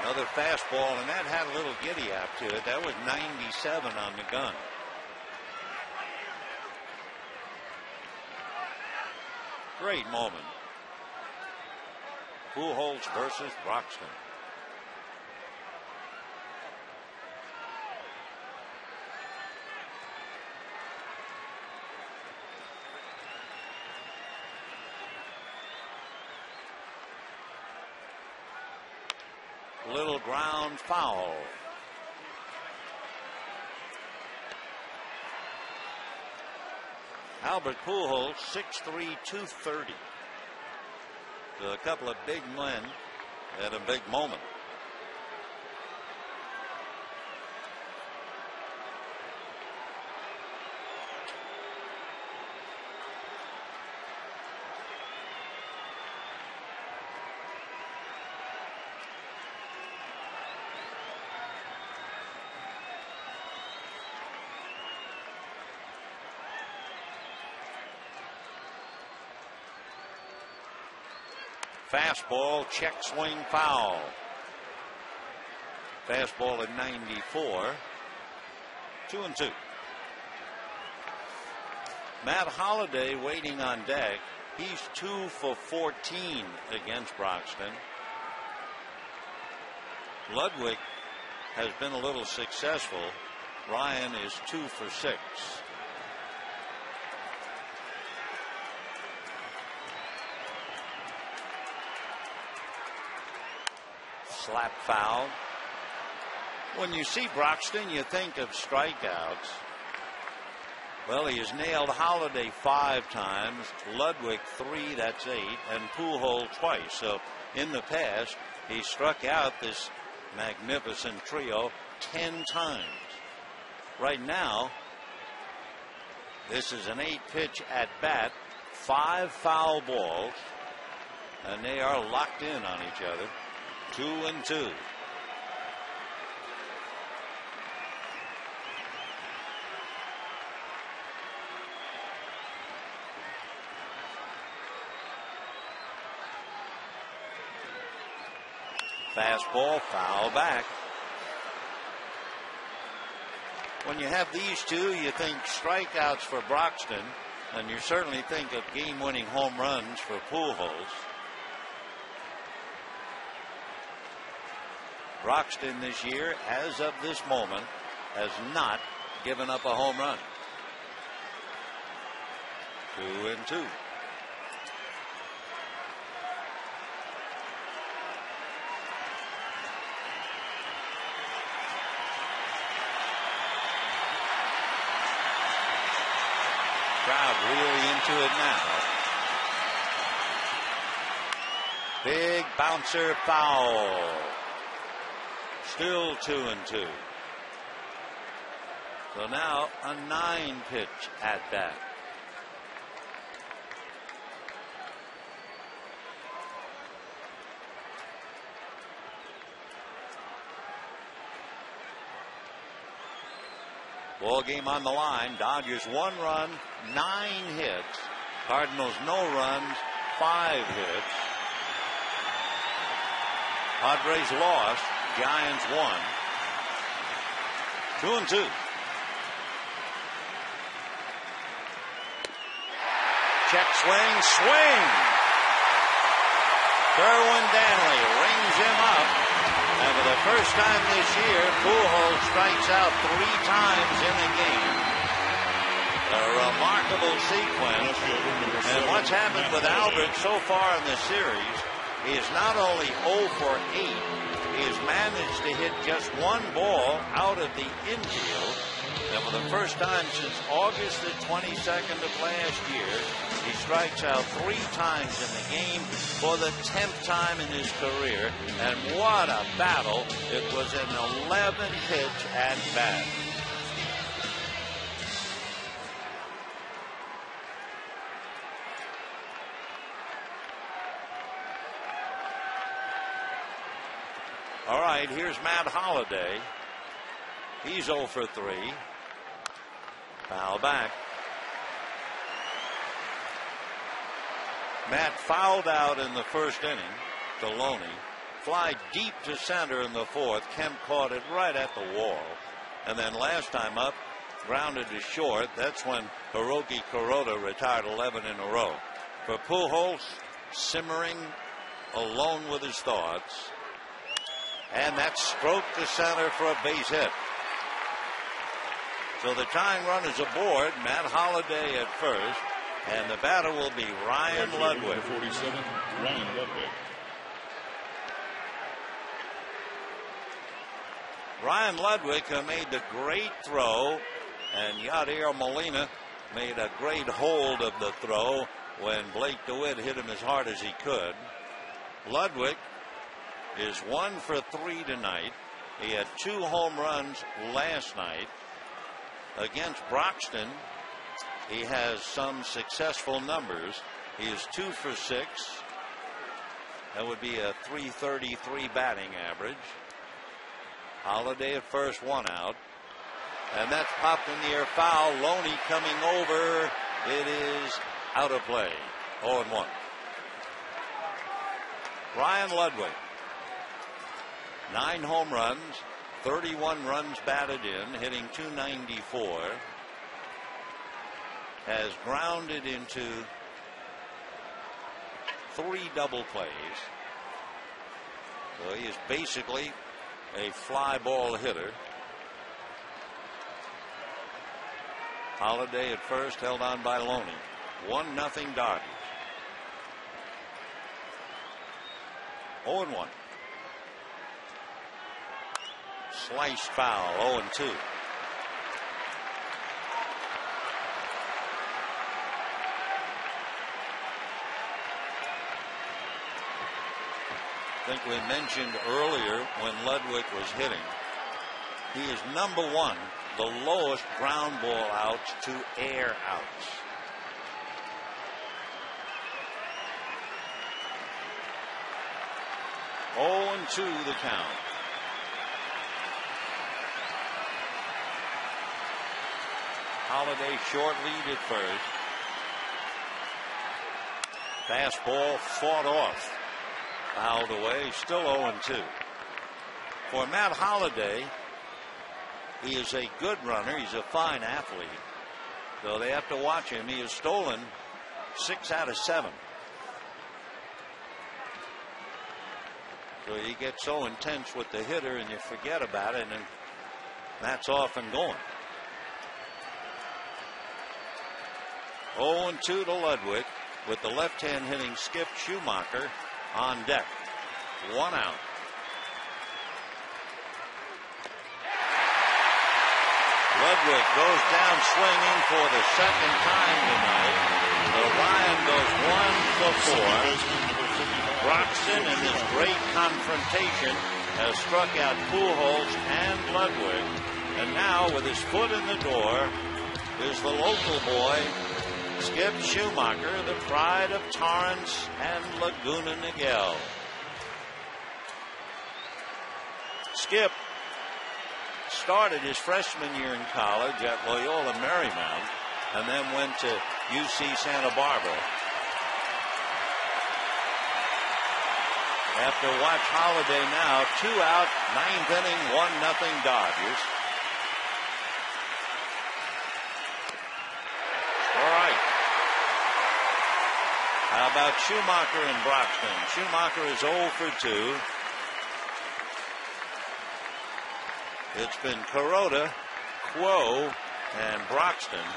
Another fastball, and that had a little giddy up to it. That was 97 on the gun. Great moment. Pujols versus Broxton. Little ground foul. Albert Pujols, 6'3", 230. So a couple of big men at a big moment. Fastball, check swing, foul. Fastball at 94. 2-2. Matt Holliday waiting on deck. He's 2 for 14 against Broxton. Ludwig has been a little successful. Ryan is 2 for 6. Slap foul. When you see Broxton, you think of strikeouts. Well, he has nailed Holliday 5 times, Ludwig 3, that's 8, and Pujols twice. So in the past, he struck out this magnificent trio 10 times. Right now, this is an 8-pitch at bat, 5 foul balls, and they are locked in on each other. 2-2. Fastball, foul back. When you have these two, you think strikeouts for Broxton, and you certainly think of game-winning home runs for Pujols. Broxton this year, as of this moment, has not given up a home run. 2-2. Crowd really into it now. Big bouncer, foul. Still 2-2. So now a 9-pitch at bat. Ball game on the line. Dodgers 1 run, 9 hits. Cardinals no runs, 5 hits. Padres lost. Giants won. 2-2. Check swing, swing. Kerwin Danley rings him up. And for the first time this year, Pujols strikes out 3 times in a game. A remarkable sequence. And what's happened with Albert so far in the series, he is not only 0 for 8, he has managed to hit just 1 ball out of the infield. And for the first time since August the 22nd of last year, he strikes out 3 times in the game for the 10th time in his career. And what a battle. It was an 11-pitch at bat. All right, here's Matt Holliday. He's 0 for 3. Foul back. Matt fouled out in the first inning. Deloney. Fly deep to center in the 4th. Kemp caught it right at the wall. And then last time up, grounded to short. That's when Hiroki Kuroda retired 11 in a row. For Pujols, simmering, alone with his thoughts. And that stroke to center for a base hit. So the tying run is aboard. Matt Holliday at first. And the batter will be Ryan Ludwig. 47, Ryan Ludwig. Ryan Ludwig made the great throw, and Yadier Molina made a great hold of the throw when Blake DeWitt hit him as hard as he could. Ludwig is 1 for 3 tonight. He had 2 home runs last night. Against Broxton, he has some successful numbers. He is 2 for 6. That would be a .333 batting average. Holiday at first, 1 out. And that's popped in the air foul. Loney coming over. It is out of play. 0-1. Ryan Ludwig, 9 home runs, 31 runs batted in, hitting .294. Has grounded into 3 double plays. So he is basically a fly ball hitter. Holiday at first, held on by Loney. 1-0 Dodgers. 0-1. Sliced foul. 0-2. I think we mentioned earlier when Ludwig was hitting, he is number 1, the lowest ground ball outs to air outs. Oh, and 2 the count. Holiday short lead at first. Fastball fought off. Fouled away. Still 0-2. For Matt Holliday, he is a good runner. He's a fine athlete. So they have to watch him. He has stolen 6 out of 7. So you get so intense with the hitter and you forget about it, and that's off and going. 0-2 to Ludwig, with the left hand hitting Skip Schumacher on deck. 1 out. Ludwig goes down swinging for the second time tonight. The Lion goes 1 for 4. Broxton, in this great confrontation, has struck out Pujols and Ludwig. And now, with his foot in the door, is the local boy, Skip Schumacher, the pride of Torrance and Laguna Niguel. Skip started his freshman year in college at Loyola Marymount and then went to UC Santa Barbara. After watch Holiday now, 2 out, 9th inning, 1-0 Dodgers. All right. How about Schumacher and Broxton? Schumacher is 0 for 2. It's been Kuroda, Quo, and Broxton.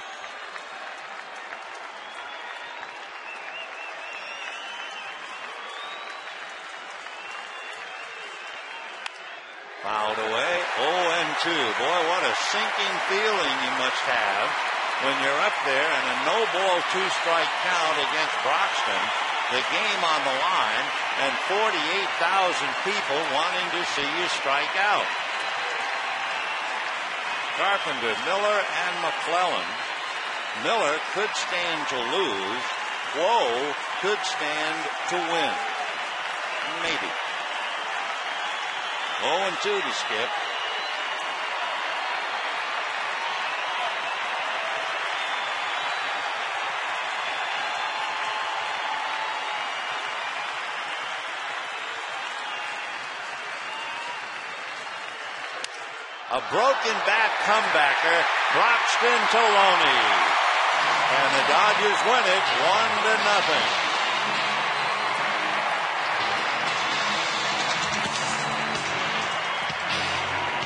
Fouled away. 0-2. Boy, what a sinking feeling you must have when you're up there and a no ball 2-strike count against Broxton. The game on the line and 48,000 people wanting to see you strike out. Carpenter, Miller, and McClellan. Miller could stand to lose. Quo could stand to win. Maybe. 0-2 to Skip. A broken back comebacker, Broxton to Loney. And the Dodgers win it 1-0.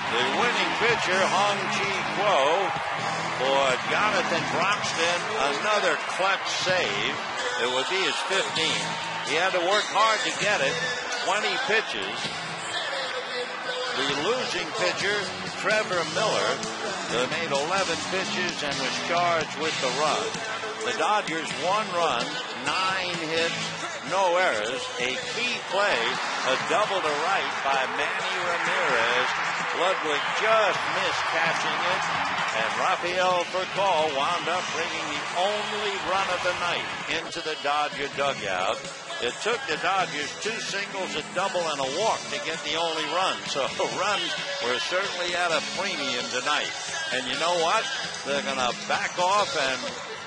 The winning pitcher, Hong-Chi Kuo, for Jonathan Broxton, another clutch save. It would be his 15th. He had to work hard to get it. 20 pitches. The losing pitcher, Trevor Miller, made 11 pitches and was charged with the run. The Dodgers 1 run, 9 hits, no errors, a key play, a double to right by Manny Ramirez. Ludwig just missed catching it, and Rafael Furcal wound up bringing the only run of the night into the Dodger dugout. It took the Dodgers 2 singles, a double, and a walk to get the only run. So runs were certainly at a premium tonight. And you know what? They're going to back off and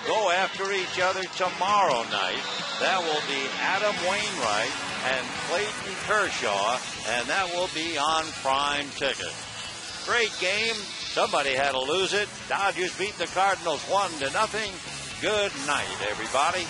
go after each other tomorrow night. That will be Adam Wainwright and Clayton Kershaw, and that will be on Prime Ticket. Great game. Somebody had to lose it. Dodgers beat the Cardinals 1-0. Good night, everybody.